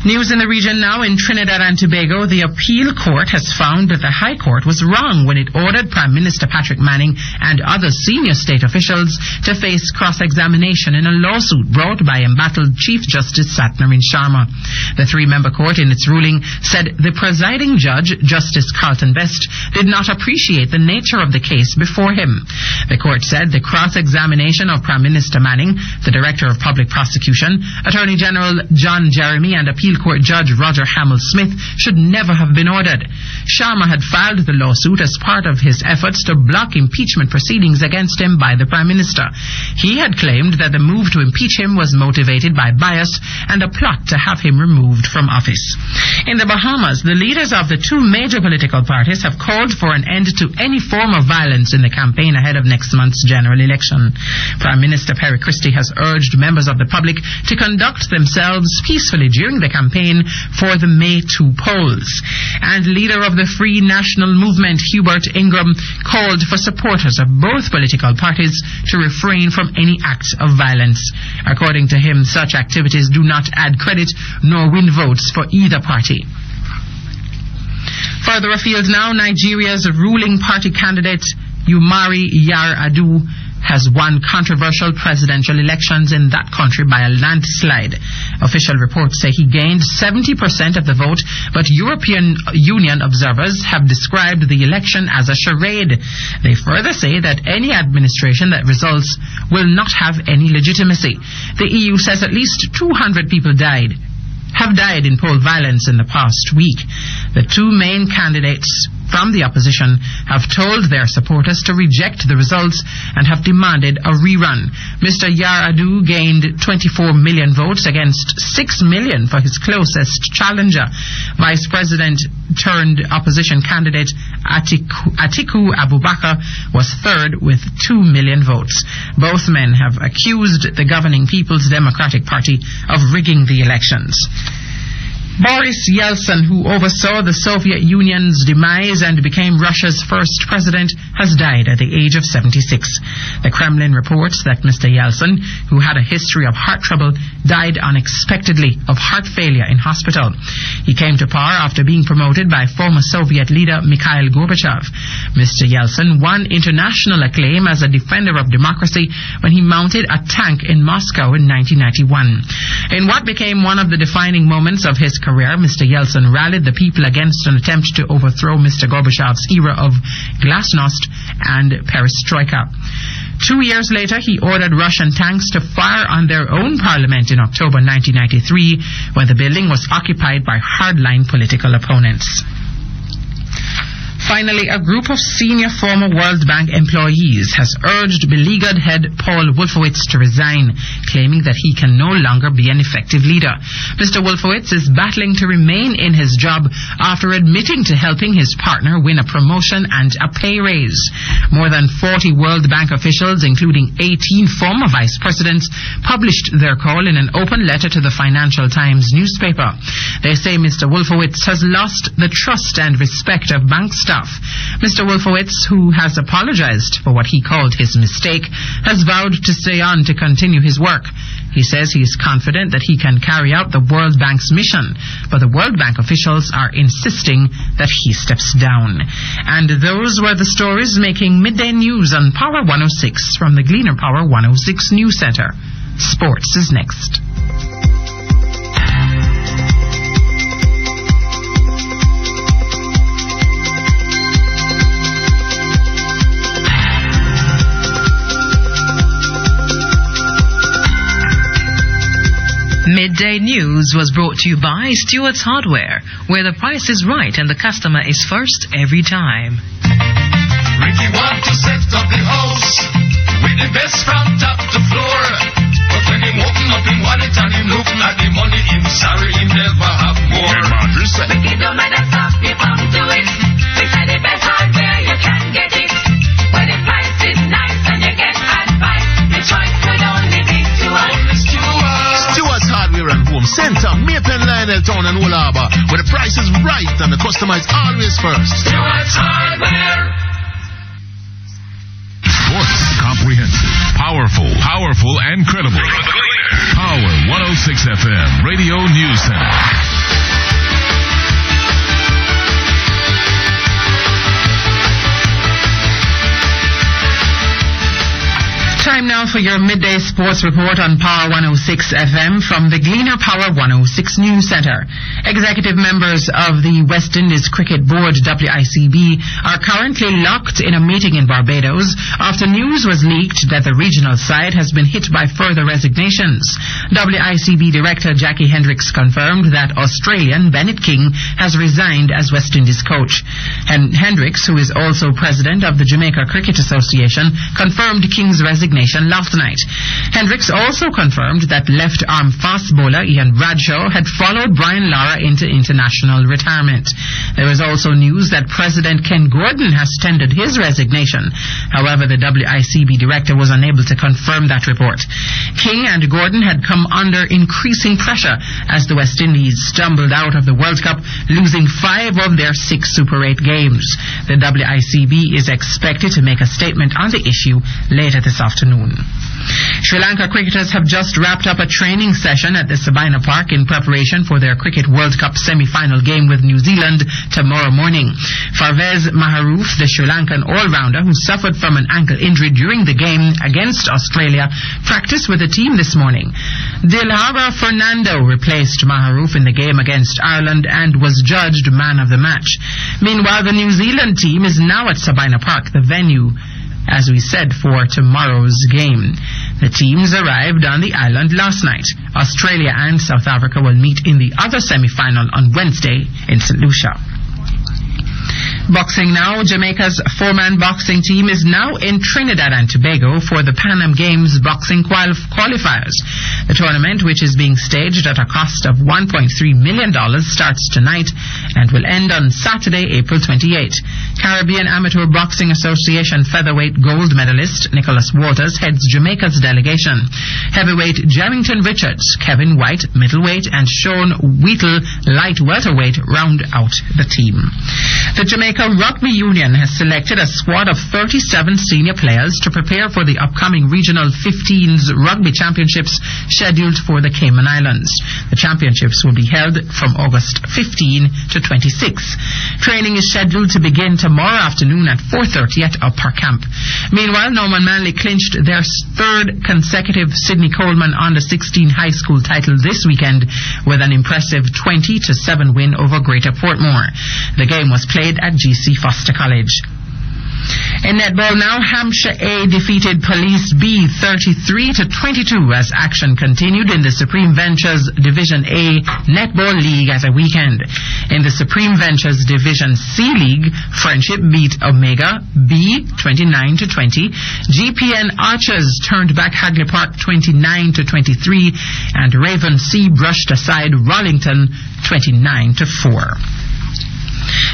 News in the region now. In Trinidad and Tobago, the appeal court has found that the High Court was wrong when it ordered Prime Minister Patrick Manning and other senior state officials to face cross-examination in a lawsuit brought by embattled Chief Justice Satnarin Sharma. The three-member court in its ruling said the presiding judge, Justice Carlton Best, did not appreciate the nature of the case before him. The court said the cross-examination of Prime Minister Manning, the Director of Public Prosecution, Attorney General John Jeremy and Appeal Court Judge Roger Hamill-Smith should never have been ordered. Sharma had filed the lawsuit as part of his efforts to block impeachment proceedings against him by the Prime Minister. He had claimed that the move to impeach him was motivated by bias and a plot to have him removed from office. In the Bahamas, the leaders of the two major political parties have called for an end to any form of violence in the campaign ahead of next month's general election. Prime Minister Perry Christie has urged members of the public to conduct themselves peacefully during the campaign for the May 2 polls. And leader of the Free National Movement, Hubert Ingram, called for supporters of both political parties to refrain from any acts of violence. According to him, such activities do not add credit nor win votes for either party. Further afield now, Nigeria's ruling party candidate Umari Yar'Adua has won controversial presidential elections in that country by a landslide. Official reports say he gained 70% of the vote, but European Union observers have described the election as a charade. They further say that any administration that results will not have any legitimacy. The EU says at least 200 people have died in poll violence in the past week. The two main candidates from the opposition have told their supporters to reject the results and have demanded a rerun. Mr. Yar'Adua gained 24 million votes against 6 million for his closest challenger. Vice President turned opposition candidate Atiku Abubakar was third with 2 million votes. Both men have accused the governing People's Democratic Party of rigging the elections. Boris Yeltsin, who oversaw the Soviet Union's demise and became Russia's first president, has died at the age of 76. The Kremlin reports that Mr. Yeltsin, who had a history of heart trouble, died unexpectedly of heart failure in hospital. He came to power after being promoted by former Soviet leader Mikhail Gorbachev. Mr. Yeltsin won international acclaim as a defender of democracy when he mounted a tank in Moscow in 1991. In what became one of the defining moments of his career, Mr. Yeltsin rallied the people against an attempt to overthrow Mr. Gorbachev's era of glasnost and perestroika. 2 years later, he ordered Russian tanks to fire on their own parliament in October 1993, when the building was occupied by hardline political opponents. Finally, a group of senior former World Bank employees has urged beleaguered head Paul Wolfowitz to resign, claiming that he can no longer be an effective leader. Mr. Wolfowitz is battling to remain in his job after admitting to helping his partner win a promotion and a pay raise. More than 40 World Bank officials, including 18 former vice presidents, published their call in an open letter to the Financial Times newspaper. They say Mr. Wolfowitz has lost the trust and respect of bank staff. Mr. Wolfowitz, who has apologized for what he called his mistake, has vowed to stay on to continue his work. He says he is confident that he can carry out the World Bank's mission, but the World Bank officials are insisting that he steps down. And those were the stories making midday news on Power 106 from the Gleaner Power 106 News Center. Sports is next. Midday News was brought to you by Stewart's Hardware, where the price is right and the customer is first every time. Ricky Ricky want to set up the house with the best from top to floor. But when him open up him wallet and him looking at the money, him sorry him never have more. Ricky don't let us stop you from doing. We say the best hardware you can get it. When the price is nice and you get advice, the choice could only be to us. Stewart's Hardware and Home Center, Maitland, Lionel Town and Wool Harbour, where the price is right and the customer is always first. Stewart's Hardware. Sports, comprehensive, powerful, and credible. Power 106 FM, Radio News Center. Time now for your midday sports report on Power 106 FM from the Gleaner Power 106 News Center. Executive members of the West Indies Cricket Board, WICB, are currently locked in a meeting in Barbados after news was leaked that the regional side has been hit by further resignations. WICB Director Jackie Hendricks confirmed that Australian Bennett King has resigned as West Indies coach. Hendricks, who is also president of the Jamaica Cricket Association, confirmed King's resignation last night. Hendricks also confirmed that left-arm fast bowler Ian Bradshaw had followed Brian Lara into international retirement. There is also news that President Ken Gordon has tendered his resignation. However, the WICB director was unable to confirm that report. King and Gordon had come under increasing pressure as the West Indies stumbled out of the World Cup, losing 5 of their 6 Super 8 games. The WICB is expected to make a statement on the issue later this afternoon. Sri Lanka cricketers have just wrapped up a training session at the Sabina Park in preparation for their Cricket World Cup semi-final game with New Zealand tomorrow morning. Farvez Maharoof, the Sri Lankan all-rounder who suffered from an ankle injury during the game against Australia, practiced with the team this morning. Dilara Fernando replaced Maharoof in the game against Ireland and was judged man of the match. Meanwhile, the New Zealand team is now at Sabina Park, the venue, as we said, for tomorrow's game. The teams arrived on the island last night. Australia and South Africa will meet in the other semi-final on Wednesday in St. Lucia. Boxing now. Jamaica's 4-man boxing team is now in Trinidad and Tobago for the Pan Am Games boxing qualifiers. The tournament, which is being staged at a cost of $1.3 million, starts tonight and will end on Saturday, April 28. Caribbean Amateur Boxing Association featherweight gold medalist Nicholas Waters heads Jamaica's delegation. Heavyweight Jerrington Richards, Kevin White, middleweight, and Sean Wheatle, light welterweight, round out the team. The Jamaica Rugby Union has selected a squad of 37 senior players to prepare for the upcoming Regional 15s Rugby Championships scheduled for the Cayman Islands. The championships will be held from August 15 to 26. Training is scheduled to begin tomorrow afternoon at 4:30 at Upper Camp. Meanwhile, Norman Manley clinched their 3rd consecutive Sydney Coleman Under-16 high school title this weekend with an impressive 20-7 win over Greater Portmore. The game was played at GC Foster College. In netball now, Hampshire A defeated Police B 33-22 as action continued in the Supreme Ventures Division A Netball League at the weekend. In the Supreme Ventures Division C League, Friendship beat Omega B 29-20. GPN Archers turned back Hagley Park 29-23, and Raven C brushed aside Rollington 29-4.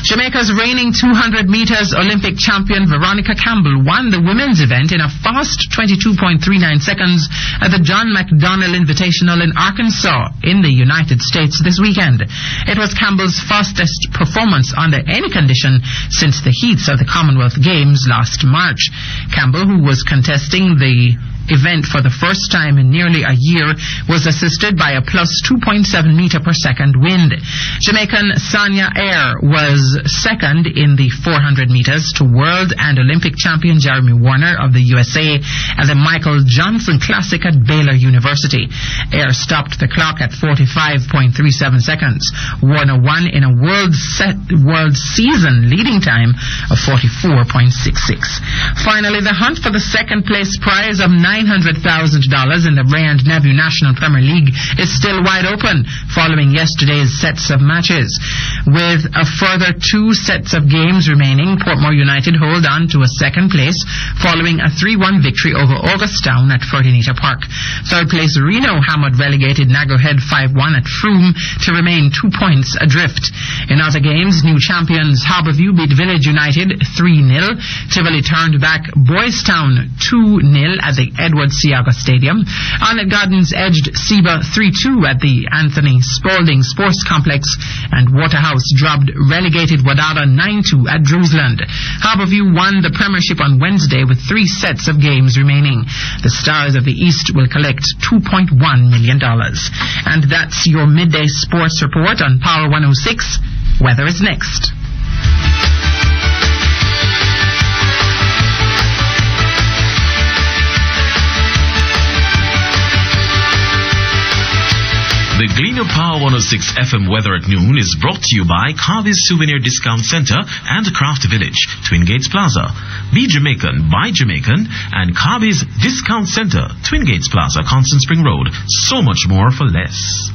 Jamaica's reigning 200 meters Olympic champion Veronica Campbell won the women's event in a fast 22.39 seconds at the John McDonnell Invitational in Arkansas in the United States this weekend. It was Campbell's fastest performance under any condition since the heats of the Commonwealth Games last March. Campbell, who was contesting the event for the first time in nearly a year, was assisted by a plus 2.7 meter per second wind. Jamaican Sanya Air was second in the 400 meters to world and Olympic champion Jeremy Warner of the USA at the Michael Johnson Classic at Baylor University. Air stopped the clock at 45.37 seconds. Warner won in a world season leading time of 44.66. Finally, the hunt for the second place prize of $9 $900,000 in the Bray and Nevu National Premier League is still wide open following yesterday's sets of matches. With a further 2 sets of games remaining, Portmore United hold on to a second place following a 3-1 victory over Augustown at Fortinita Park. Third place Reno hammered relegated Naggerhead 5-1 at Frome to remain 2 points adrift. In other games, new champions Harbourview beat Village United 3-0. Tivoli turned back Boys Town 2-0 at the Edward Seaga Stadium. Arnett Gardens edged Seba 3-2 at the Anthony Spalding Sports Complex, and Waterhouse dropped relegated Wadada 9-2 at Drewsland. Harbourview won the Premiership on Wednesday with 3 sets of games remaining. The Stars of the East will collect $2.1 million. And that's your midday sports report on Power 106. Weather is next. The Gleaner Power 106 FM weather at noon is brought to you by Carby's Souvenir Discount Center and Craft Village, Twin Gates Plaza. Be Jamaican, buy Jamaican, and Carby's Discount Center, Twin Gates Plaza, Constant Spring Road. So much more for less.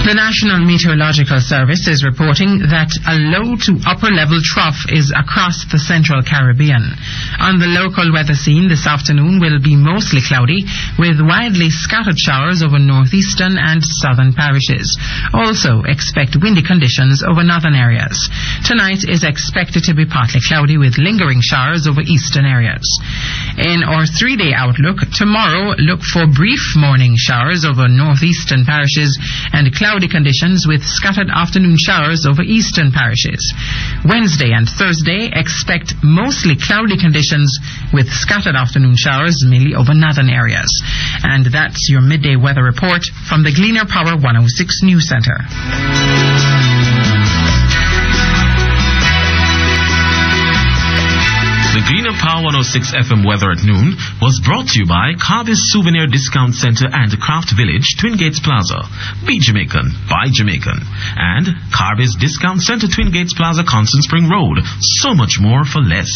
The National Meteorological Service is reporting that a low to upper level trough is across the Central Caribbean. On the local weather scene this afternoon will be mostly cloudy with widely scattered showers over northeastern and southern parishes. Also expect windy conditions over northern areas. Tonight is expected to be partly cloudy with lingering showers over eastern areas. In our 3-day outlook, tomorrow look for brief morning showers over northeastern parishes and cloudy conditions with scattered afternoon showers over eastern parishes. Wednesday and Thursday expect mostly cloudy conditions with scattered afternoon showers mainly over northern areas. And that's your midday weather report from the Gleaner Power 106 News Center. The Gleaner Power 106 FM weather at noon was brought to you by Carby's Souvenir Discount Center and Craft Village, Twin Gates Plaza. Be Jamaican, buy Jamaican. And Carby's Discount Center, Twin Gates Plaza, Constant Spring Road. So much more for less.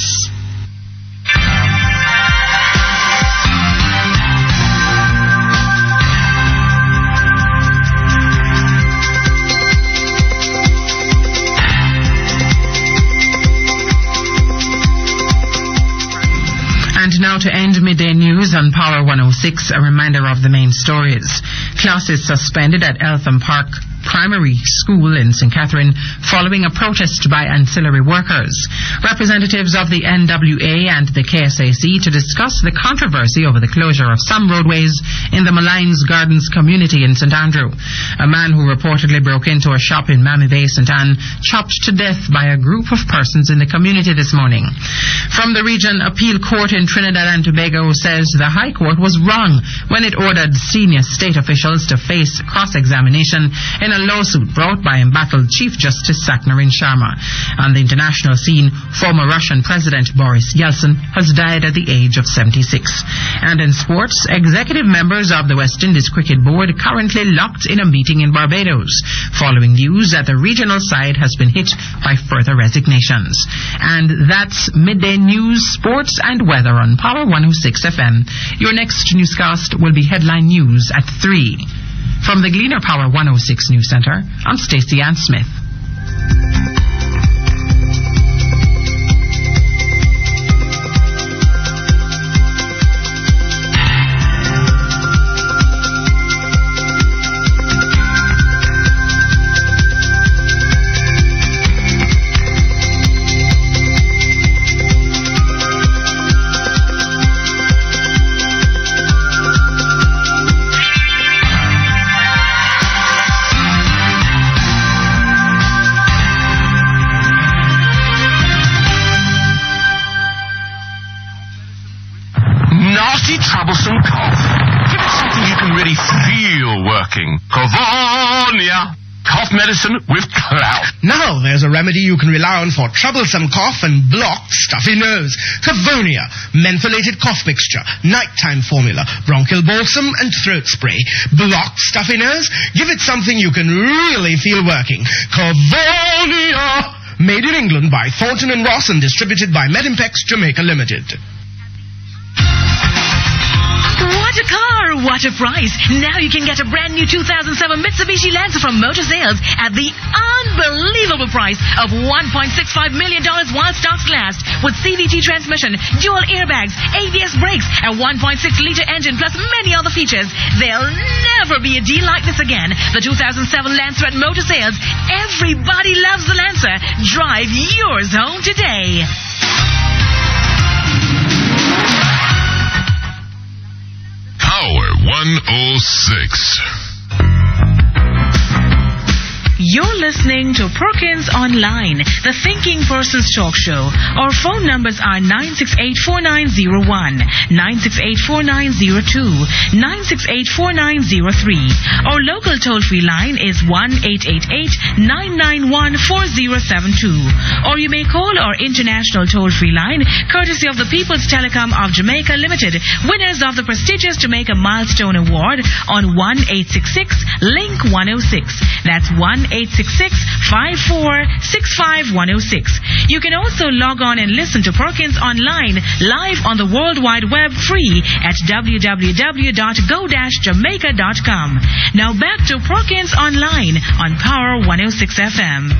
And now to end midday news on Power 106, a reminder of the main stories. Classes suspended at Eltham Park Primary School in St. Catherine following a protest by ancillary workers. Representatives of the NWA and the KSAC to discuss the controversy over the closure of some roadways in the Malines Gardens community in St. Andrew. A man who reportedly broke into a shop in Mammy Bay, St. Anne, chopped to death by a group of persons in the community this morning. From the Region Appeal Court in Trinidad and Tobago says the High Court was wrong when it ordered senior state officials to face cross-examination in a lawsuit brought by embattled Chief Justice Saknarin Sharma. On the international scene, former Russian President Boris Yeltsin has died at the age of 76. And in sports, executive members of the West Indies Cricket Board currently locked in a meeting in Barbados, following news that the regional side has been hit by further resignations. And that's midday news, sports and weather on Power 106 FM. Your next newscast will be headline news at 3. From the Gleaner Power 106 News Center, I'm Stacey Ann Smith. Troublesome cough. Something you can really feel working. Cavonia. Cough medicine with clout. Now there's a remedy you can rely on for troublesome cough and blocked, stuffy nose. Cavonia, mentholated cough mixture, nighttime formula, bronchial balsam and throat spray. Blocked, stuffy nose? Give it something you can really feel working. Cavonia! Made in England by Thornton & Ross and distributed by Medimpex Jamaica Limited. What a car, what a price. Now you can get a brand new 2007 Mitsubishi Lancer from Motor Sales at the unbelievable price of $1.65 million while stocks last, with CVT transmission, dual airbags, ABS brakes, a 1.6-liter engine plus many other features. There'll never be a deal like this again. The 2007 Lancer at Motor Sales. Everybody loves the Lancer. Drive yours home today. Power 106. You're listening to Perkins Online, the Thinking Person's Talk Show. Our phone numbers are 968-4901, 968-4902, 968-4903. Our local toll-free line is 1-888-991-4072. Or you may call our international toll-free line, courtesy of the People's Telecom of Jamaica Limited, winners of the prestigious Jamaica Milestone Award on 1-866-LINK-106. That's 1-866-5465-106. You can also log on and listen to Perkins Online live on the World Wide Web free at www.go-jamaica.com. Now back to Perkins Online on Power 106 FM.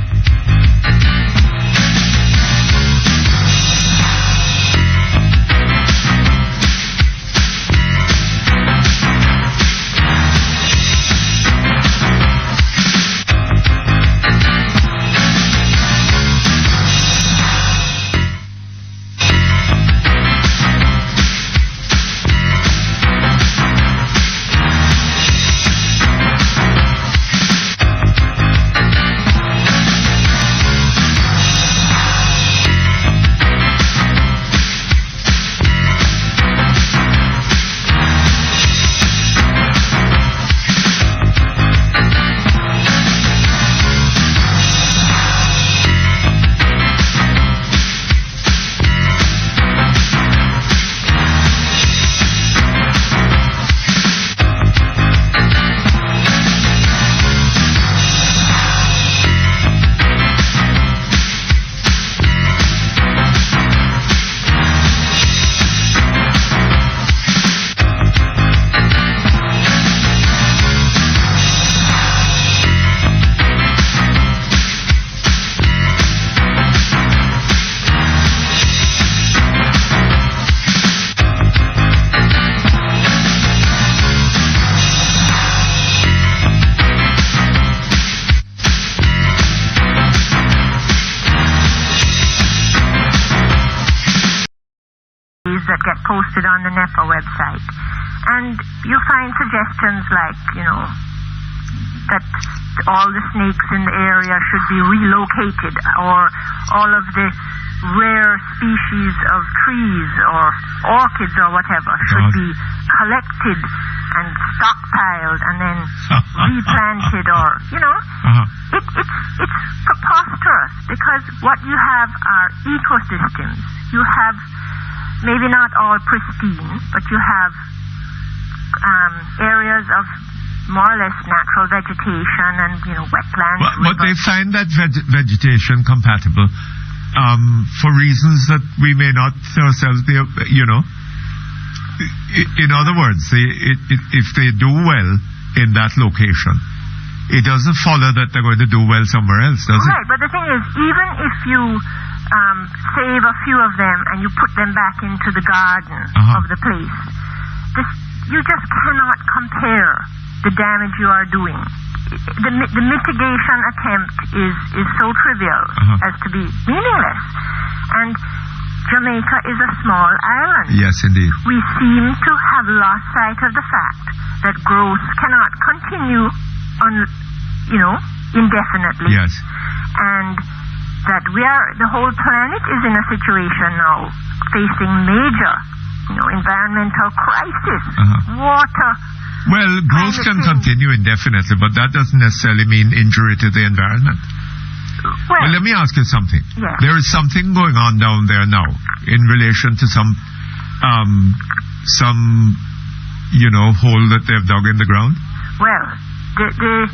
that get posted on the NEPA website. And you find suggestions like, that all the snakes in the area should be relocated, or all of the rare species of trees or orchids or whatever should be collected and stockpiled and then replanted, or it's preposterous, because what you have are ecosystems. You have maybe not all pristine, but you have areas of more or less natural vegetation and wetlands. But they find that vegetation compatible for reasons that we may not ourselves be, In other words, if they do well in that location, it doesn't follow that they're going to do well somewhere else, does it? Right, but the thing is, even if you save a few of them and you put them back into the garden of the place, you just cannot compare the damage you are doing. The mitigation attempt is so trivial as to be meaningless. And Jamaica is a small island. Yes, indeed. We seem to have lost sight of the fact that growth cannot continue indefinitely. Yes. And that the whole planet is in a situation now facing major, environmental crisis, water Well, growth can continue indefinitely, but that doesn't necessarily mean injury to the environment. Well, let me ask you something. Yes. There is something going on down there now in relation to some hole that they've dug in the ground. Well, the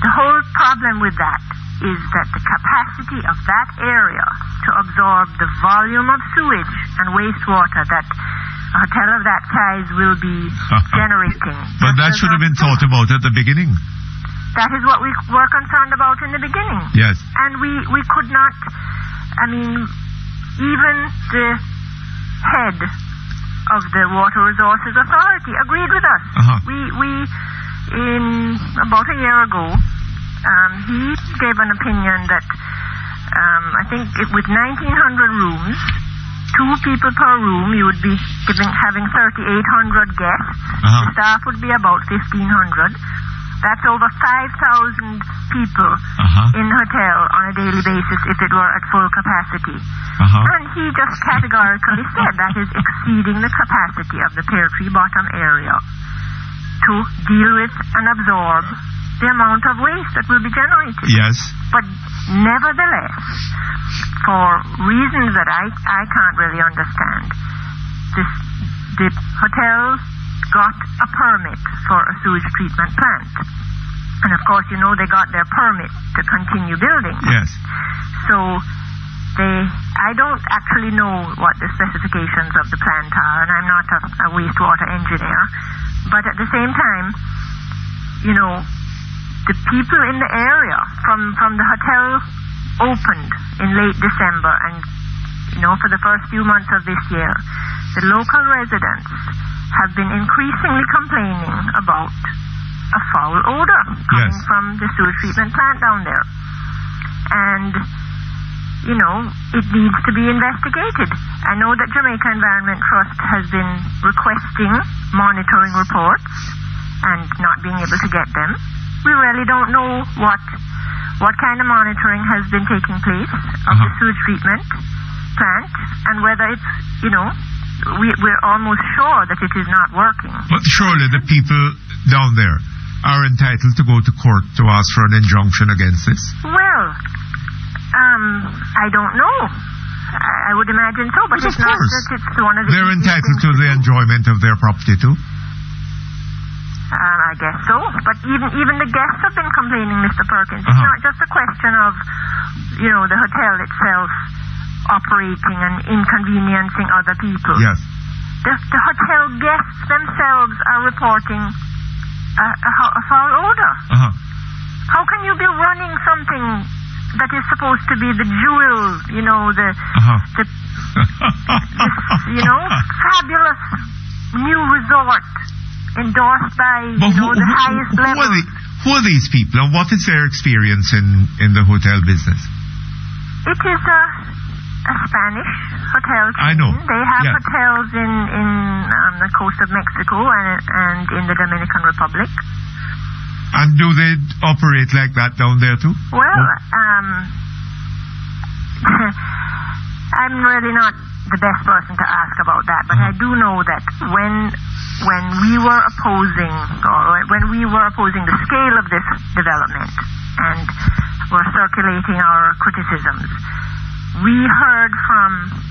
whole problem with that is that the capacity of that area to absorb the volume of sewage and wastewater that a hotel of that size will be generating. But that should have been thought about at the beginning. That is what we were concerned about in the beginning. Yes. And we could not, even the head of the Water Resources Authority agreed with us. We in about a year ago, he gave an opinion that I think with 1,900 rooms, 2 people per room, you would be having 3,800 guests. The staff would be about 1,500. That's over 5,000 people in the hotel on a daily basis if it were at full capacity. And he just categorically said that is exceeding the capacity of the Pear Tree Bottom area to deal with and absorb the amount of waste that will be generated. Yes. But nevertheless, for reasons that I can't really understand, the hotel got a permit for a sewage treatment plant. And of course, they got their permit to continue building. Yes. So I don't actually know what the specifications of the plant are, and I'm not a wastewater engineer. But at the same time, the people in the area from the hotel opened in late December, and for the first few months of this year, the local residents have been increasingly complaining about a foul odor coming from the sewage treatment plant down there. And, it needs to be investigated. I know that Jamaica Environment Trust has been requesting monitoring reports and not being able to get them. We really don't know what kind of monitoring has been taking place of the sewage treatment plant, and whether it's, we're almost sure that it is not working. But surely the people down there are entitled to go to court to ask for an injunction against this? Well, I don't know. I would imagine so, but it's not that it's one of the... They're entitled to the enjoyment of their property too? I guess so. But even the guests have been complaining, Mr. Perkins. It's not just a question of, the hotel itself operating and inconveniencing other people. Yes. The hotel guests themselves are reporting a foul odor. How can you be running something that is supposed to be the jewel, the fabulous new resort endorsed by the highest level? Who are these people, and what is their experience in the hotel business? It is a Spanish hotel chain. I know. They have hotels in the coast of Mexico and in the Dominican Republic. And do they operate like that down there too? Well, I'm really not the best person to ask about that, but I do know that when we were opposing the scale of this development and were circulating our criticisms, we heard from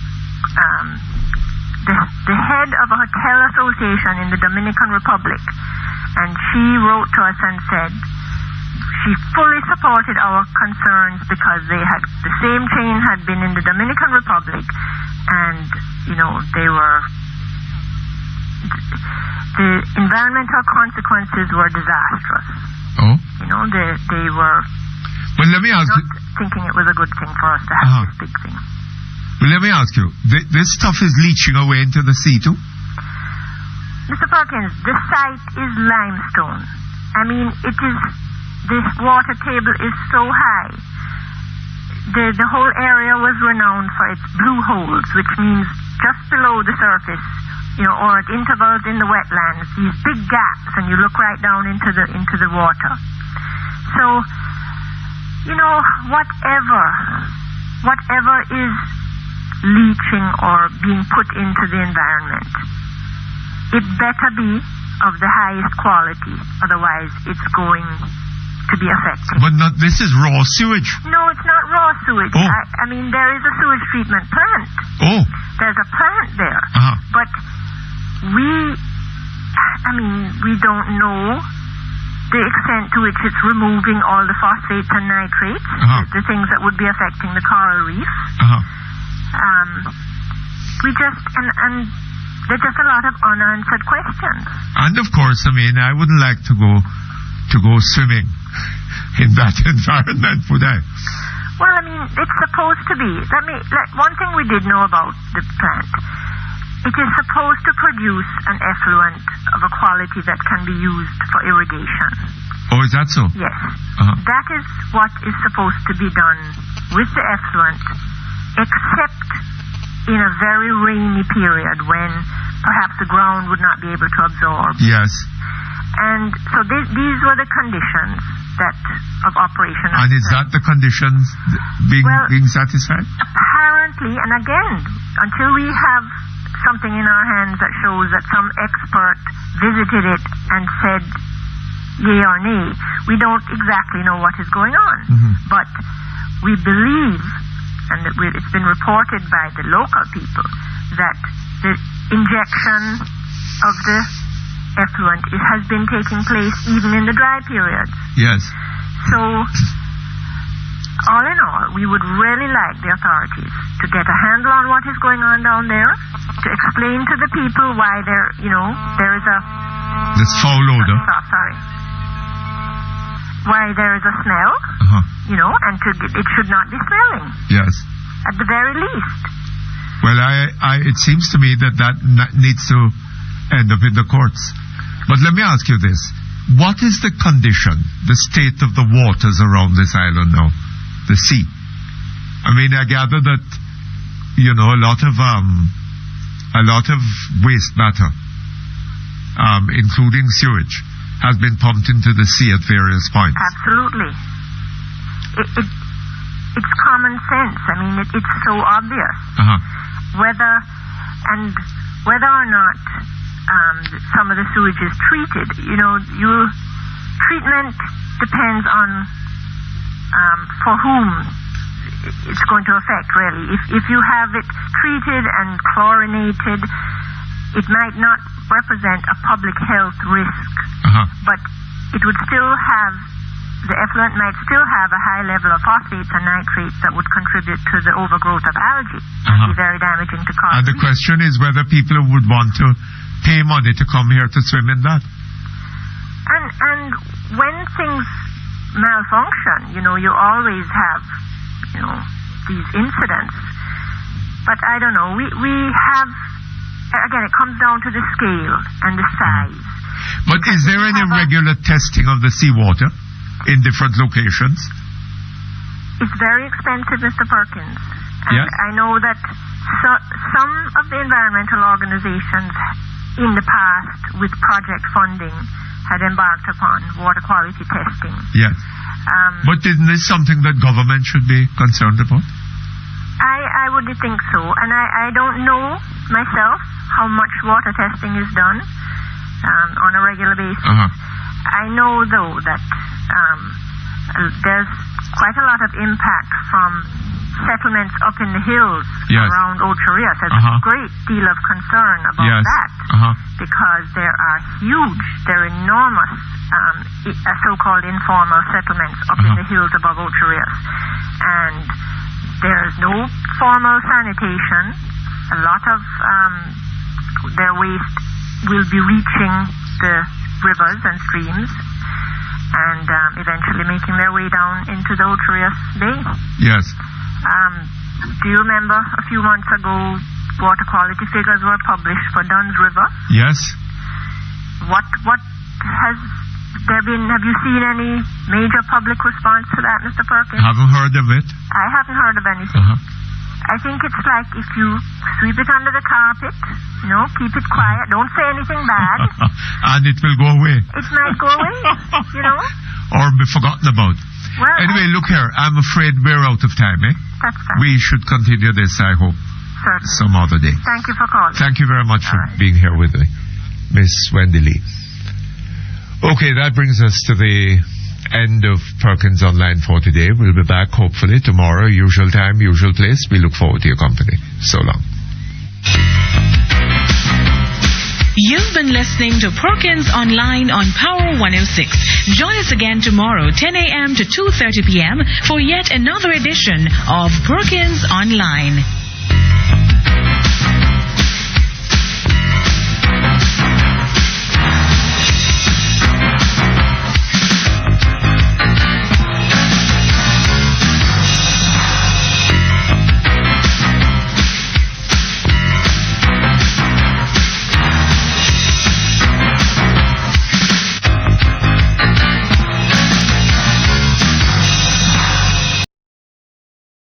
the head of a hotel association in the Dominican Republic, and she wrote to us and said she fully supported our concerns because the same chain had been in the Dominican Republic, and they were, the environmental consequences were disastrous. They were let me ask not thinking it was a good thing for us to have this big thing. Well, let me ask you, this stuff is leaching away into the sea too? Mr. Perkins, the site is limestone. This water table is so high. The whole area was renowned for its blue holes, which means just below the surface, or at intervals in the wetlands, these big gaps, and you look right down into the water. So, whatever is leaching or being put into the environment, it better be of the highest quality. Otherwise, it's going to be affected. But this is raw sewage. No, it's not raw sewage. Oh. I mean, there is a sewage treatment plant. Oh. There's a plant there. Uh-huh. But we don't know the extent to which it's removing all the phosphates and nitrates, the things that would be affecting the coral reef. We just, and there are just a lot of unanswered questions. And of course, I wouldn't like to go swimming in that environment, would I? Well, it's supposed to be. One thing we did know about the plant. It is supposed to produce an effluent of a quality that can be used for irrigation. Oh, is that so? Yes. That is what is supposed to be done with the effluent, except in a very rainy period when perhaps the ground would not be able to absorb. Yes. And so these were the conditions of operation. And is that the conditions being satisfied? Apparently, and again, until we have something in our hands that shows that some expert visited it and said yea or nay, we don't exactly know what is going on. But we believe, and it's been reported by the local people, that the injection of the effluent has been taking place even in the dry periods. Yes. So, all in all, we would really like the authorities to get a handle on what is going on down there, to explain to the people why there is a... This foul odor. Why there is a smell, and it should not be smelling. Yes. At the very least. Well, it seems to me that needs to end up in the courts. But let me ask you this. What is the condition, the state of the waters around this island now? The sea. I gather that, a lot of waste matter, including sewage, has been pumped into the sea at various points. Absolutely. It's common sense. It's so obvious. Whether or not some of the sewage is treated, treatment depends on for whom it's going to affect, really. If you have it treated and chlorinated, it might not represent a public health risk, but it would still have, the effluent might still have a high level of phosphates and nitrates that would contribute to the overgrowth of algae and be very damaging to coral. And the question is whether people would want to pay money to come here to swim in that. And when things malfunction, you always have, these incidents. But I don't know, we have, again, it comes down to the scale and the size. But is there any regular testing of the seawater in different locations? It's very expensive, Mr. Perkins. And yes. I know that some of the environmental organizations in the past, with project funding, had embarked upon water quality testing. Yes. But isn't this something that government should be concerned about? I would think so. And I don't know myself how much water testing is done on a regular basis. I know, though, that there's quite a lot of impact from settlements up in the hills around Ocho-Rios. There's a great deal of concern about that because there are they're enormous so-called informal settlements up in the hills above Ocho-Rios. And there's no formal sanitation. A lot of their waste will be reaching the rivers and streams and eventually making their way down into the Ocho-Rios Bay. Yes. Do you remember a few months ago water quality figures were published for Dunn's River? Yes. What has there been? Have you seen any major public response to that, Mr. Perkins? Haven't heard of it. I haven't heard of anything. I think it's like if you sweep it under the carpet, keep it quiet, don't say anything bad. And it will go away. It might go away, Or be forgotten about. Well, anyway, look here, I'm afraid we're out of time, eh? That's fine. We should continue this, I hope, certainly, some other day. Thank you for calling. Thank you very much for being here with me, Miss Wendy Lee. Okay, that brings us to the end of Perkins Online for today. We'll be back hopefully tomorrow, usual time, usual place. We look forward to your company. So long. You've been listening to Perkins Online on Power 106. Join us again tomorrow, 10 a.m. to 2:30 p.m. for yet another edition of Perkins Online.